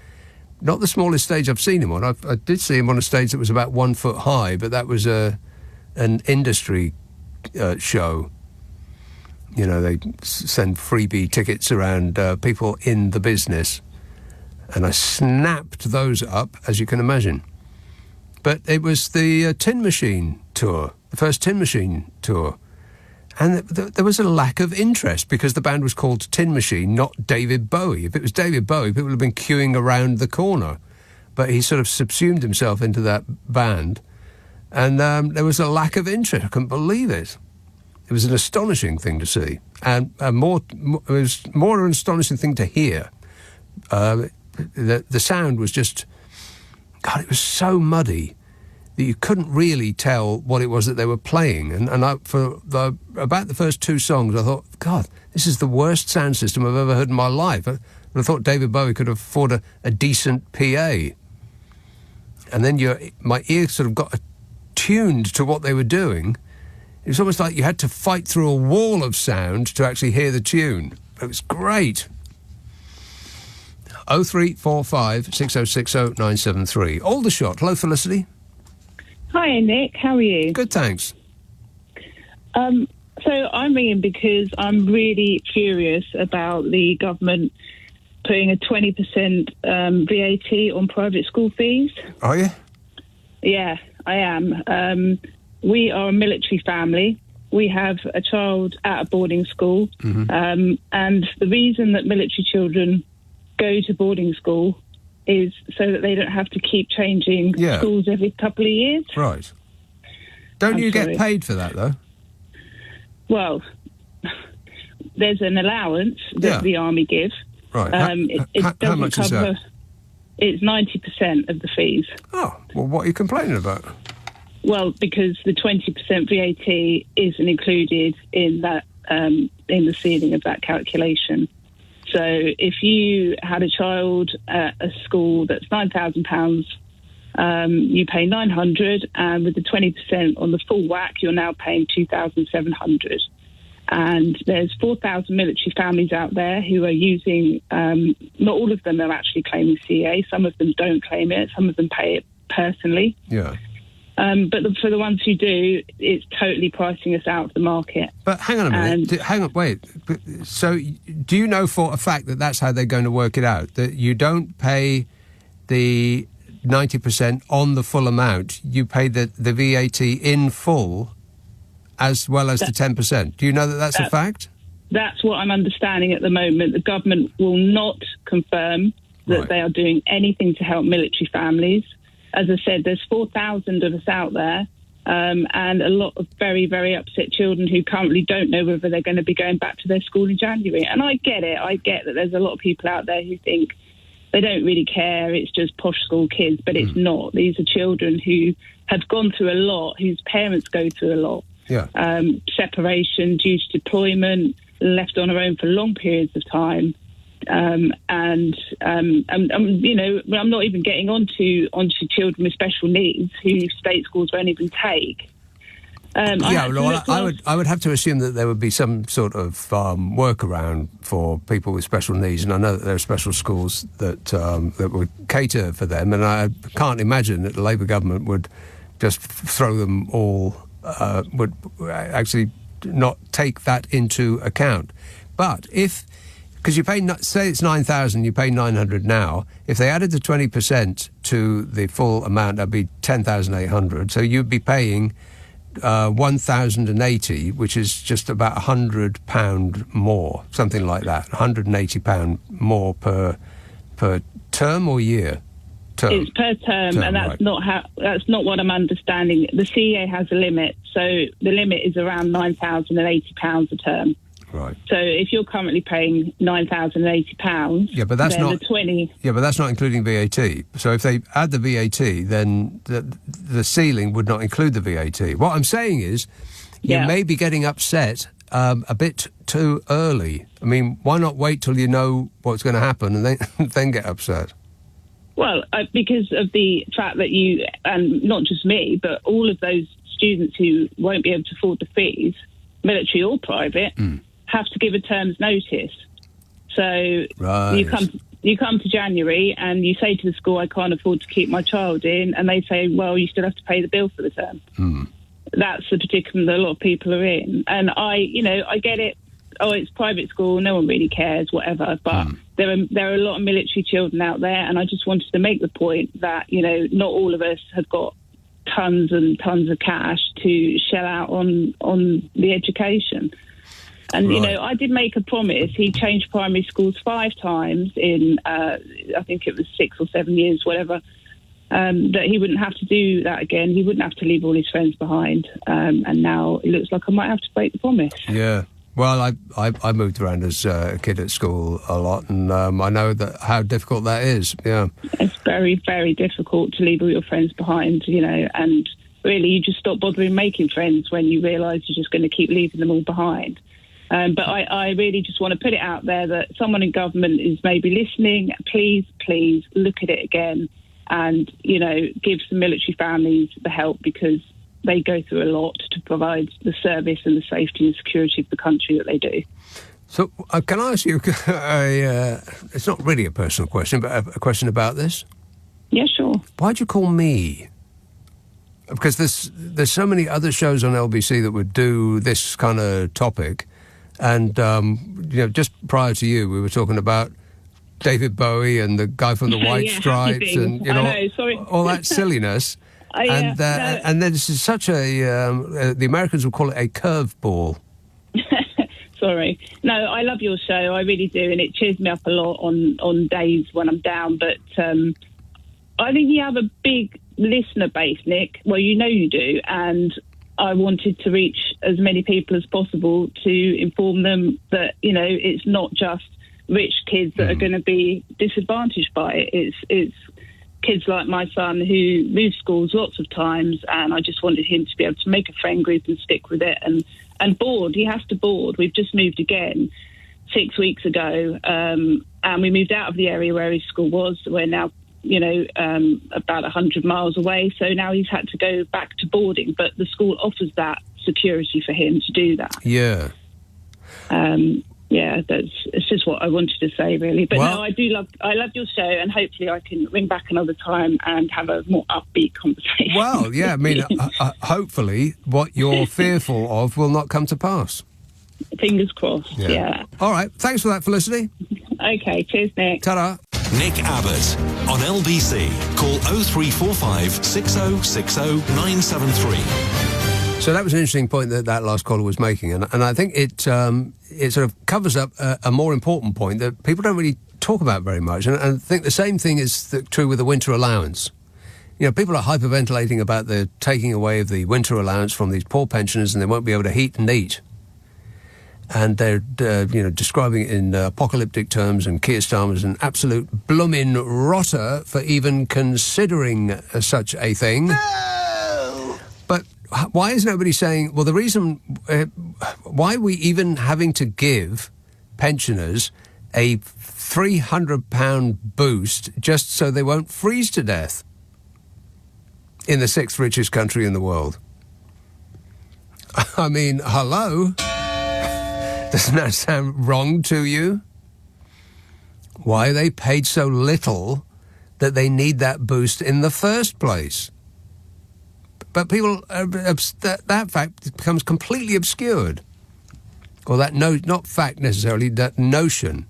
Not the smallest stage I've seen him on. I did see him on a stage that was about 1 foot high, but that was an industry show. They send freebie tickets around people in the business. And I snapped those up, as you can imagine. But it was the Tin Machine tour, the first Tin Machine tour. And there was a lack of interest because the band was called Tin Machine, not David Bowie. If it was David Bowie, people would have been queuing around the corner. But he sort of subsumed himself into that band. And there was a lack of interest. I couldn't believe it. It was an astonishing thing to see, and it was more an astonishing thing to hear. The sound was just, God, it was so muddy that you couldn't really tell what it was that they were playing. And about the first two songs, I thought, God, this is the worst sound system I've ever heard in my life. I thought David Bowie could afford a decent PA. And then my ear sort of got attuned to what they were doing. It was almost like you had to fight through a wall of sound to actually hear the tune. It was great. 0345 6060 973. Aldershot. Hello, Felicity. Hi, Nick. How are you? Good, thanks. So I'm ringing because I'm really furious about the government putting a 20% VAT on private school fees. Are you? Yeah, I am. We are a military family. We have a child at a boarding school. Mm-hmm. And the reason that military children go to boarding school is so that they don't have to keep changing schools every couple of years. Right. Don't you get paid for that, though? Well, there's an allowance that the Army give. Right. How much is that? It's 90% of the fees. Oh, well, what are you complaining about? Well, because the 20% VAT isn't included in that in the ceiling of that calculation. So if you had a child at a school that's £9,000, you pay $900, and with the 20% on the full whack, you're now paying $2,700. And there's 4,000 military families out there who are using, not all of them are actually claiming CA, some of them don't claim it, some of them pay it personally. Yeah. But for the ones who do, it's totally pricing us out of the market. But hang on a minute. Wait. So do you know for a fact that that's how they're going to work it out? That you don't pay the 90% on the full amount, you pay the VAT in full as well as the 10%. Do you know that that's a fact? That's what I'm understanding at the moment. The government will not confirm that they are doing anything to help military families. As I said, there's 4,000 of us out there, and a lot of very, very upset children who currently don't know whether they're going to be going back to their school in January. And I get it. I get that there's a lot of people out there who think they don't really care, it's just posh school kids, but it's not. These are children who have gone through a lot, whose parents go through a lot. Yeah. Separation due to deployment, left on our own for long periods of time. You know, I'm not even getting onto children with special needs who state schools won't even take. I would have to assume that there would be some sort of workaround for people with special needs, and I know that there are special schools that would cater for them, and I can't imagine that the Labour government would just throw them all, would actually not take that into account. But because you pay, say it's 9,000, you pay 900 now. If they added the 20% to the full amount, that'd be 10,800. So you'd be paying 1,080, which is just about £100 more, something like that. £180 more per term or year. Term. It's per term, and that's that's not what I'm understanding. The CEA has a limit, so the limit is around £9,080 a term. Right. So if you're currently paying £9,080, but that's then not the 20. Yeah, but that's not including VAT. So if they add the VAT, then the ceiling would not include the VAT. What I'm saying is, you may be getting upset a bit too early. I mean, why not wait till you know what's going to happen and then get upset? Well, because of the fact that you, and not just me, but all of those students who won't be able to afford the fees, military or private, have to give a term's notice. So you come to January and you say to the school, I can't afford to keep my child in, and they say, well, you still have to pay the bill for the term. That's the predicament that a lot of people are in. And I get it. Oh, it's private school, no one really cares, whatever. But there are a lot of military children out there, and I just wanted to make the point that, not all of us have got tons and tons of cash to shell out on the education. And, I did make a promise. He changed primary schools 5 times in, I think it was 6 or 7 years, whatever. that he wouldn't have to do that again. He wouldn't have to leave all his friends behind. And now it looks like I might have to break the promise. Yeah. Well, I moved around as a kid at school a lot, and I know that how difficult that is. Yeah. It's very, very difficult to leave all your friends behind, and really you just stop bothering making friends when you realise you're just going to keep leaving them all behind. But I really just want to put it out there that someone in government is maybe listening. Please look at it again and, give some military families the help, because they go through a lot to provide the service and the safety and security of the country that they do. So can I ask you, it's not really a personal question, but a question about this? Yeah, sure. Why'd you call me? Because there's so many other shows on LBC that would do this kind of topic. And, just prior to you, we were talking about David Bowie and the guy from the White Stripes and, all that silliness. And then this is such the Americans would call it a curveball. Sorry. No, I love your show. I really do. And it cheers me up a lot on days when I'm down. But I think you have a big listener base, Nick. Well, you do. And I wanted to reach as many people as possible to inform them that, it's not just rich kids that are going to be disadvantaged by it. It's kids like my son who moved schools lots of times, and I just wanted him to be able to make a friend group and stick with it and board. He has to board. We've just moved again 6 weeks ago, and we moved out of the area where his school was. We're now, about 100 miles away, so now he's had to go back to boarding, but the school offers that security for him to do that. Yeah. It's just what I wanted to say, really. But no, I love your show, and hopefully I can ring back another time and have a more upbeat conversation. Well, yeah, I mean, hopefully what you're fearful of will not come to pass. Fingers crossed, yeah. All right, thanks for that, Felicity. Okay, cheers, Nick. Ta-da. Nick Abbott on LBC. Call 0345 6060 973. So that was an interesting point that last caller was making, and I think it sort of covers up a more important point that people don't really talk about very much, and I think the same thing is true with the winter allowance. People are hyperventilating about the taking away of the winter allowance from these poor pensioners, and they won't be able to heat and eat. And they're, describing it in apocalyptic terms, and Keir Starmer's an absolute bloomin' rotter for even considering such a thing. No! But why is nobody saying, well, the reason, why are we even having to give pensioners a £300 boost just so they won't freeze to death in the sixth richest country in the world? I mean, hello? Doesn't that sound wrong to you? Why are they paid so little that they need that boost in the first place? But people, that fact becomes completely obscured. Or that not fact necessarily, that notion.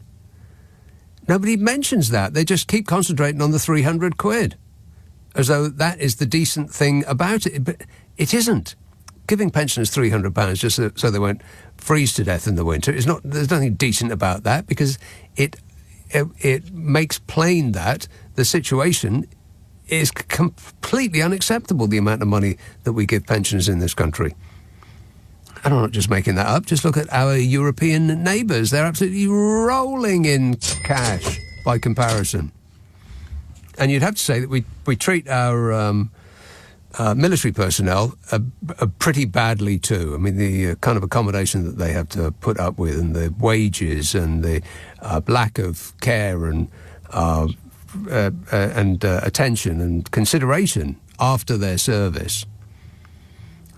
Nobody mentions that. They just keep concentrating on the 300 quid. As though that is the decent thing about it. But it isn't. Giving pensioners £300 just so they won't freeze to death in the winter is not. There's nothing decent about that, because it makes plain that the situation is completely unacceptable, the amount of money that we give pensioners in this country. And I'm not just making that up. Just look at our European neighbours. They're absolutely rolling in cash by comparison. And you'd have to say that we treat our military personnel pretty badly too. I mean, the kind of accommodation that they have to put up with, and the wages, and the lack of care and attention and consideration after their service.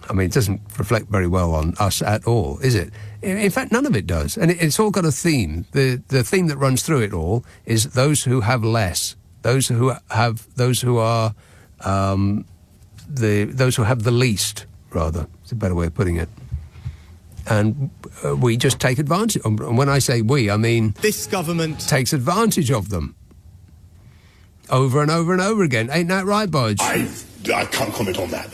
I mean, it doesn't reflect very well on us at all, is it? In fact, none of it does. And it's all got a theme. The theme that runs through it all is those who have less, those who have the least, rather. It's a better way of putting it. And we just take advantage. And when I say we, I mean this government takes advantage of them over and over and over again. Ain't that right, Bodge? I can't comment on that.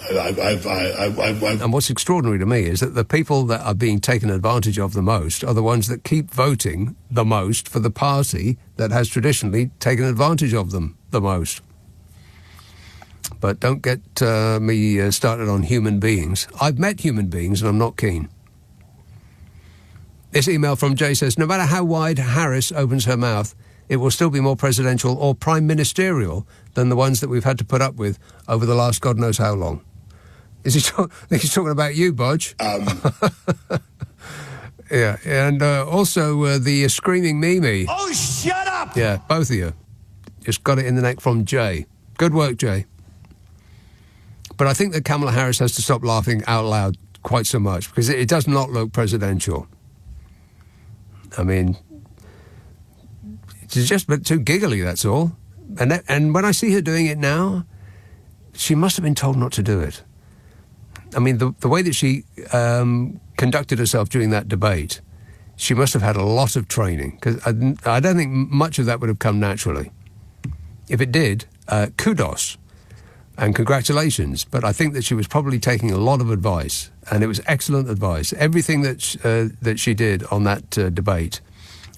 And what's extraordinary to me is that the people that are being taken advantage of the most are the ones that keep voting the most for the party that has traditionally taken advantage of them the most. But don't get me started on human beings. I've met human beings and I'm not keen. This email from Jay says, no matter how wide Harris opens her mouth, it will still be more presidential or prime ministerial than the ones that we've had to put up with over the last God knows how long. Is he I think he's talking about you, Bodge. Yeah, and also the screaming Mimi. Oh, shut up! Yeah, both of you. Just got it in the neck from Jay. Good work, Jay. But I think that Kamala Harris has to stop laughing out loud quite so much, because it does not look presidential. I mean, it's just a bit too giggly, that's all. And when I see her doing it now, she must have been told not to do it. I mean, the way that she conducted herself during that debate, she must have had a lot of training, because I don't think much of that would have come naturally. If it did, kudos and congratulations, but I think that she was probably taking a lot of advice, and it was excellent advice. Everything that she did on that debate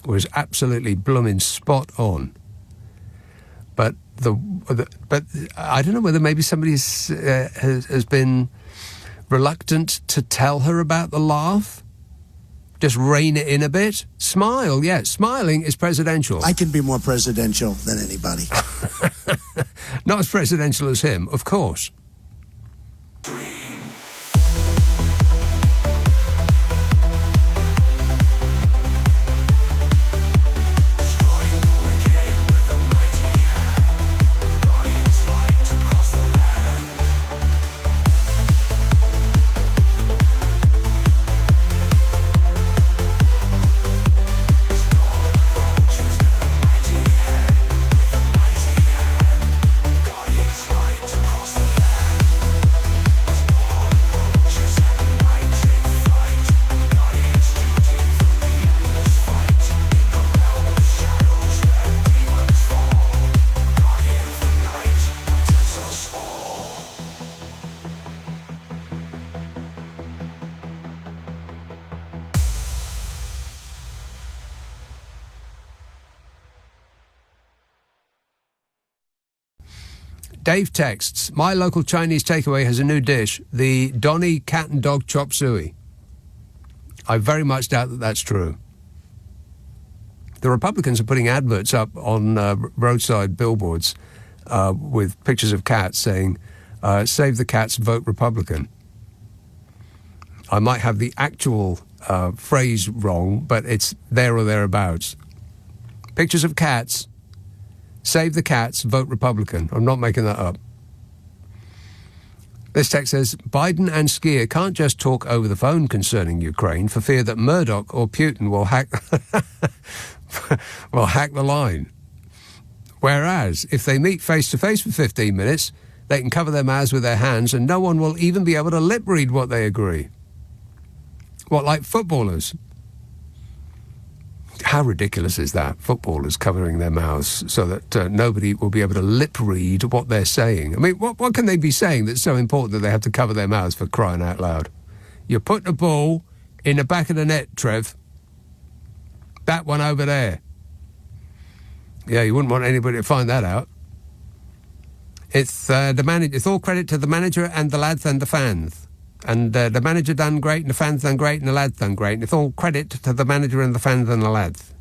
was absolutely blooming spot on. But but I don't know whether maybe somebody has been reluctant to tell her about the laugh. Just rein it in a bit. Smile, yes. Smiling is presidential. I can be more presidential than anybody. Not as presidential as him, of course. Dave texts, my local Chinese takeaway has a new dish, the Donny cat and dog chop suey. I very much doubt that that's true. The Republicans are putting adverts up on roadside billboards with pictures of cats saying, save the cats, vote Republican. I might have the actual phrase wrong, but it's there or thereabouts. Pictures of cats. Save the cats, vote Republican. I'm not making that up. This text says, Biden and Skier can't just talk over the phone concerning Ukraine for fear that Murdoch or Putin will hack the line. Whereas, if they meet face-to-face for 15 minutes, they can cover their mouths with their hands and no one will even be able to lip-read what they agree. What, like footballers? How ridiculous is that? Footballers covering their mouths so that nobody will be able to lip-read what they're saying. I mean, what can they be saying that's so important that they have to cover their mouths, for crying out loud? You're putting a ball in the back of the net, Trev. That one over there. Yeah, you wouldn't want anybody to find that out. It's it's all credit to the manager and the lads and the fans. And the manager done great, and the fans done great, and the lads done great. And it's all credit to the manager and the fans and the lads.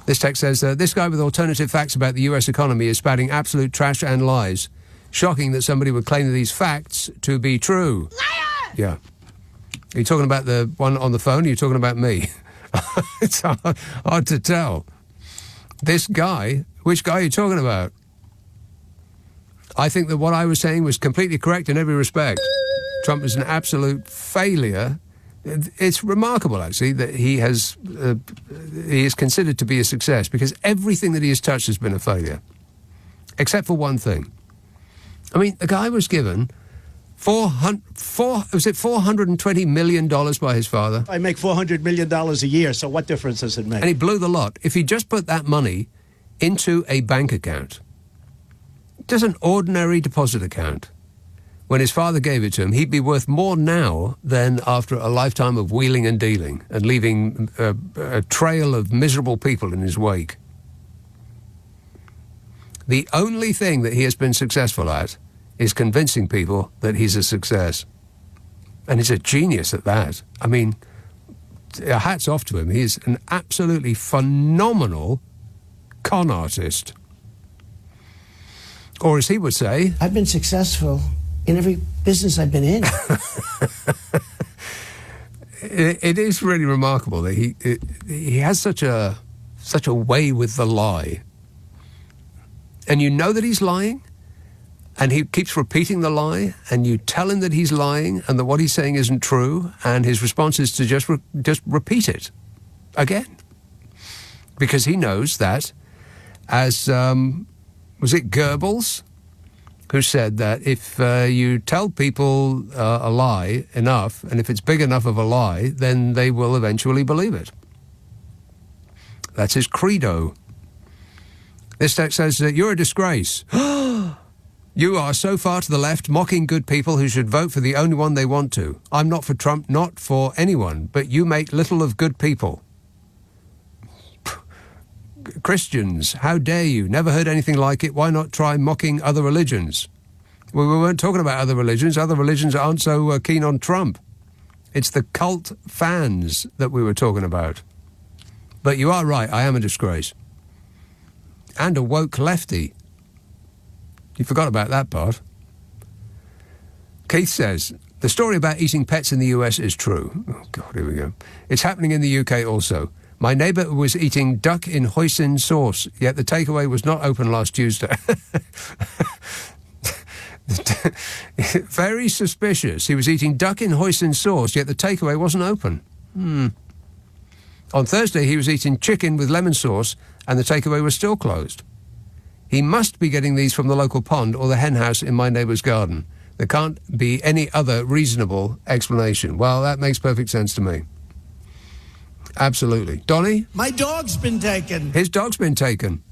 This text says, this guy with alternative facts about the US economy is spouting absolute trash and lies. Shocking that somebody would claim these facts to be true. Liar! Yeah. Are you talking about the one on the phone, or are you talking about me? It's hard to tell. This guy, which guy are you talking about? I think that what I was saying was completely correct in every respect. Trump is an absolute failure. It's remarkable, actually, that he is considered to be a success, because everything that he has touched has been a failure, except for one thing. I mean, the guy was given $420 million by his father. I make $400 million a year, so what difference does it make? And he blew the lot. If he just put that money into a bank account, just an ordinary deposit account, when his father gave it to him, he'd be worth more now than after a lifetime of wheeling and dealing and leaving a trail of miserable people in his wake. The only thing that he has been successful at is convincing people that he's a success. And he's a genius at that. I mean, hats off to him. He's an absolutely phenomenal con artist. Or as he would say... I've been successful in every business I've been in. It is really remarkable that he has such a way with the lie. And you know that he's lying, and he keeps repeating the lie, and you tell him that he's lying and that what he's saying isn't true, and his response is to just repeat it again. Because he knows that, as, was it Goebbels, who said that if you tell people a lie enough, and if it's big enough of a lie, then they will eventually believe it. That's his credo. This text says that you're a disgrace. You are so far to the left, mocking good people who should vote for the only one they want to. I'm not for Trump, not for anyone, but you make little of good people. Christians, how dare you? Never heard anything like it. Why not try mocking other religions? Well, we weren't talking about other religions. Other religions aren't so keen on Trump. It's the cult fans that we were talking about. But you are right, I am a disgrace. And a woke lefty. You forgot about that part. Keith says, the story about eating pets in the US is true. Oh, God, here we go. It's happening in the UK also. My neighbour was eating duck in hoisin sauce, yet the takeaway was not open last Tuesday. Very suspicious. He was eating duck in hoisin sauce, yet the takeaway wasn't open. On Thursday, he was eating chicken with lemon sauce, and the takeaway was still closed. He must be getting these from the local pond or the hen house in my neighbour's garden. There can't be any other reasonable explanation. Well, that makes perfect sense to me. Absolutely. Donnie? My dog's been taken. His dog's been taken.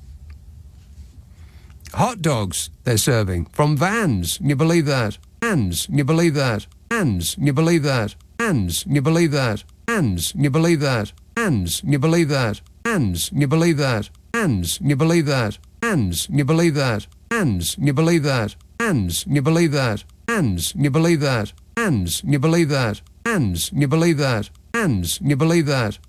Hot dogs they're serving from vans. Can you believe that? Hands. Can you believe that? Hands. Can you believe that? Hands. Can you believe that? Hands. Can you believe that? Hands. Can you believe that? Hands. Can you believe that? Hands. Can you believe that? Hands. Can you believe that? Hands. Can you believe that? Hands. Can you believe that? Hands. Can you believe that? Hands. Can you believe that? Hands. Can you believe that? Hands. Can you believe that?